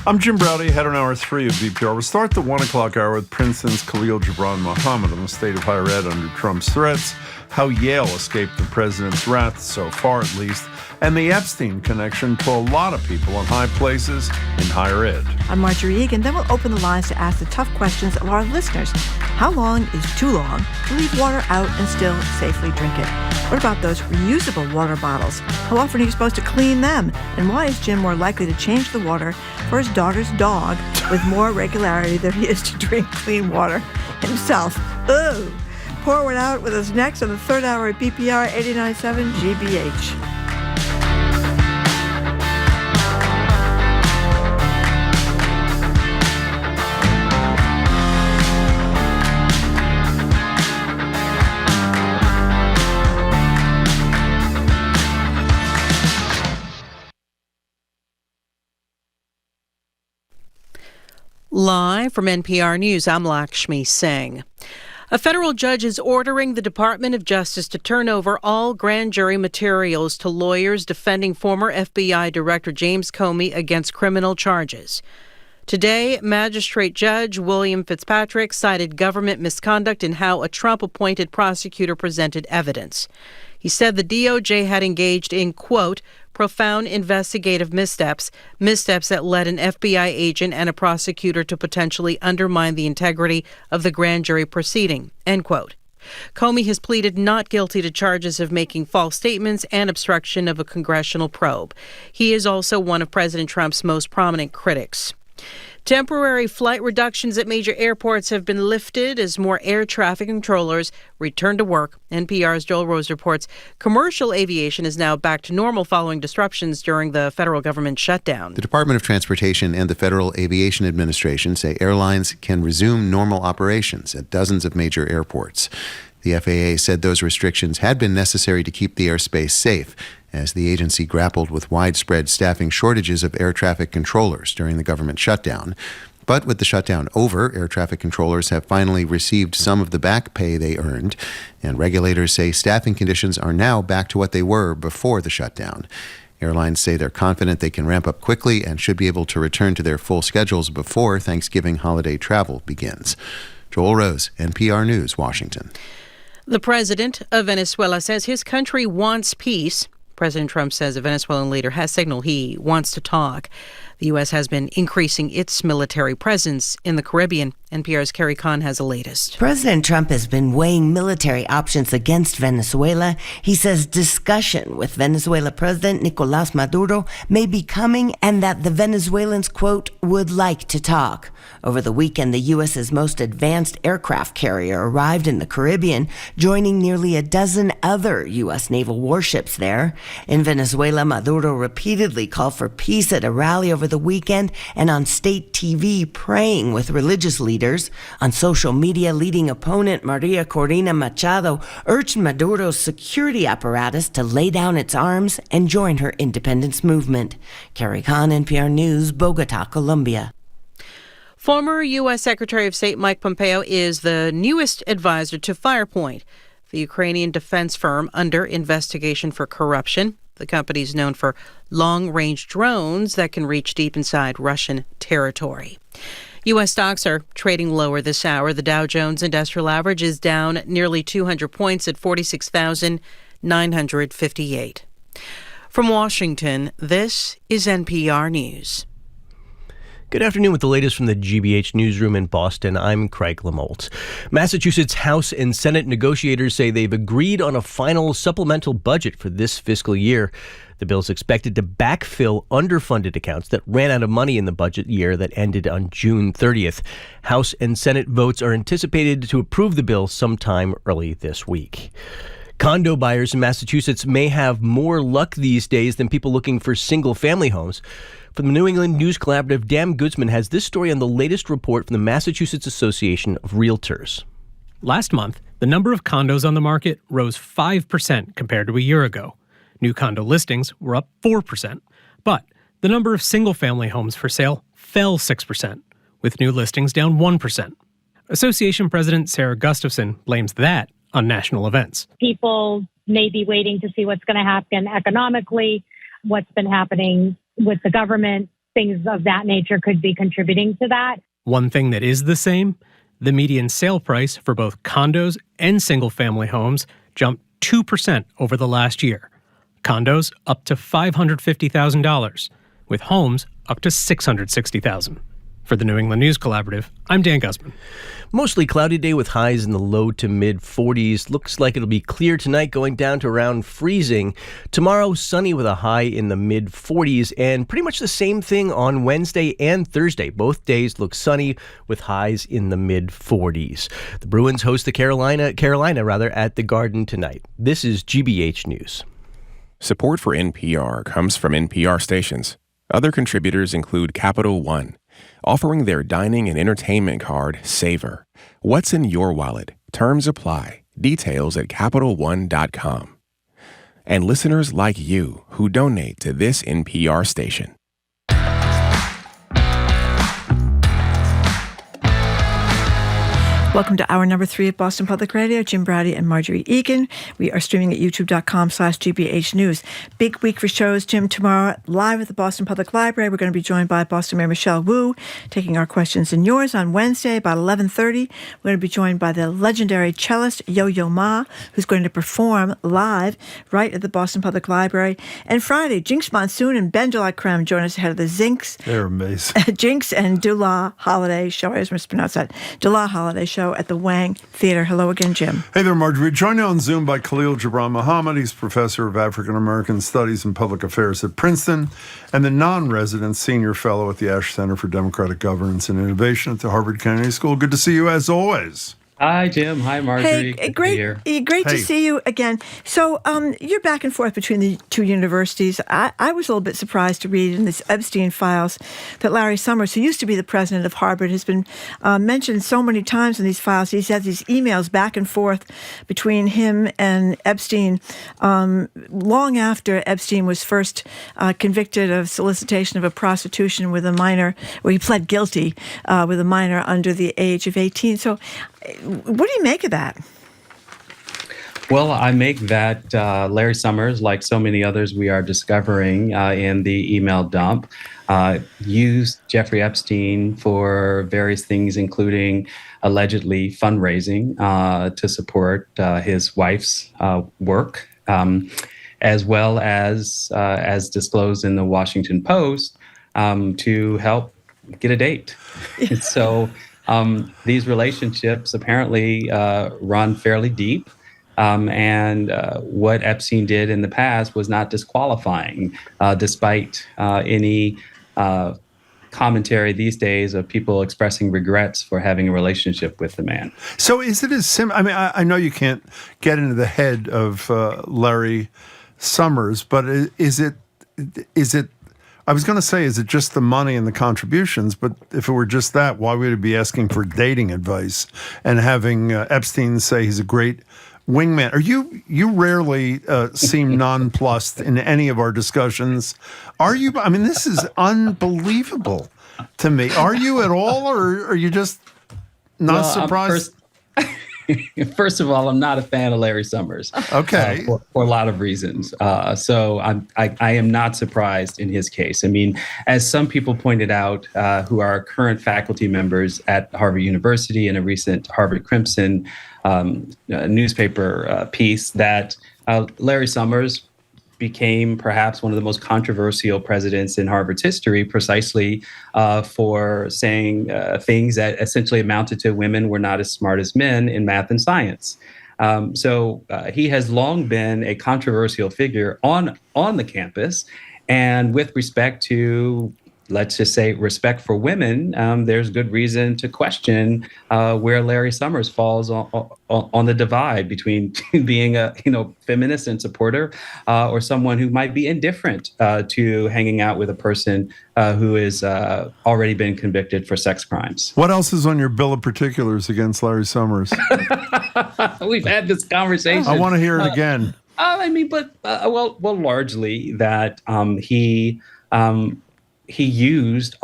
I'm Jim Browdy, head on Hour 3 of BPR. We'll start the 1 o'clock hour with Princeton's Khalil Gibran Mohammed on the state of higher ed under Trump's threats, how Yale escaped the president's wrath, so far at least, and the Epstein connection to a lot of people in high places in higher ed. I'm Marjorie Egan. Then we'll open the lines to ask the tough questions of our listeners. How long is too long to leave water out and still safely drink it? What about those reusable water bottles? How often are you supposed to clean them? And why is Jim more likely to change the water for his daughter's dog with more regularity than he is to drink clean water himself? Ugh. Pour one out with us next on the third hour at BPR 89.7 GBH. Live from NPR News, I'm Lakshmi Singh. A federal judge is ordering the Department of Justice to turn over all grand jury materials to lawyers defending former FBI Director James Comey against criminal charges. Today, Magistrate Judge William Fitzpatrick cited government misconduct in how a Trump-appointed prosecutor presented evidence. He said the DOJ had engaged in, quote, profound investigative missteps that led an FBI agent and a prosecutor to potentially undermine the integrity of the grand jury proceeding, end quote. Comey has pleaded not guilty to charges of making false statements and obstruction of a congressional probe. He is also one of President Trump's most prominent critics. Temporary flight reductions at major airports have been lifted as more air traffic controllers return to work. NPR's Joel Rose reports commercial aviation is now back to normal following disruptions during the federal government shutdown. The Department of Transportation and the Federal Aviation Administration say airlines can resume normal operations at dozens of major airports. The FAA said those restrictions had been necessary to keep the airspace safe, as the agency grappled with widespread staffing shortages of air traffic controllers during the government shutdown. But with the shutdown over, air traffic controllers have finally received some of the back pay they earned, and regulators say staffing conditions are now back to what they were before the shutdown. Airlines say they're confident they can ramp up quickly and should be able to return to their full schedules before Thanksgiving holiday travel begins. Joel Rose, NPR News, Washington. The president of Venezuela says his country wants peace. President Trump says a Venezuelan leader has signaled he wants to talk. The U.S. has been increasing its military presence in the Caribbean. NPR's Kerrigan has the latest. President Trump has been weighing military options against Venezuela. He says discussion with Venezuela President Nicolás Maduro may be coming and that the Venezuelans, quote, would like to talk. Over the weekend, the U.S.'s most advanced aircraft carrier arrived in the Caribbean, joining nearly a dozen other U.S. naval warships there. In Venezuela, Maduro repeatedly called for peace at a rally over the weekend and on state TV praying with religious leaders. On social media, leading opponent Maria Corina Machado urged Maduro's security apparatus to lay down its arms and join her independence movement. Kerrigan, NPR News, Bogota, Colombia. Former U.S. Secretary of State Mike Pompeo is the newest advisor to Firepoint, the Ukrainian defense firm under investigation for corruption. The company is known for long-range drones that can reach deep inside Russian territory. U.S. stocks are trading lower this hour. The Dow Jones Industrial Average is down nearly 200 points at 46,958. From Washington, this is NPR News. Good afternoon with the latest from the GBH newsroom in Boston. I'm Craig Lamolt. Massachusetts House and Senate negotiators say they've agreed on a final supplemental budget for this fiscal year. The bill is expected to backfill underfunded accounts that ran out of money in the budget year that ended on June 30th. House and Senate votes are anticipated to approve the bill sometime early this week. Condo buyers in Massachusetts may have more luck these days than people looking for single-family homes. From the New England News Collaborative, Dan Gutzman has this story on the latest report from the Massachusetts Association of Realtors. Last month, the number of condos on the market rose 5% compared to a year ago. New condo listings were up 4%. But the number of single-family homes for sale fell 6%, with new listings down 1%. Association President Sarah Gustafson blames that on national events. People may be waiting to see what's going to happen economically, what's been happening with the government. Things of that nature could be contributing to that. One thing that is the same, the median sale price for both condos and single-family homes jumped 2% over the last year. Condos up to $550,000, with homes up to $660,000. For the New England News Collaborative, I'm Dan Guzman. Mostly cloudy day with highs in the low to mid 40s. Looks like it'll be clear tonight, going down to around freezing. Tomorrow, sunny with a high in the mid 40s, and pretty much the same thing on Wednesday and Thursday. Both days look sunny with highs in the mid 40s. The Bruins host the Carolina at the Garden tonight. This is GBH News. Support for NPR comes from NPR stations. Other contributors include Capital One, offering their dining and entertainment card, Savor. What's in your wallet? Terms apply. Details at CapitalOne.com. And listeners like you who donate to this NPR station. Welcome to hour number 3 at Boston Public Radio. Jim Braude and Marjorie Egan. We are streaming at youtube.com/GBH News. Big week for shows, Jim. Tomorrow, live at the Boston Public Library, we're going to be joined by Boston Mayor Michelle Wu, taking our questions and yours. On Wednesday, about 11:30, we're going to be joined by the legendary cellist Yo-Yo Ma, who's going to perform live right at the Boston Public Library. And Friday, Jinx Monsoon and Ben Delacreme join us ahead of the Zinks. They're amazing. Jinx and Dula Holiday Show. I just mispronounced that. Dula Holiday Show at the Wang Theater. Hello again, Jim. Hey there, Marjorie. Joined on Zoom by Khalil Gibran Muhammad. He's professor of African American Studies and Public Affairs at Princeton and the non-resident senior fellow at the Ash Center for Democratic Governance and Innovation at the Harvard Kennedy School. Good to see you as always. Hi, Jim. Hi, Marjorie. Hey, great to see you again. So you're back and forth between the two universities. I was a little bit surprised to read in this Epstein files that Larry Summers, who used to be the president of Harvard, has been mentioned so many times in these files. He's had these emails back and forth between him and Epstein long after Epstein was first convicted of solicitation of a prostitution with a minor, where he pled guilty with a minor under the age of 18. So what do you make of that? Well, I make that Larry Summers, like so many others we are discovering in the email dump, used Jeffrey Epstein for various things, including allegedly fundraising to support his wife's work, as well as disclosed in the Washington Post, to help get a date. So these relationships apparently run fairly deep. And what Epstein did in the past was not disqualifying, despite any commentary these days of people expressing regrets for having a relationship with the man. So is it as simple? I mean, I know you can't get into the head of Larry Summers, but is it? I was going to say, is it just the money and the contributions? But if it were just that, why would it be asking for dating advice and having Epstein say he's a great wingman? Or you rarely seem nonplussed in any of our discussions. Are you? I mean, this is unbelievable to me. Are you at all, or are you just not surprised? First of all, I'm not a fan of Larry Summers. Okay, for a lot of reasons. So I am not surprised in his case. I mean, as some people pointed out, who are current faculty members at Harvard University in a recent Harvard Crimson newspaper piece, that Larry Summers became perhaps one of the most controversial presidents in Harvard's history, precisely for saying things that essentially amounted to women were not as smart as men in math and science. So he has long been a controversial figure on the campus. And with respect to, let's just say, respect for women, there's good reason to question where Larry Summers falls on the divide between being a feminist and supporter or someone who might be indifferent to hanging out with a person who has already been convicted for sex crimes. What else is on your bill of particulars against Larry Summers? We've had this conversation. I want to hear it again. Largely that he used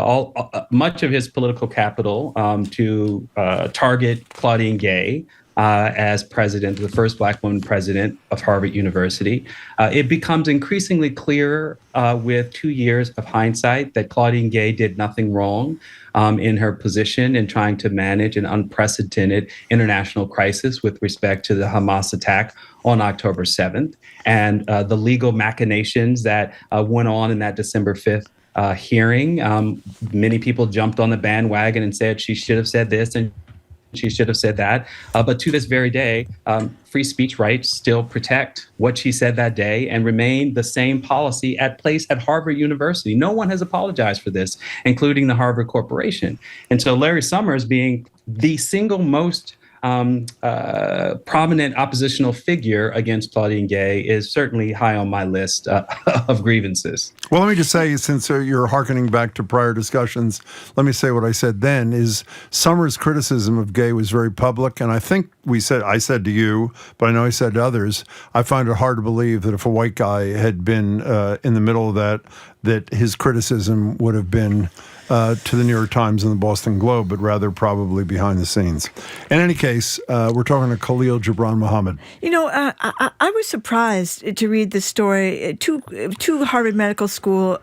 much of his political capital to target Claudine Gay as president, the first Black woman president of Harvard University. It becomes increasingly clear with 2 years of hindsight that Claudine Gay did nothing wrong in her position in trying to manage an unprecedented international crisis with respect to the Hamas attack on October 7th and the legal machinations that went on in that December 5th hearing. Many people jumped on the bandwagon and said she should have said this and she should have said that. But to this very day, free speech rights still protect what she said that day and remain the same policy at place at Harvard University. No one has apologized for this, including the Harvard Corporation. And so Larry Summers, being the single most prominent oppositional figure against Claudine Gay, is certainly high on my list of grievances. Well, let me just say, since you're hearkening back to prior discussions, let me say what I said then is Summers' criticism of Gay was very public. And I think I said to you, but I know I said to others, I find it hard to believe that if a white guy had been in the middle of that his criticism would have been to the New York Times and the Boston Globe, but rather probably behind the scenes. In any case, we're talking to Khalil Gibran Muhammad. I was surprised to read this story. Two Harvard Medical School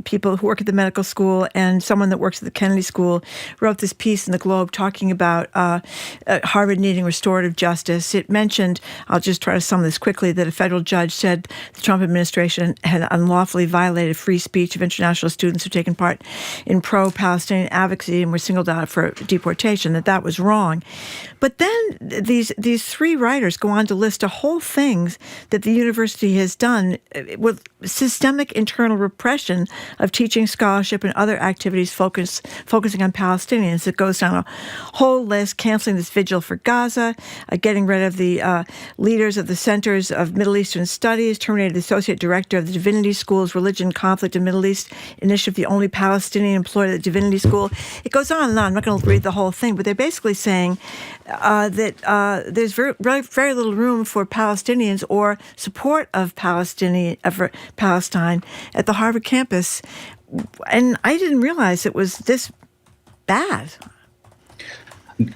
people who work at the medical school and someone that works at the Kennedy School wrote this piece in the Globe talking about Harvard needing restorative justice. It mentioned, I'll just try to sum this quickly, that a federal judge said the Trump administration had unlawfully violated free speech of international students who've taken part in pro-Palestinian advocacy and were singled out for deportation, that was wrong. But then these three writers go on to list a whole things that the university has done with systemic internal repression of teaching, scholarship, and other activities focusing on Palestinians. It goes down a whole list: canceling this vigil for Gaza, getting rid of the leaders of the Centers of Middle Eastern Studies, terminated the associate director of the Divinity School's Religion, Conflict, and Middle East Initiative, the only Palestinian employed at the Divinity School. It goes on and on. I'm not going to read the whole thing, but they're basically saying that there's very little room for Palestinians or support of Palestine at the Harvard campus. And I didn't realize it was this bad.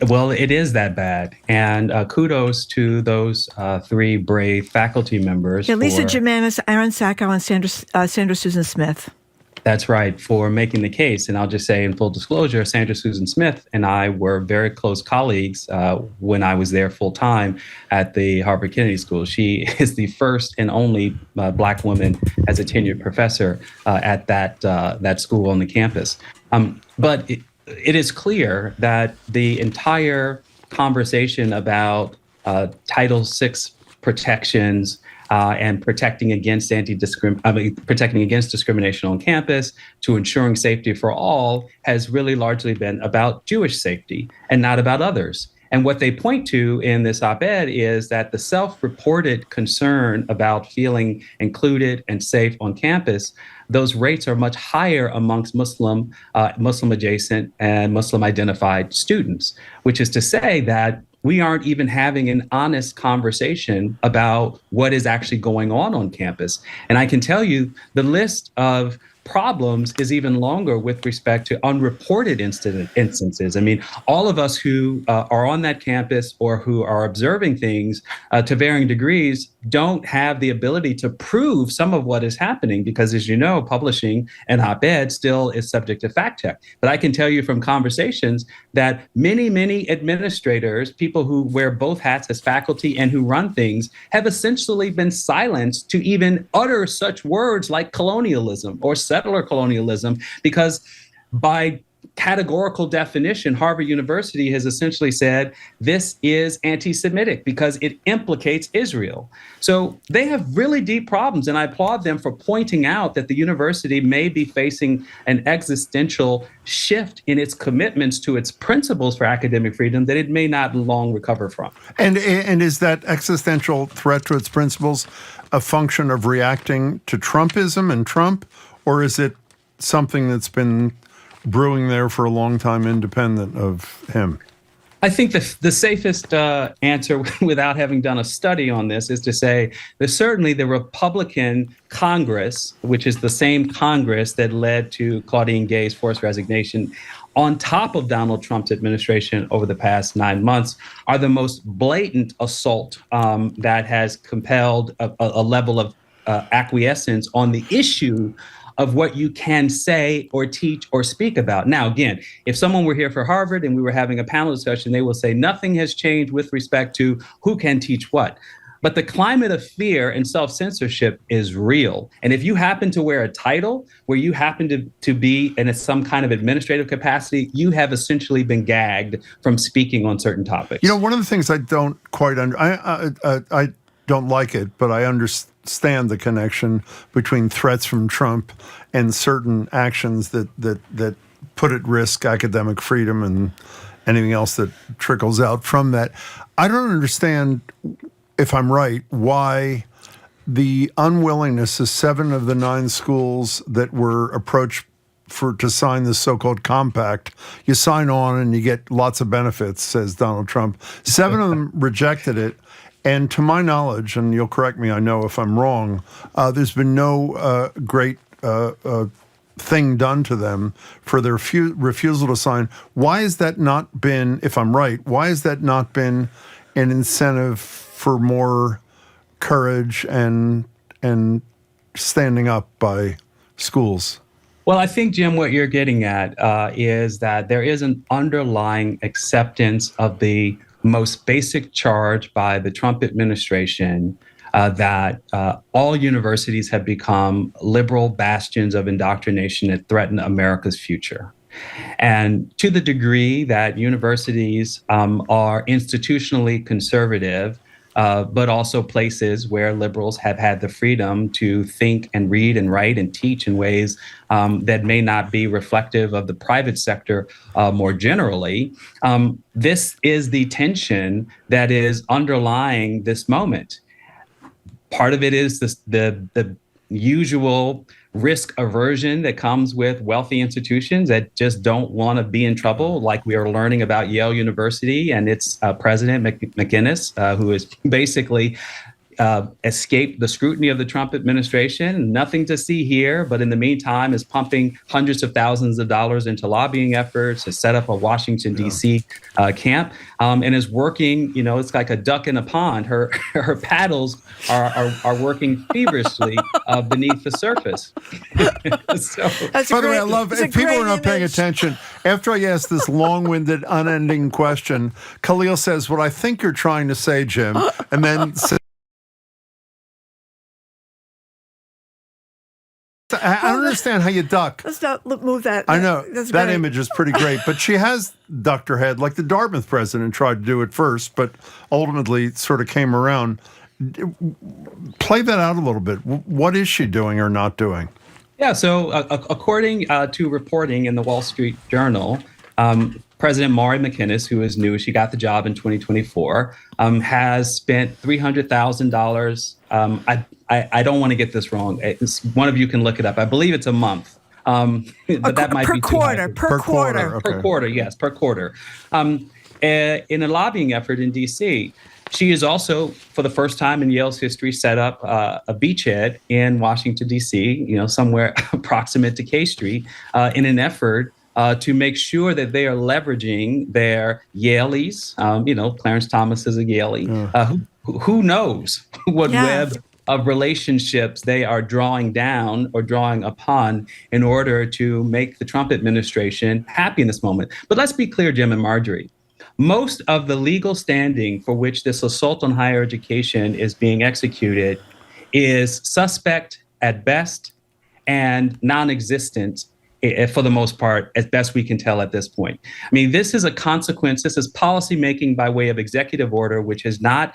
Well, it is that bad. And kudos to those three brave faculty members. Yeah, Lisa Germanis, Aaron Sacco, and Sandra Susan Smith. That's right, for making the case. And I'll just say in full disclosure, Sandra Susan Smith and I were very close colleagues when I was there full time at the Harvard Kennedy School. She is the first and only Black woman as a tenured professor at that school on the campus. But it is clear that the entire conversation about Title VI protections and protecting against discrimination on campus to ensuring safety for all has really largely been about Jewish safety and not about others. And what they point to in this op-ed is that the self-reported concern about feeling included and safe on campus, those rates are much higher amongst Muslim adjacent and Muslim identified students, which is to say that we aren't even having an honest conversation about what is actually going on campus. And I can tell you the list of problems is even longer with respect to unreported instances. I mean, all of us who are on that campus or who are observing things to varying degrees don't have the ability to prove some of what is happening because, as you know, publishing an op-ed still is subject to fact check. But I can tell you from conversations that many administrators, people who wear both hats as faculty and who run things, have essentially been silenced to even utter such words like colonialism or settler colonialism, because by categorical definition, Harvard University has essentially said this is anti-Semitic because it implicates Israel. So they have really deep problems, and I applaud them for pointing out that the university may be facing an existential shift in its commitments to its principles for academic freedom that it may not long recover from. And is that existential threat to its principles a function of reacting to Trumpism and Trump, or is it something that's been brewing there for a long time independent of him? I think the safest answer without having done a study on this is to say that certainly the Republican Congress, which is the same Congress that led to Claudine Gay's forced resignation, on top of Donald Trump's administration over the past 9 months, are the most blatant assault that has compelled a level of acquiescence on the issue of what you can say or teach or speak about. Now, again, if someone were here for Harvard and we were having a panel discussion, they will say nothing has changed with respect to who can teach what. But the climate of fear and self-censorship is real. And if you happen to wear a title where you happen to be in some kind of administrative capacity, you have essentially been gagged from speaking on certain topics. You know, one of the things I don't quite I don't like it, but I understand the connection between threats from Trump and certain actions that put at risk academic freedom and anything else that trickles out from that. I don't understand, if I'm right, why the unwillingness of 7 of the 9 schools that were approached to sign this so-called compact, you sign on and you get lots of benefits, says Donald Trump. 7 of them rejected it. And to my knowledge, and you'll correct me, I know if I'm wrong, there's been no great thing done to them for their refusal to sign. Why has that not been, if I'm right, why has that not been an incentive for more courage and standing up by schools? Well, I think, Jim, what you're getting at is that there is an underlying acceptance of the most basic charge by the Trump administration that all universities have become liberal bastions of indoctrination that threaten America's future. And to the degree that universities are institutionally conservative, but also places where liberals have had the freedom to think and read and write and teach in ways that may not be reflective of the private sector more generally. This is the tension that is underlying this moment. Part of it is the usual risk aversion that comes with wealthy institutions that just don't want to be in trouble, like we are learning about Yale University and its president, McInnes, who is basically escaped the scrutiny of the Trump administration. Nothing to see here, but in the meantime is pumping hundreds of thousands of dollars into lobbying efforts to set up a Washington, D.C. Camp, and is working, it's like a duck in a pond. Her paddles are working feverishly beneath the surface. By the way, I love, if people are not paying attention, after I ask this long-winded, unending question, Khalil says, what I think you're trying to say, Jim, and then I don't understand how you duck. Let's not move that. I know. That's that great. image is pretty great. But she has ducked her head like the Dartmouth president tried to do it first, but ultimately sort of came around. Play that out a little bit. What is she doing or not doing? Yeah, so according to reporting in the Wall Street Journal, President Maury McInnes, who is new, she got the job in 2024, has spent $300,000. I don't want to get this wrong. One of you can look it up. I believe it's a month. But that might be quarter. Per quarter. Okay. Per quarter, yes, per quarter. In a lobbying effort in D.C., she is also, for the first time in Yale's history, set up a beachhead in Washington, D.C., somewhere proximate to K Street, in an effort to make sure that they are leveraging their Yaleys. Clarence Thomas is a Yalie. Who knows what web of relationships they are drawing down or drawing upon in order to make the Trump administration happy in this moment. But let's be clear, Jim and Marjorie. Most of the legal standing for which this assault on higher education is being executed is suspect at best and non-existent for the most part, as best we can tell at this point. I mean, this is a consequence. This is policy making by way of executive order, which has not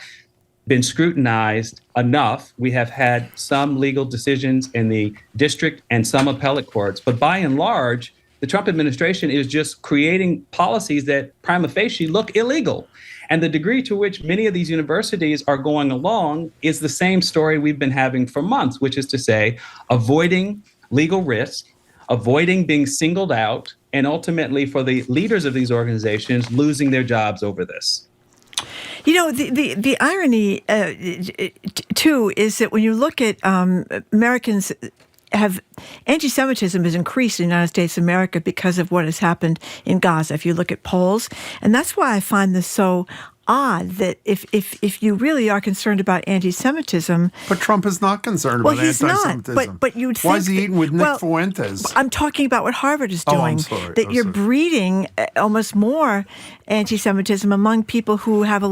been scrutinized enough. We have had some legal decisions in the district and some appellate courts, but by and large, the Trump administration is just creating policies that prima facie look illegal. And the degree to which many of these universities are going along is the same story we've been having for months, which is to say, avoiding legal risk, avoiding being singled out, and ultimately for the leaders of these organizations losing their jobs over this. The irony, too, is that when you look at Americans have anti-Semitism has increased in the United States of America because of what has happened in Gaza, if you look at polls. And that's why I find this so odd that if you really are concerned about anti-Semitism... But Trump is not concerned about anti-Semitism. Not, but you'd think... Why is he eating with Nick Fuentes? I'm talking about what Harvard is doing. I'm sorry. That you're breeding almost more anti-Semitism among people who have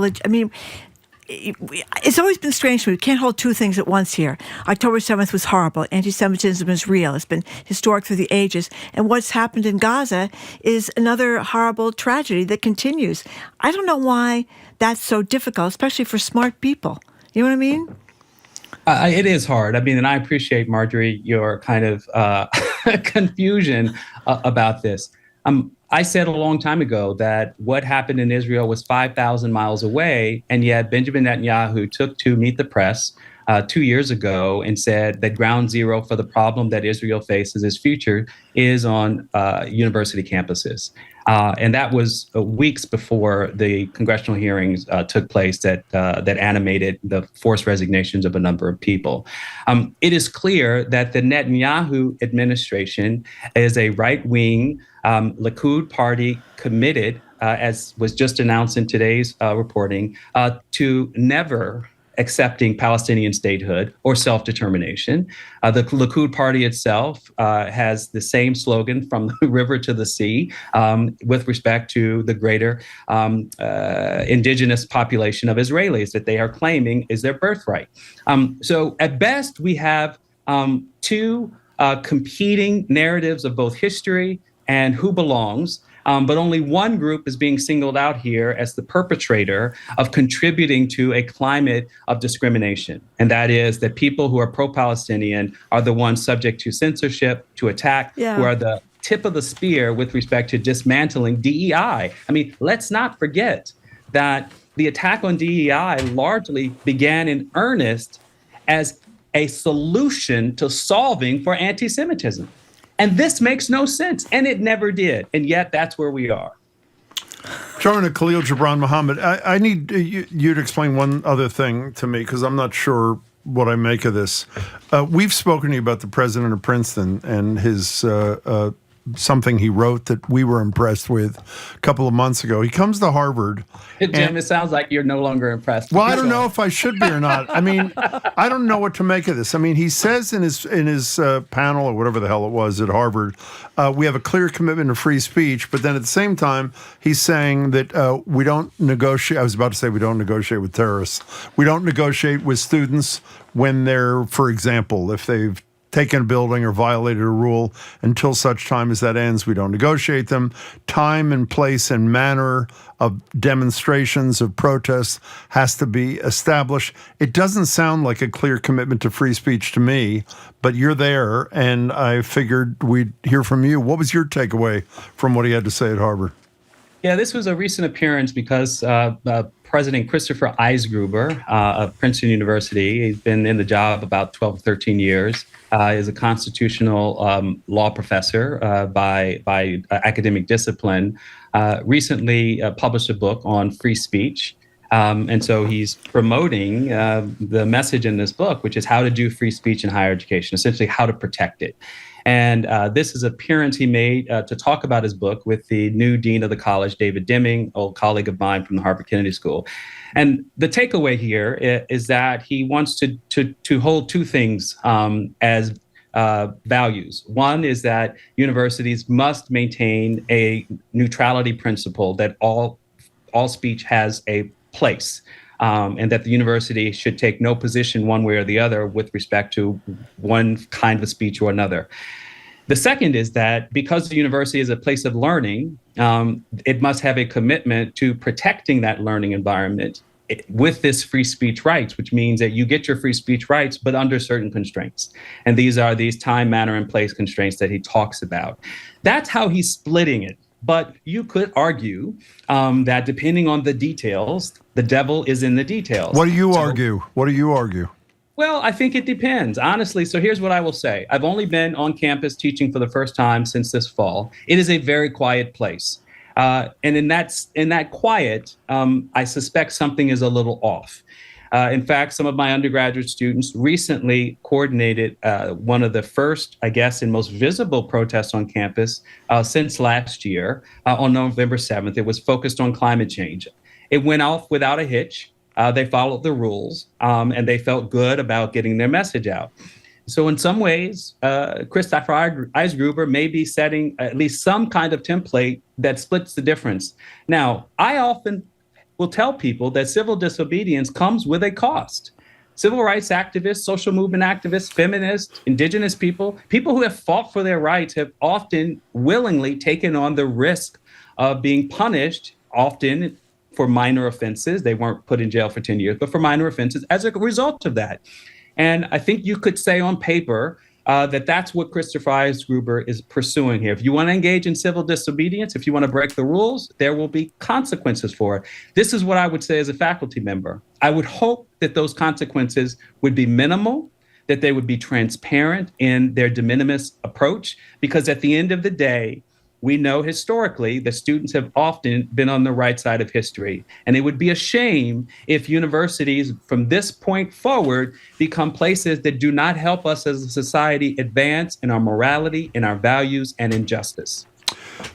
it's always been strange to me. We can't hold two things at once here. October 7th was horrible. Anti-Semitism is real. It's been historic through the ages. And what's happened in Gaza is another horrible tragedy that continues. I don't know why that's so difficult, especially for smart people. You know what I mean? It is hard. I mean, and I appreciate, Marjorie, your kind of confusion about this. I said a long time ago that what happened in Israel was 5,000 miles away, and yet Benjamin Netanyahu took to Meet the Press 2 years ago and said that ground zero for the problem that Israel faces its future is on university campuses. And that was weeks before the congressional hearings took place that animated the forced resignations of a number of people. It is clear that the Netanyahu administration is a right-wing Likud party committed, as was just announced in today's reporting, to never accepting Palestinian statehood or self-determination. The Likud party itself has the same slogan, from the river to the sea, with respect to the greater indigenous population of Israelis that they are claiming is their birthright. So at best, we have two competing narratives of both history and who belongs. But only one group is being singled out here as the perpetrator of contributing to a climate of discrimination. And that is that people who are pro-Palestinian are the ones subject to censorship, to attack, who are the tip of the spear with respect to dismantling DEI. I mean, let's not forget that the attack on DEI largely began in earnest as a solution to solving for anti-Semitism. And this makes no sense, and it never did. And yet that's where we are. Joining Khalil Gibran Muhammad, I need you to explain one other thing to me, because I'm not sure what I make of this. We've spoken to you about the president of Princeton and his something he wrote that we were impressed with a couple of months ago. He comes to Harvard. Jim, it sounds like you're no longer impressed. Well, I don't know if I should be or not. I mean, I don't know what to make of this. I mean, he says in his panel or whatever the hell it was at Harvard, we have a clear commitment to free speech, but then at the same time, he's saying that we don't negotiate. I was about to say we don't negotiate with terrorists. We don't negotiate with students when they're, for example, if they've taken a building or violated a rule. Until such time as that ends, we don't negotiate them. Time and place and manner of demonstrations, of protests has to be established. It doesn't sound like a clear commitment to free speech to me, but you're there, and I figured we'd hear from you. What was your takeaway from what he had to say at Harvard? Yeah, this was a recent appearance because President Christopher Eisgruber of Princeton University, he's been in the job about 12, 13 years, is a constitutional law professor by academic discipline, recently published a book on free speech. And so he's promoting the message in this book, which is how to do free speech in higher education, essentially how to protect it. And this is an appearance he made to talk about his book with the new dean of the college, David Deming, old colleague of mine from the Harvard Kennedy School. And the takeaway here is that he wants to hold two things as values. One is that universities must maintain a neutrality principle, that all speech has a place. And that the university should take no position one way or the other with respect to one kind of speech or another. The second is that because the university is a place of learning, it must have a commitment to protecting that learning environment with this free speech rights, which means that you get your free speech rights, but under certain constraints. And these are these time, manner, and place constraints that he talks about. That's how he's splitting it. But you could argue that depending on the details, the devil is in the details. What do you argue? What do you argue? Well, I think it depends, honestly. So here's what I will say. I've only been on campus teaching for the first time since this fall. It is a very quiet place. And in that quiet, I suspect something is a little off. In fact, some of my undergraduate students recently coordinated one of the first, I guess, and most visible protests on campus since last year on November 7th. It was focused on climate change. It went off without a hitch. They followed the rules, and they felt good about getting their message out. So in some ways, Christopher Eisgruber may be setting at least some kind of template that splits the difference. Now, I often will tell people that civil disobedience comes with a cost. Civil rights activists, social movement activists, feminists, indigenous people who have fought for their rights have often willingly taken on the risk of being punished, often for minor offenses. They weren't put in jail for 10 years, but for minor offenses as a result of that. And I think you could say on paper that's what Christopher Eisgruber is pursuing here. If you want to engage in civil disobedience, if you want to break the rules, there will be consequences for it. This is what I would say as a faculty member. I would hope that those consequences would be minimal, that they would be transparent in their de minimis approach, because at the end of the day, we know historically that students have often been on the right side of history. And it would be a shame if universities from this point forward become places that do not help us as a society advance in our morality, in our values, and in justice.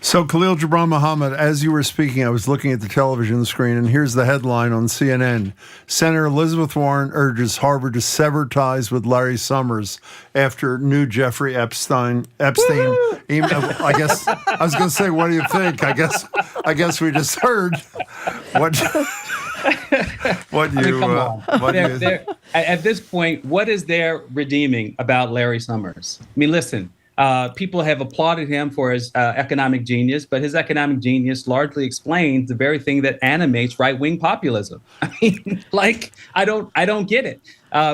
So, Khalil Gibran Muhammad, as you were speaking, I was looking at the television screen, and here's the headline on CNN. Senator Elizabeth Warren urges Harvard to sever ties with Larry Summers after new Jeffrey Epstein email. I guess I was going to say, what do you think? I guess we just heard what you. Come on. At this point, what is there redeeming about Larry Summers? I mean, listen. People have applauded him for his economic genius, but his economic genius largely explains the very thing that animates right-wing populism. I mean, I don't get it,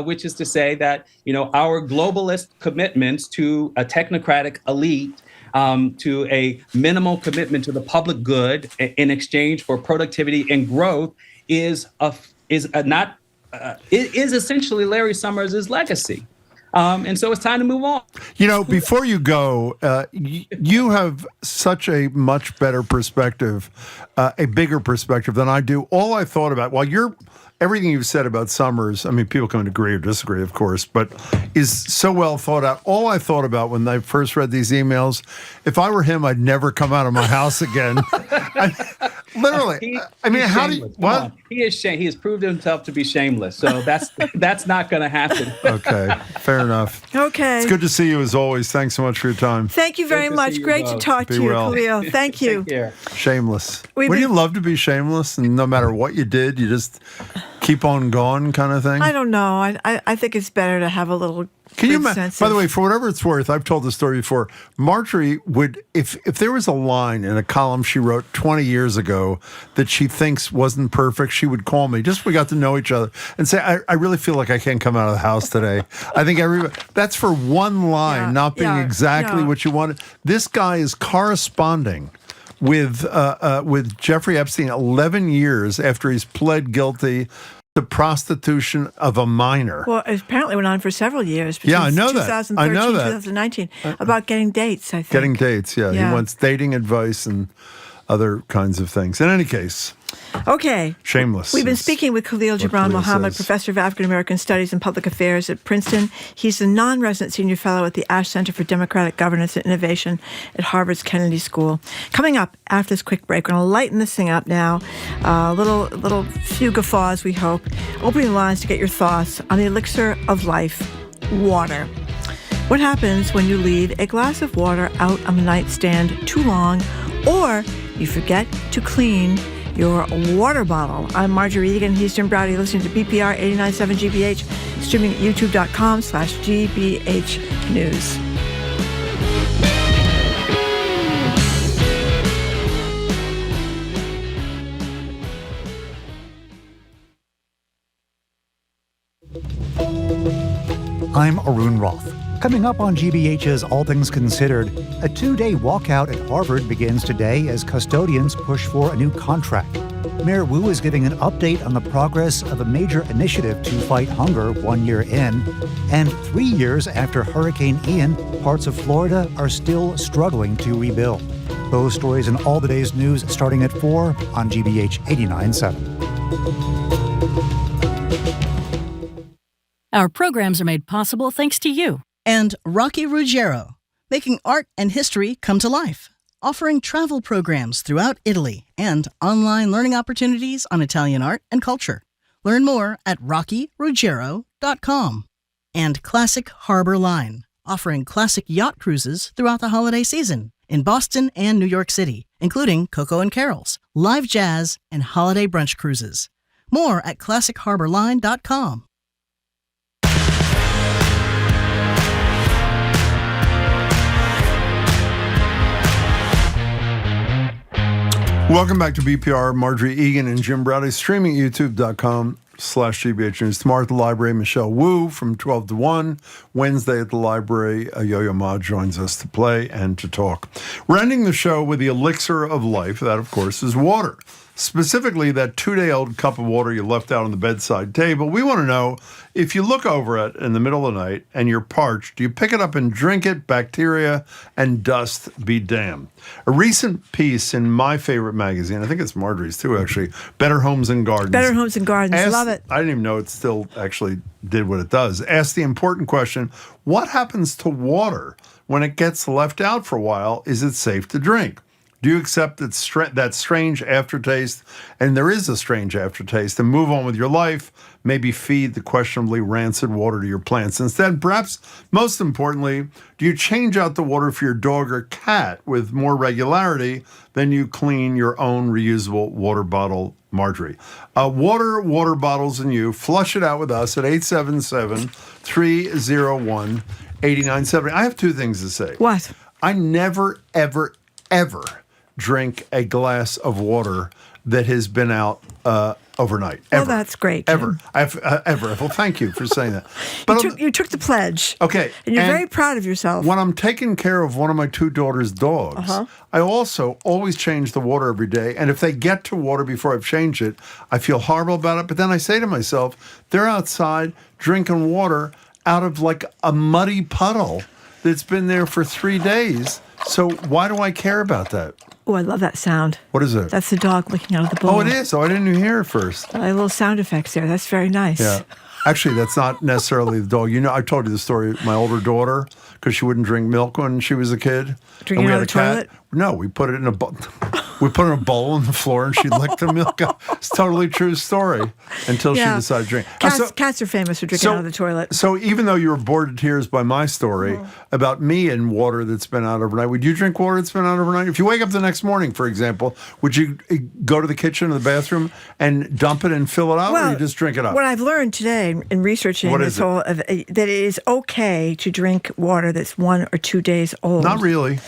which is to say that, our globalist commitments to a technocratic elite, to a minimal commitment to the public good in exchange for productivity and growth is essentially Larry Summers' legacy. And so it's time to move on. Before you go, you have such a much better perspective, a bigger perspective than I do. All I thought about, everything you've said about Summers, I mean, people can agree or disagree, of course, but is so well thought out. All I thought about when I first read these emails, if I were him, I'd never come out of my house again. Literally. How do you, what? He is he has proved himself to be shameless. So that's not going to happen. Okay. Fair enough. Okay. It's good to see you as always. Thanks so much for your time. Thank you very much. Great to talk to you, Khalil. Thank you. Take care. Shameless. Wouldn't you love to be shameless and no matter what you did, you just keep on going kind of thing? I don't know. I think it's better to have a little. Can you imagine? By the way, for whatever it's worth, I've told this story before. Marjorie would, if there was a line in a column she wrote 20 years ago that she thinks wasn't perfect, she would call me. Just we got to know each other and say, I really feel like I can't come out of the house today. I think that's for one line, not being exactly what you wanted. This guy is corresponding with Jeffrey Epstein 11 years after he's pled guilty to prostitution of a minor. Well, it apparently went on for several years. Yeah, I know that. 2013, 2019, about getting dates, I think. Getting dates, yeah. He wants dating advice and other kinds of things. In any case. Okay. Shameless. We've been speaking with Khalil Gibran Muhammad, professor of African American Studies and Public Affairs at Princeton. He's the non-resident senior fellow at the Ash Center for Democratic Governance and Innovation at Harvard's Kennedy School. Coming up after this quick break, we're going to lighten this thing up now. Little few guffaws, we hope. Opening lines to get your thoughts on the elixir of life, water. What happens when you leave a glass of water out on the nightstand too long, or you forget to clean your water bottle? I'm Marjorie Egan. He's Jim Browdy, listening to BPR 89.7 GBH, streaming at youtube.com/GBH News. I'm Arun Roth. Coming up on GBH's All Things Considered, a 2-day walkout at Harvard begins today as custodians push for a new contract. Mayor Wu is giving an update on the progress of a major initiative to fight hunger 1 year in. And 3 years after Hurricane Ian, parts of Florida are still struggling to rebuild. Those stories and all the day's news starting at 4 on GBH 89.7. Our programs are made possible thanks to you. And Rocky Ruggiero, making art and history come to life, offering travel programs throughout Italy and online learning opportunities on Italian art and culture. Learn more at rockyruggiero.com. And Classic Harbor Line, offering classic yacht cruises throughout the holiday season in Boston and New York City, including Coco and Carol's, live jazz, and holiday brunch cruises. More at classicharborline.com. Welcome back to BPR. Marjorie Egan and Jim Browdy, streaming at youtube.com GBH News. Tomorrow at the library, Michelle Wu from 12 to 1. Wednesday at the library, Yo-Yo Ma joins us to play and to talk. We're ending the show with the elixir of life. That, of course, is water. Specifically, that 2-day-old cup of water you left out on the bedside table. We want to know, if you look over it in the middle of the night and you're parched, do you pick it up and drink it? Bacteria and dust be damned. A recent piece in my favorite magazine, I think it's Marjorie's too, actually, Better Homes and Gardens. Better Homes and Gardens, love it. I didn't even know it still actually did what it does. Ask the important question, what happens to water when it gets left out for a while? Is it safe to drink? Do you accept that strange aftertaste, and there is a strange aftertaste, and move on with your life, maybe feed the questionably rancid water to your plants instead? Perhaps most importantly, do you change out the water for your dog or cat with more regularity than you clean your own reusable water bottle? Marjorie. Water bottles and you, flush it out with us at 877-301-8970. I have two things to say. What? I never, ever, ever drink a glass of water that has been out overnight. Well, that's great, Jim. Ever. Ever. Well, thank you for saying that. But you took the pledge. Okay. And you're very proud of yourself. When I'm taking care of one of my 2 daughters' dogs, I also always change the water every day. And if they get to water before I've changed it, I feel horrible about it. But then I say to myself, they're outside drinking water out of like a muddy puddle that's been there for 3 days. So why do I care about that? Oh, I love that sound. What is it? That's the dog licking out of the bowl. Oh, it is? Oh, I didn't even hear it first. Little sound effects there. That's very nice. Yeah. Actually, that's not necessarily the dog. You know, I told you the story. My older daughter, because she wouldn't drink milk when she was a kid. Drinking out of the toilet? No, we put it in a bowl. We put in a bowl on the floor and she licked the milk out. It's a totally true story until she decided to drink. Cats are famous for drinking out of the toilet. So even though you were bored to tears by my story about me and water that's been out overnight, would you drink water that's been out overnight? If you wake up the next morning, for example, would you go to the kitchen or the bathroom and dump it and fill it out, or you just drink it up? What I've learned today in researching this whole, that it is okay to drink water that's 1 or 2 days old. Not really.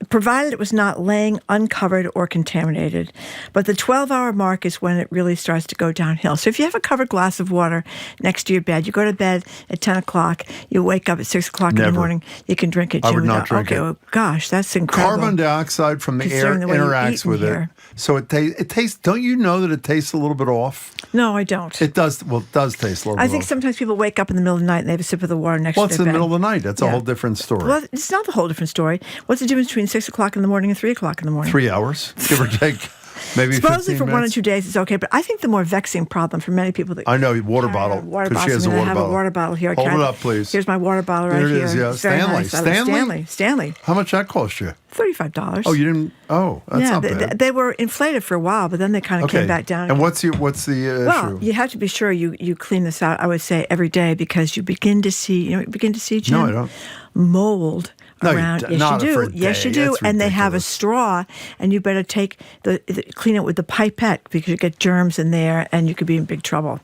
Provided it was not laying uncovered or contaminated. But the 12-hour mark is when it really starts to go downhill. So if you have a covered glass of water next to your bed, you go to bed at 10 o'clock, you wake up at 6 o'clock in the morning, you can drink it. I would not drink it. Oh, gosh, that's incredible. Carbon dioxide from the air interacts with it. So it tastes, don't you know that it tastes a little bit off? No, I don't. It does. Well, it does taste a little bit I think off. sometimes people wake up in the middle of the night and they have a sip of the water next to their bed. Well, it's the middle of the night. That's a whole different story. Well, it's not the whole different story. What's the difference between 6 o'clock in the morning and 3 o'clock in the morning? 3 hours, give or take. Maybe supposedly 15 for minutes. 1 or 2 days it's okay, but I think the more vexing problem for many people that I know, water bottle, because she has a water bottle. I have a water bottle here. Hold it up, please. Here's my water bottle right here. There it is, yeah. Stanley. How much that cost you? $35. Oh, you didn't? Oh, that's not bad. They were inflated for a while, but then they kind of came back down. And what's the issue? Well, you have to be sure you clean this out, I would say, every day, because you begin to see, Jim? No, I don't. Mold around. Yes, you do. Yes, you do. And they have a straw, and you better take clean it with the pipette, because you get germs in there, and you could be in big trouble.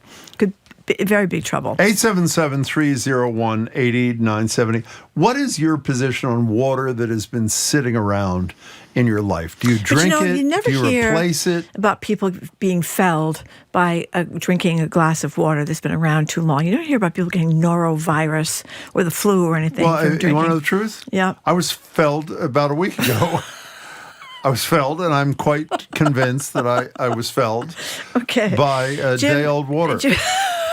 Very big trouble. 877-301-8970. What is your position on water that has been sitting around in your life? Do you drink it? You never Do you hear replace it? about people being felled by drinking a glass of water that's been around too long. You don't hear about people getting norovirus or the flu or anything from drinking. You want to know the truth? Yeah. I was felled about a week ago. I was felled, and I'm quite convinced that I was felled by day-old water.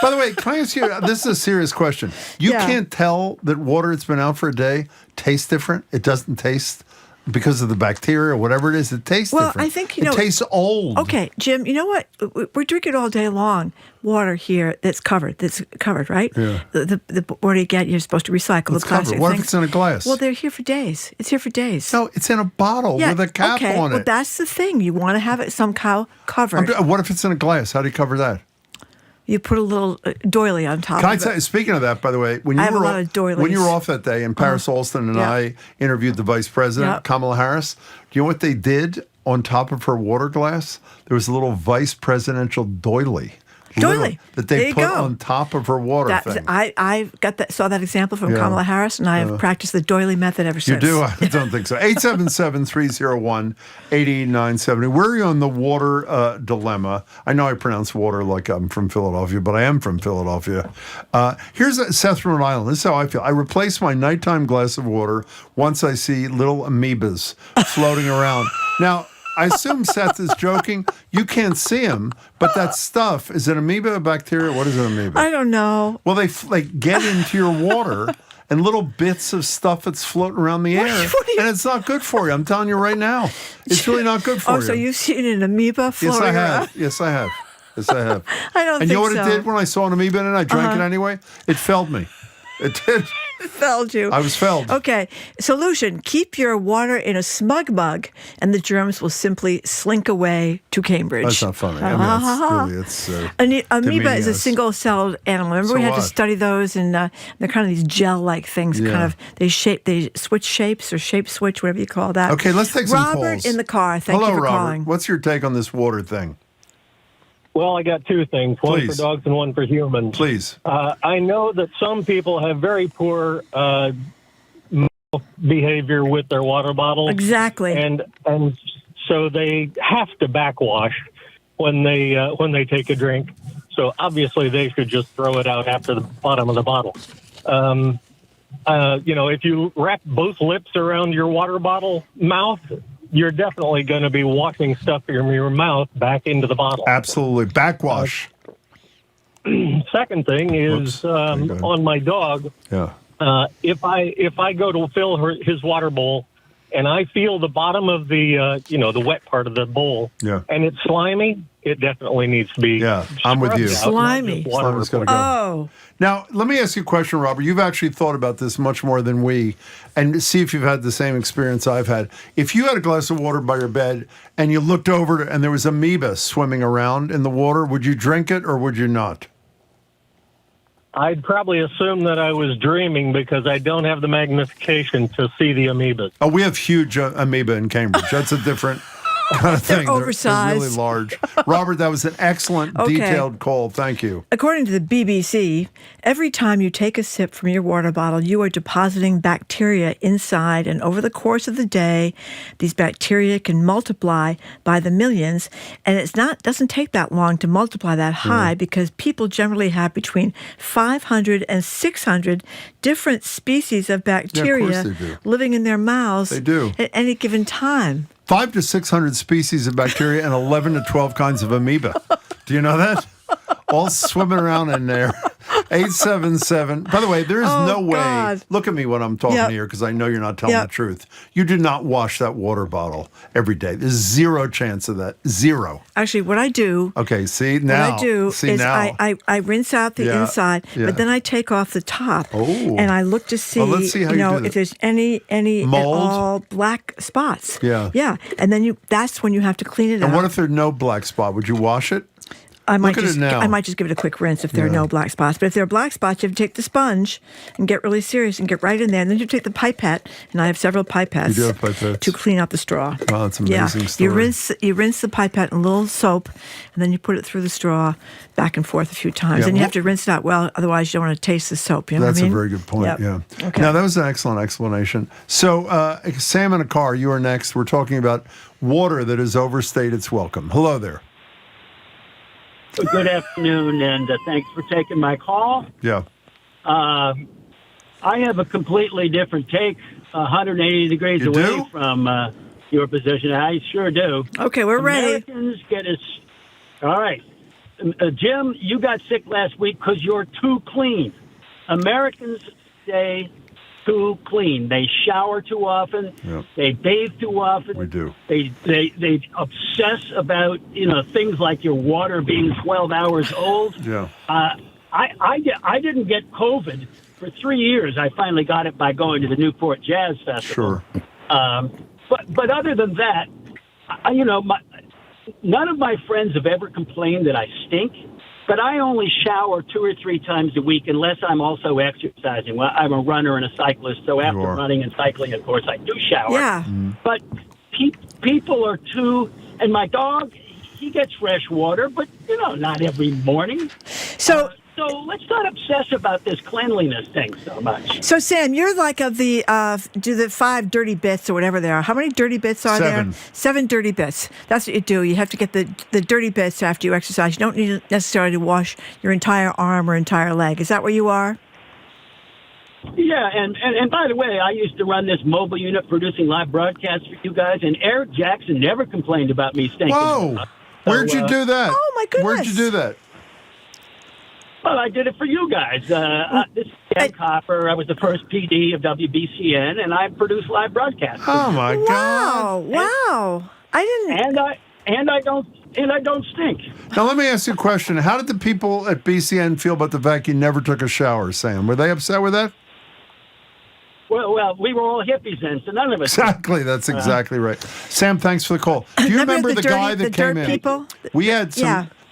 By the way, can I ask you, this is a serious question. You can't tell that water that's been out for a day tastes different? It doesn't taste because of the bacteria or whatever it is? It tastes different. Well, I think, it tastes old. Okay, Jim, you know what? We're drinking all day long water here that's covered, right? Yeah. The water you get, you're supposed to recycle the plastic What things. if it's in a glass? Well, they're here for days. It's here for days. No, it's in a bottle with a cap on it. Well, that's the thing. You want to have it somehow covered. What if it's in a glass? How do you cover that? You put a little doily on top Can I of tell you, speaking of that, by the way, when you were off that day and Paris Alston and I interviewed the vice president, Kamala Harris, do you know what they did on top of her water glass? There was a little vice presidential doily Doily. That There they you put go. on top of her water thing. I saw that example from Kamala Harris, and I have practiced the doily method ever You since. do? I don't think so. 877-301-8970. Where are you on the water dilemma? I know I pronounce water like I'm from Philadelphia, but I am from Philadelphia. Here's Seth from Rhode Island. This is how I feel. I replace my nighttime glass of water once I see little amoebas floating around. Now, I assume Seth is joking. You can't see him, but that stuff, is it amoeba or bacteria? What is an amoeba? I don't know. Well, they get into your water and little bits of stuff that's floating around the air. And it's not good for you. I'm telling you right now. It's really not good for you. Oh, so you've seen an amoeba floating around? Yes, I have. Yes, I have. I don't and think so. you know what it did when I saw an amoeba in it? I drank it anyway. It felled me. It did. It felled you. I was felled. Okay. Solution: keep your water in a smug mug, and the germs will simply slink away to Cambridge. That's not funny. I mean, it's amoeba is a single-celled animal. Remember, we had to study those, and they're kind of these gel-like things. Yeah. They switch shapes or shape switch, whatever you call that. Okay, let's take some calls. Robert in the car. Thank Hello, you for Robert. calling. What's your take on this water thing? Well, I got two things, one Please. for dogs and one for humans. Please. I know that some people have very poor behavior with their water bottles. Exactly. And so they have to backwash when they take a drink. So obviously they should just throw it out after the bottom of the bottle. If you wrap both lips around your water bottle mouth, you're definitely going to be washing stuff from your mouth back into the bottle. Absolutely. Backwash. Second thing is on my dog. Yeah. If I go to fill his water bowl and I feel the bottom of the wet part of the bowl and it's slimy, it definitely needs to be. Yeah, I'm with you. Slimy. Slimy's gotta go. Oh. Now, let me ask you a question, Robert. You've actually thought about this much more than we, and see if you've had the same experience I've had. If you had a glass of water by your bed and you looked over and there was amoeba swimming around in the water, would you drink it or would you not? I'd probably assume that I was dreaming because I don't have the magnification to see the amoebas. Oh, we have huge amoeba in Cambridge. That's a different kind of thing. They're oversized. They're really large. Robert, that was an excellent, detailed call. Thank you. According to the BBC, every time you take a sip from your water bottle, you are depositing bacteria inside, and over the course of the day, these bacteria can multiply by the millions, and doesn't take that long to multiply that high because people generally have between 500 and 600 different species of bacteria living in their mouths at any given time. 500 to 600 species of bacteria and 11 to 12 kinds of amoeba. Do you know that? All swimming around in there. 877. By the way, there is no way. Look at me when I'm talking here because I know you're not telling the truth. You do not wash that water bottle every day. There's zero chance of that. Zero. Actually, what I do. Okay, see now. What I do is I rinse out the inside, but then I take off the top and I look to see, let's see how you do if there's any mold? at all black spots. Yeah. And then that's when you have to clean it out. And what if there's no black spot? Would you wash it? I might Look at it now. I might just give it a quick rinse if there are no black spots. But if there are black spots, you have to take the sponge and get really serious and get right in there. And then you take the pipette, and I have several pipettes. You do have pipettes. To clean out the straw. Wow, that's an amazing story. You rinse the pipette in a little soap, and then you put it through the straw back and forth a few times. Yeah, and you have to rinse it out well, otherwise you don't want to taste the soap. You know That's what I mean? a very good point, Yep. Okay. Now, that was an excellent explanation. So, Sam in a car, you are next. We're talking about water that has overstayed its welcome. Hello there. Good afternoon, and thanks for taking my call. Yeah. I have a completely different take, 180 degrees away from your position. I sure do. Okay, we're ready. Americans get us. All right. Jim, you got sick last week because you're too clean. Americans stay too clean. They shower too often. Yep. They bathe too often. We do. They obsess about things like your water being 12 hours old. Yeah. I didn't get COVID for 3 years. I finally got it by going to the Newport Jazz Festival. Sure. But other than that, none of my friends have ever complained that I stink. But I only shower 2 or 3 times a week unless I'm also exercising. Well, I'm a runner and a cyclist, so after running and cycling, of course, I do shower. Yeah. But people are too... And my dog, he gets fresh water, but, not every morning. So let's not obsess about this cleanliness thing so much. So, Sam, you're like of the, do the 5 dirty bits or whatever there are. How many dirty bits are there? 7 dirty bits. That's what you do. You have to get the dirty bits after you exercise. You don't need necessarily to wash your entire arm or entire leg. Is that where you are? Yeah, and by the way, I used to run this mobile unit producing live broadcasts for you guys, and Eric Jackson never complained about me stinking. Whoa! Where'd you do that? Oh, my goodness. Where'd you do that? Well, I did it for you guys. This is Dan Copper. I was the first PD of WBCN, and I produced live broadcasts. Oh, my God. Wow. I didn't... And I don't stink. Now, let me ask you a question. How did the people at BCN feel about the fact you never took a shower, Sam? Were they upset with that? Well, we were all hippies then, so none of us. Exactly. That's exactly right. Sam, thanks for the call. Do you remember the guy that came in? People? We had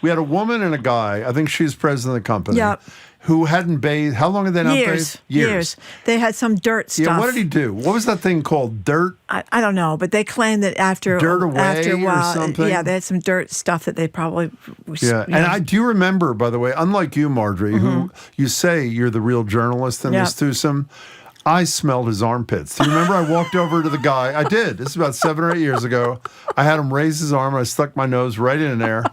We had a woman and a guy. I think she's president of the company. Yep. Who hadn't bathed. How long had they not bathed? Years. They had some dirt stuff. Yeah, what did he do? What was that thing called? Dirt? I don't know, but they claimed that after a while, something? Yeah, they had some dirt stuff that they probably... And I do remember, by the way, unlike you, Marjorie, who you say you're the real journalist in this twosome, I smelled his armpits. Do you remember I walked over to the guy? I did. This is about 7 or 8 years ago. I had him raise his arm. I stuck my nose right in there.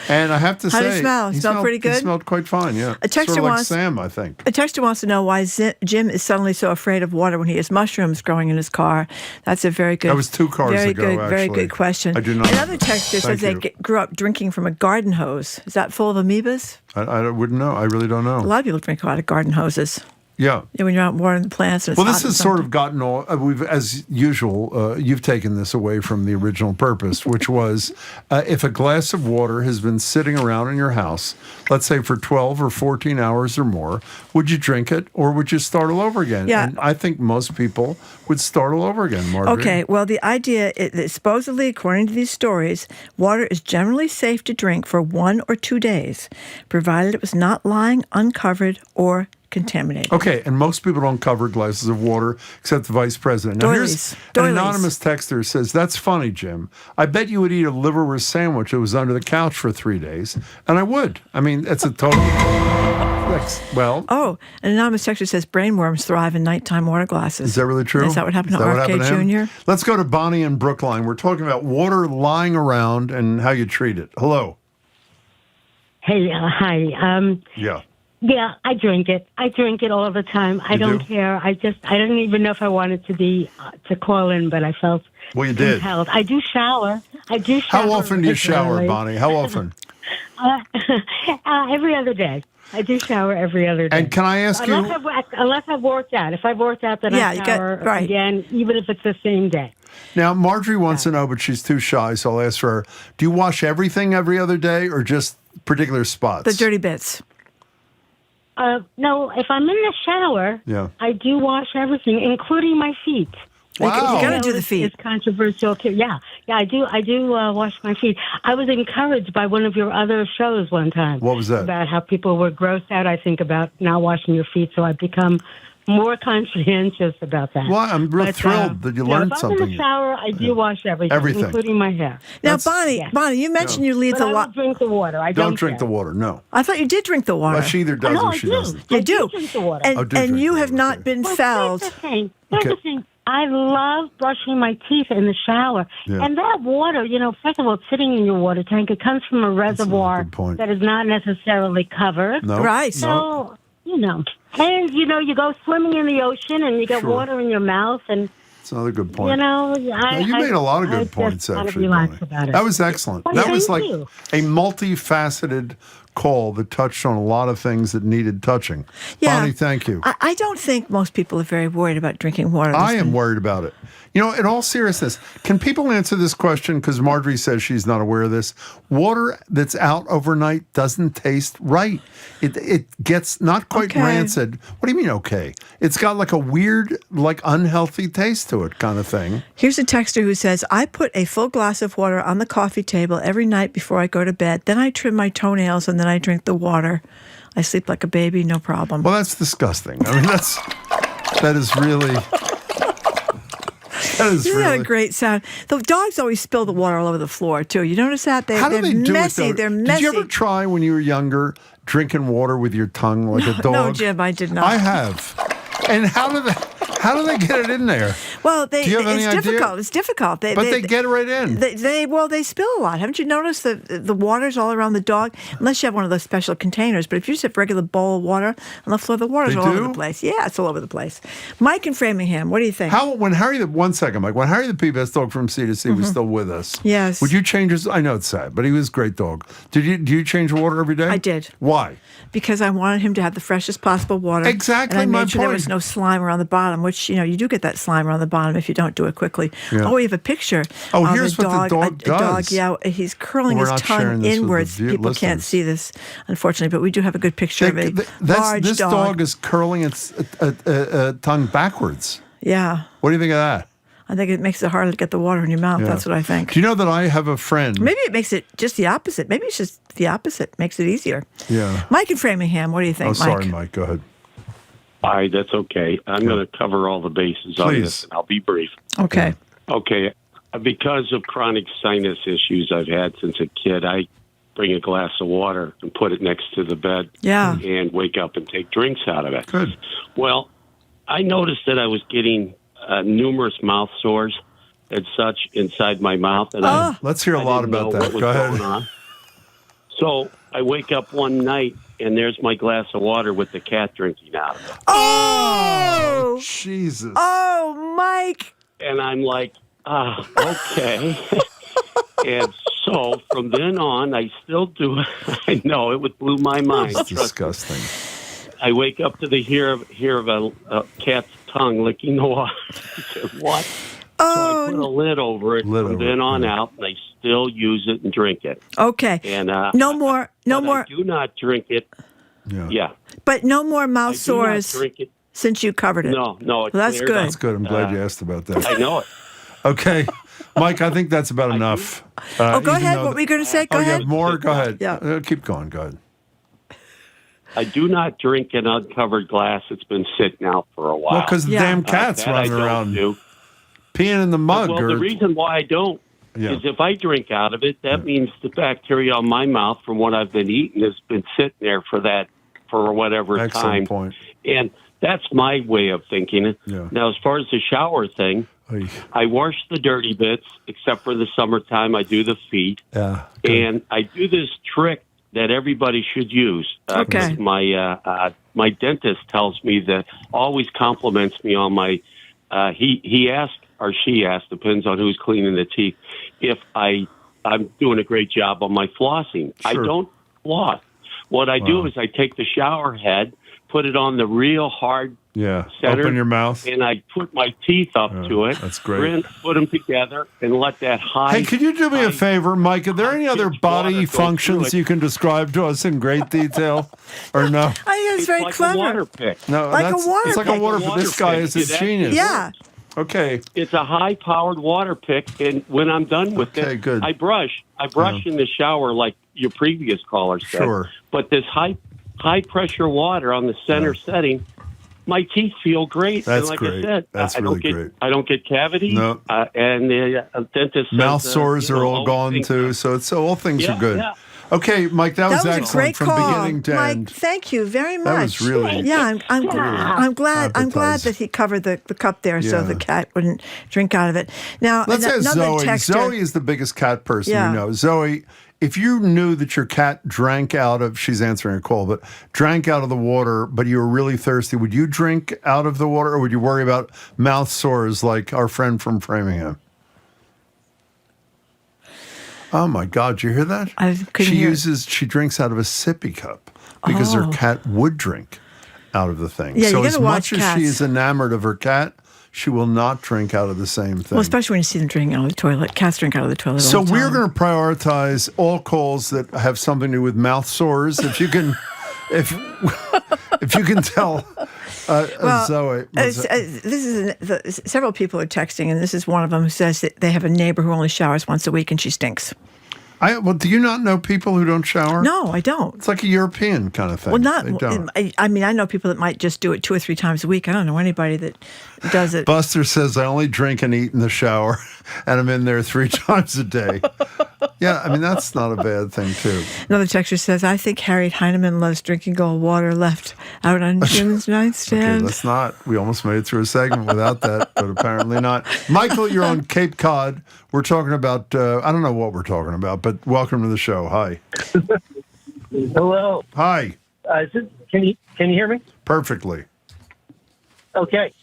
And I have to say... How did it smell? He smelled pretty good? He smelled quite fine, yeah. A texter sort of like Sam, I think. A texter wants to know why Jim is suddenly so afraid of water when he has mushrooms growing in his car. That's a very good... That was 2 cars ago, actually. Very good question. I do not... Another texter says they grew up drinking from a garden hose. Is that full of amoebas? I wouldn't know. I really don't know. A lot of people drink out of garden hoses. Yeah. When you're out watering the plants. And well, this has sort of gotten all, as usual, you've taken this away from the original purpose, which was if a glass of water has been sitting around in your house, let's say for 12 or 14 hours or more, would you drink it or would you start all over again? Yeah. And I think most people would start all over again, Marjorie. Okay, well, the idea is supposedly, according to these stories, water is generally safe to drink for 1 or 2 days, provided it was not lying uncovered or contaminated. Okay, and most people don't cover glasses of water except the vice president. Now, here's an anonymous texter says, that's funny, Jim. I bet you would eat a liverwurst sandwich that was under the couch for 3 days, and I would. I mean, it's a total... Well... Oh, an anonymous texter says brainworms thrive in nighttime water glasses. Is that really true? Is that what happened to RFK Jr.? Let's go to Bonnie in Brookline. We're talking about water lying around and how you treat it. Hello. Hey, hi. Yeah. Yeah, I drink it. I drink it all the time. I don't care. I didn't even know if I wanted to call in, but I felt compelled. I do shower. How often do you shower, Bonnie? How often? Every other day. I do shower every other day. And can I ask you... Unless I've worked out. If I've worked out, then I shower again, even if it's the same day. Now, Marjorie wants to know, but she's too shy, so I'll ask her, do you wash everything every other day or just particular spots? The dirty bits. No, if I'm in the shower, I do wash everything, including my feet. Wow. You got to do the feet. It's controversial too. Yeah, I do wash my feet. I was encouraged by one of your other shows one time. What was that? About how people were grossed out, I think, about not washing your feet. So I've become more conscientious about that. Well, I'm real thrilled that you learned something. If I'm in the shower, I do wash everything, including my hair. Now, Bonnie, you mentioned you leave but the I don't drink the water. I don't drink the water, no. I thought you did drink the water. Well, she either does or she doesn't. You do. Drink the water. And you have not been felled. Here's the thing. I love brushing my teeth in the shower. Yeah. And that water, first of all, it's sitting in your water tank. It comes from a reservoir that is not necessarily covered. No. Right. So, and, you go swimming in the ocean and you get water in your mouth and... That's another good point. You made a lot of good points, actually. That was excellent. Well, that was like a multifaceted call that touched on a lot of things that needed touching. Yeah. Bonnie, thank you. I don't think most people are very worried about drinking water. I am worried about it. In all seriousness, can people answer this question? Because Marjorie says she's not aware of this. Water that's out overnight doesn't taste right. It gets not quite rancid. What do you mean, okay? It's got like a weird, unhealthy taste to it kind of thing. Here's a texter who says, I put a full glass of water on the coffee table every night before I go to bed. Then I trim my toenails and then I drink the water. I sleep like a baby, no problem. Well, that's disgusting. I mean, that is really... is Isn't really that a great sound? The dogs always spill the water all over the floor, too. You notice that? How do they do messy. it, though? They're messy. Did you ever try when you were younger drinking water with your tongue like a dog? No, Jim, I did not. I have. And how do they get it in there? Well, do you have any idea? difficult. It's difficult. But they get it right in. They spill a lot. Haven't you noticed the water's all around the dog? Unless you have one of those special containers. But if you just have regular bowl of water on the floor, the water's all over the place. Yeah, it's all over the place. Mike in Framingham, what do you think? When Harry the PBS dog from C2C was still with us. Yes. Would you change his? I know it's sad, but he was a great dog. Do you change the water every day? I did. Why? Because I wanted him to have the freshest possible water. Exactly. And I made sure there point. was no slime around the bottom, which, you do get that slime around the bottom if you don't do it quickly. Yeah. Oh, we have a picture of here's a what dog. the dog does. A dog, yeah, he's curling his tongue inwards. People can't see this, unfortunately, but we do have a good picture of a large this dog. dog is curling its tongue backwards. Yeah. What do you think of that? I think it makes it harder to get the water in your mouth. Yeah. That's what I think. Do you know that I have a friend? Maybe it makes it just the opposite. Maybe it's just the opposite. Makes it easier. Yeah. Mike in Framingham, what do you think, Mike? Sorry, Mike. Go ahead. All right, that's okay. I'm going to cover all the bases on this. I'll be brief. Okay. Okay. Because of chronic sinus issues I've had since a kid, I bring a glass of water and put it next to the bed. Yeah. And wake up and take drinks out of it. Good. Well, I noticed that I was getting numerous mouth sores and such inside my mouth. And let's hear a lot about that. Go ahead. So I wake up one night, and there's my glass of water with the cat drinking out of it. Oh! Jesus. Oh, Mike. And I'm like, okay. And so from then on, I still do it. I know, it blew my mind. That's disgusting. I wake up to the hear of a cat's tongue licking the water. I said, what? Oh. So I put a lid over it from then on out, and I still use it and drink it. Okay. And no more. I do not drink it. Yeah. But no more mouth sores drink it. Since you covered it. No. Well, that's good. That's good. I'm glad you asked about that. I know it. Okay. Mike, I think that's about enough. Go ahead. What were you going to say? Go ahead. You have more? Go ahead. Yeah. Keep going. Go ahead. I do not drink an uncovered glass that's been sitting out for a while. Well, because the damn cat's running around peeing in the mug. Well, the reason why I don't is if I drink out of it, that means the bacteria on my mouth from what I've been eating has been sitting there for whatever Excellent time. Point. And that's my way of thinking. Yeah. Now, as far as the shower thing, I wash the dirty bits, except for the summertime. I do the feet. Yeah. And I do this trick that everybody should use. Okay. My dentist tells me that always compliments me on my. He asked or she asked, depends on who's cleaning the teeth, if I'm doing a great job on my flossing. Sure. I don't floss. What I do is I take the shower head, put it on the real hard center. Open your mouth. And I put my teeth up to it. That's great. Put them together and let that high... Hey, could you do me a favor, Mike? Are there any other body functions you can describe to us in great detail? Or no? I think it's very like clever. A water pick. No, like a water it's like pick. a water pick. This guy is a genius. Yeah. Okay. It's a high-powered water pick, and when I'm done with it, good. I brush in the shower like your previous caller said. Sure. But this high-pressure water on the center setting, my teeth feel great. That's and like great. I said, That's really great. I don't get cavities. No. And the dentist Mouth says, sores are all gone, too, so all things are good. Yeah. Okay, Mike, that was excellent a great from call. beginning to Mike, end. thank you very much. That was really I'm glad that he covered the cup there so the cat wouldn't drink out of it. Now, let's ask Zoe. Texter, Zoe is the biggest cat person we know. Zoe, if you knew that your cat drank out of, she's answering a call, but drank out of the water, but you were really thirsty, would you drink out of the water, or would you worry about mouth sores like our friend from Framingham? Oh my God! You hear that? She drinks out of a sippy cup because her cat would drink out of the thing. Yeah, so you as gotta much watch as she cats. is enamored of her cat, she will not drink out of the same thing. Well, especially when you see them drinking out of the toilet. Cats drink out of the toilet So all the time. we're going to prioritize all calls that have something to do with mouth sores. If you can, if you can tell. Zoe. Several people are texting, and this is one of them who says that they have a neighbor who only showers once a week and she stinks. Well, do you not know people who don't shower? No, I don't. It's like a European kind of thing. Well, not. They don't. I mean, I know people that might just do it 2 or 3 times a week. I don't know anybody that does it. Buster says, I only drink and eat in the shower, and I'm in there 3 times a day. Yeah, I mean, that's not a bad thing, too. Another texter says, I think Harriet Heinemann loves drinking cold water left out on Jim's nightstand. Okay, let's not. We almost made it through a segment without that, but apparently not. Michael, you're on Cape Cod. We're talking about, I don't know what we're talking about, but welcome to the show. Hi. Hello. Hi. Can you hear me? Perfectly. Okay.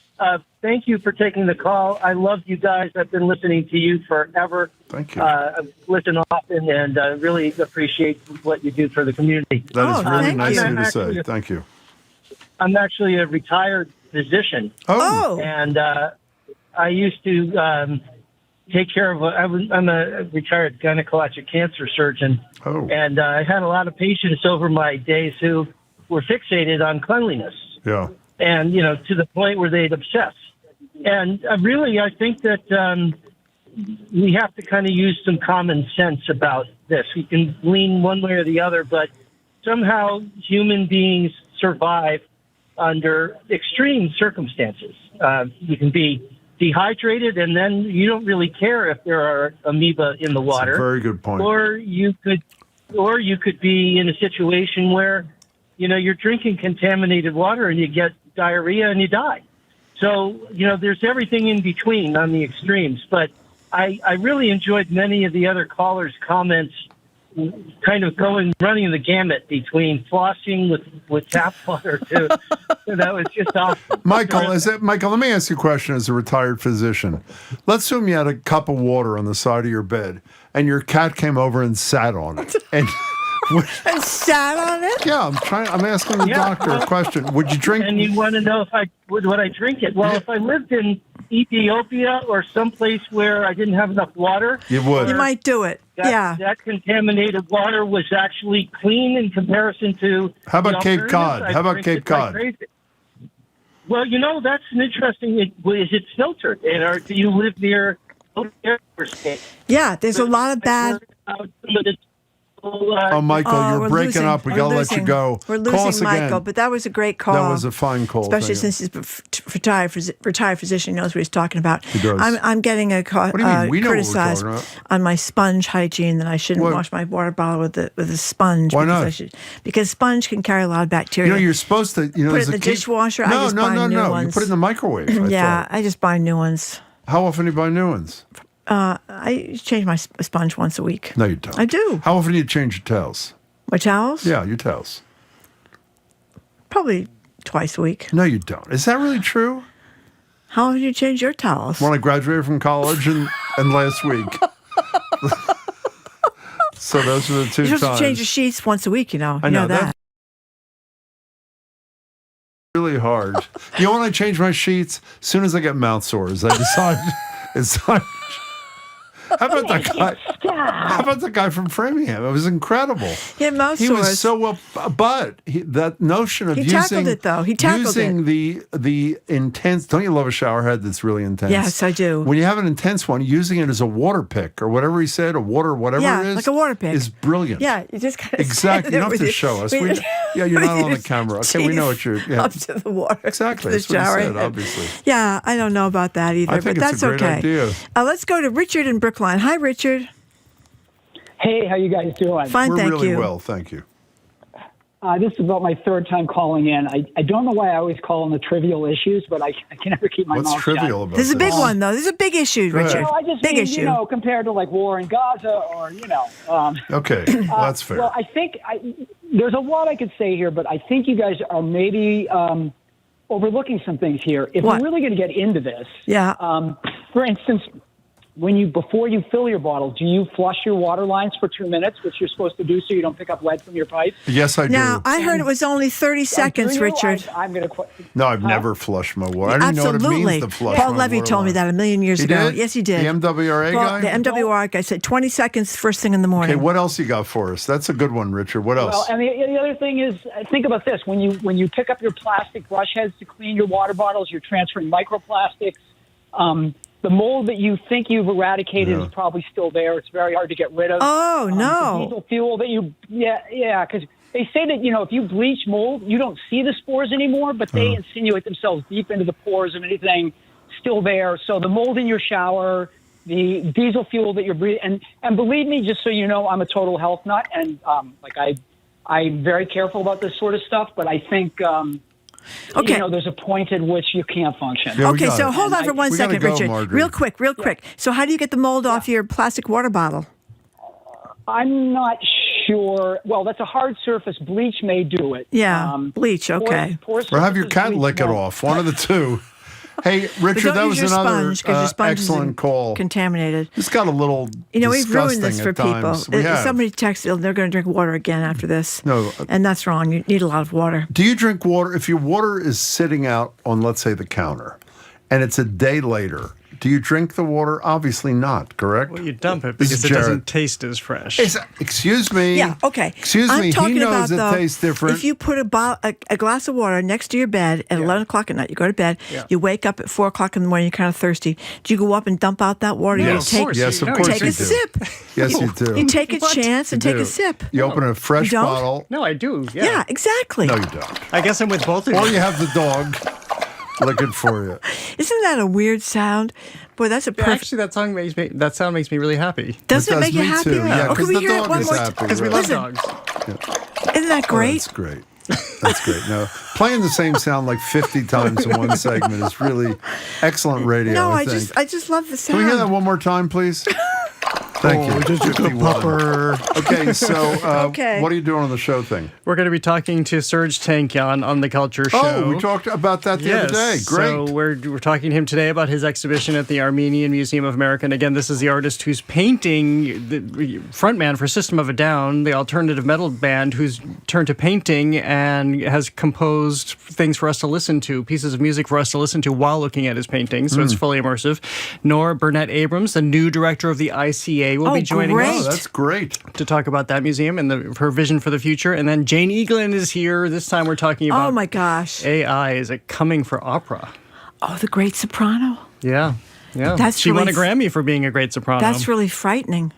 Thank you for taking the call. I love you guys. I've been listening to you forever. Thank you. I've listened often and really appreciate what you do for the community. That is really nice of you to say. Thank you. I'm actually a retired physician. Oh. And I used to take care of, I'm a retired gynecologic cancer surgeon. Oh. And I had a lot of patients over my days who were fixated on cleanliness. Yeah. And, to the point where they'd obsess. And I think that we have to kind of use some common sense about this. We can lean one way or the other, but somehow human beings survive under extreme circumstances. You can be dehydrated, and then you don't really care if there are amoeba in the water. That's a very good point. Or you could be in a situation where, you're drinking contaminated water and you get diarrhea and you die. So, there's everything in between on the extremes. But I really enjoyed many of the other callers' comments, kind of running the gamut between flossing with tap water to that was just awesome. Michael, let me ask you a question as a retired physician. Let's assume you had a cup of water on the side of your bed and your cat came over and sat on it. And sat on it? Yeah, I'm asking the doctor a question. Would you drink? And you want to know if would I drink it? Well, if I lived in Ethiopia or someplace where I didn't have enough water, you would. You might do it. That contaminated water was actually clean in comparison to. How about Cape Cod? How about Cape Cod? Well, that's an interesting. Is it filtered? Or do you live near? Yeah, there's a lot of bad. Oh, Michael, you're breaking up. We got to let you go. We're losing Michael, but that was a great call. That was a fine call. Especially since he's a retired physician, he knows what he's talking about. He does. I'm getting criticized on my sponge hygiene that I shouldn't wash my water bottle with a sponge. Why not? Because sponge can carry a lot of bacteria. You're supposed to. Put it in the dishwasher. I just buy new ones. You put it in the microwave. I just buy new ones. How often do you buy new ones? I change my sponge once a week. No, you don't. I do. How often do you change your towels? My towels? Yeah, your towels. Probably twice a week. No, you don't. Is that really true? How often do you change your towels? When I graduated from college and last week. So those are the 2 times. You're supposed to change your sheets once a week, I know know that. That's really hard. When I change my sheets, as soon as I get mouth sores, I decide it's like. How about that guy? How about the guy from Framingham? It was incredible. He had mouth sores. He was so well, but that notion of tackled it though. He tackled using the intense. Don't you love a shower head that's really intense? Yes, I do. When you have an intense one, using it as a water pick or whatever he said, whatever it is, like a water pick, is brilliant. Yeah, you just kind of exactly. You don't have to show us. You're not on the camera. Okay, we know what you're. Up to the water. Exactly. The that's what shower he said. Obviously. Yeah, I don't know about that either, but that's a great okay. Idea. Let's go to Richard in Brookline. Hi, Richard. Hey, how you guys doing? Fine, We're thank really you. well, thank you. This is about my 3rd time calling in. I don't know why I always call on the trivial issues, but I can never keep my mouth shut. What's trivial about this? Is a big one, though. This is a big issue, Richard. I just big mean, issue. Compared to like war in Gaza or, okay, that's fair. Well, I think there's a lot I could say here, but I think you guys are maybe overlooking some things here. If we're really going to get into this, for instance, before you fill your bottle, do you flush your water lines for 2 minutes, which you're supposed to do so you don't pick up lead from your pipe? Yes, I do. Now, I heard it was only 30 seconds, Richard. I'm going to. No, I've never flushed my water. I don't even know what it means to flush Paul my Levy water told me line. that a million years ago. Did? Yes, he did. The MWRA guy? The MWRA guy said 20 seconds first thing in the morning. Okay, what else you got for us? That's a good one, Richard. What else? Well, and the other thing is, think about this. When you pick up your plastic brush heads to clean your water bottles, you're transferring microplastics. the mold that you think you've eradicated is probably still there. It's very hard to get rid of. Oh, no. The diesel fuel that because they say that, if you bleach mold, you don't see the spores anymore, but they insinuate themselves deep into the pores of anything still there. So the mold in your shower, the diesel fuel that you're breathing, and believe me, just so you know, I'm a total health nut, and I'm very careful about this sort of stuff, but I think there's a point at which you can't function. Yeah, okay, so hold on for 1 second, Richard. Real quick. So how do you get the mold off your plastic water bottle? I'm not sure. Well, that's a hard surface. Bleach may do it. Yeah, bleach, okay. Or have your cat lick it off. One of the two. Hey, Richard, that was another excellent call. Contaminated. It's got a little we've ruined this for people. Somebody texted, they're going to drink water again after this. No. And that's wrong. You need a lot of water. Do you drink water? If your water is sitting out on, let's say, the counter, and it's a day later, do you drink the water? Obviously not, correct? Well, you dump it because it doesn't taste as fresh. Excuse me. Yeah, okay. Excuse me. He knows it tastes different. If you put a glass of water next to your bed at 11 o'clock at night, you go to bed, you wake up at 4 o'clock in the morning, you're kind of thirsty. Do you go up and dump out that water? Yes, of course take a sip. Yes, you do. You take a chance and take a sip. You open a fresh bottle. No, I do. Yeah, exactly. No, you don't. I guess I'm with both of you. Or you have the dog looking for you. Isn't that a weird sound? Boy, that's a perfect... Actually, that sound makes me really happy. Does it make you happy? Too. Yeah, because the dog is happy. Because we love dogs. Yeah. Isn't that great? That's great. That's great. No, playing the same sound like 50 times in one segment is really excellent radio. No, I just love the sound. Can we hear that one more time, please? Thank you. Just a good pupper. Okay, so what are you doing on the show thing? We're going to be talking to Serge Tankian on the Culture Show. Oh, we talked about that the other day. Great. So we're talking to him today about his exhibition at the Armenian Museum of America. And again, this is the artist who's painting, the frontman for System of a Down, the alternative metal band, who's turned to painting and has composed things for us to listen to, pieces of music for us to listen to while looking at his paintings. So it's fully immersive. Nora Burnett Abrams, the new director of the ICA, will be joining us. Oh, that's great. To talk about that museum and her vision for the future. And then Jane Eaglin is here. This time we're talking about... Oh, my gosh. AI. Is it coming for opera? Oh, the Great Soprano. Yeah. She won a Grammy for being a great soprano. That's really frightening.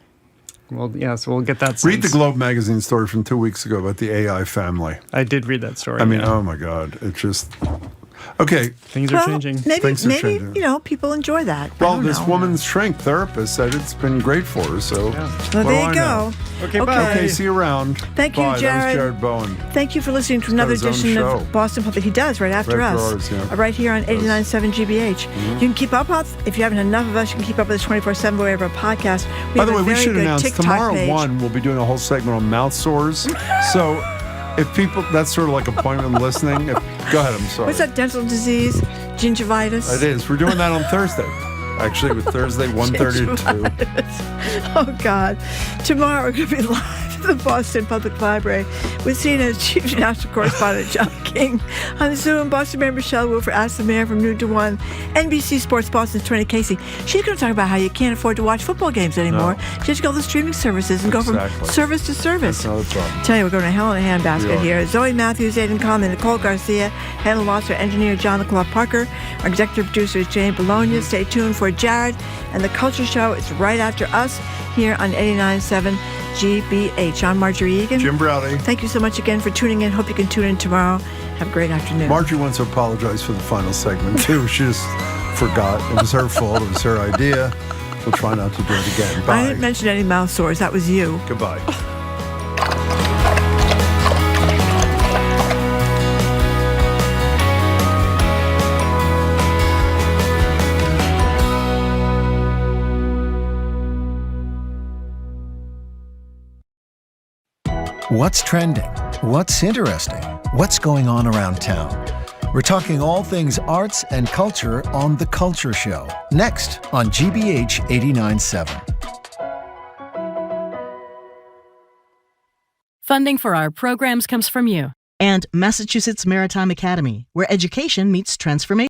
Well, yeah, so we'll get that sense. Read the Globe magazine story from 2 weeks ago about the AI family. I did read that story. I mean, oh, my God. It's just... Okay. Things are changing. Maybe people enjoy that. Well, this woman's shrink therapist said it's been great for her, so... Yeah. Well, there you go. Okay, bye. Okay, see you around. Thank you, bye. Jared. That was Jared Bowen. Thank you for listening to another edition of Boston Public. He does, right after us. Right here on 89.7 GBH. You can keep up with, if you haven't enough of us, you can keep up with us 24/7 wherever our podcast. By the way, we should announce tomorrow 1, we'll be doing a whole segment on mouth sores. So... If people, that's sort of like appointment listening. Go ahead, I'm sorry. What's that dental disease? Gingivitis? It is. We're doing that on Thursday. Actually, with Thursday, 1:30 to 2. Oh, God. Tomorrow we're going to be live at the Boston Public Library with CNN's Chief National Correspondent John King. On Zoom, Boston Mayor Michelle Wolfer asked the mayor from noon to 1. NBC Sports Boston's Tony Casey. She's going to talk about how you can't afford to watch football games anymore. No. She has to go to the streaming services and go from service to service. That's not a problem. Tell you, we're going to hell in a handbasket here. Zoe Matthews, Aidan Conley, Nicole Garcia, Hannah Loss, our engineer John LaClaw Parker. Our executive producer is Jane Bologna. Stay tuned for Jared and the Culture Show. It's right after us here on 89.7 GBH. I'm Marjorie Egan. Jim Browdy. Thank you so much again for tuning in. Hope you can tune in tomorrow. Have a great afternoon. Marjorie wants to apologize for the final segment, too. She just forgot. It was her fault. It was her idea. We'll try not to do it again. Bye. I didn't mention any mouth sores. That was you. Goodbye. What's trending? What's interesting? What's going on around town? We're talking all things arts and culture on The Culture Show. Next on GBH 89.7. Funding for our programs comes from you. And Massachusetts Maritime Academy, where education meets transformation.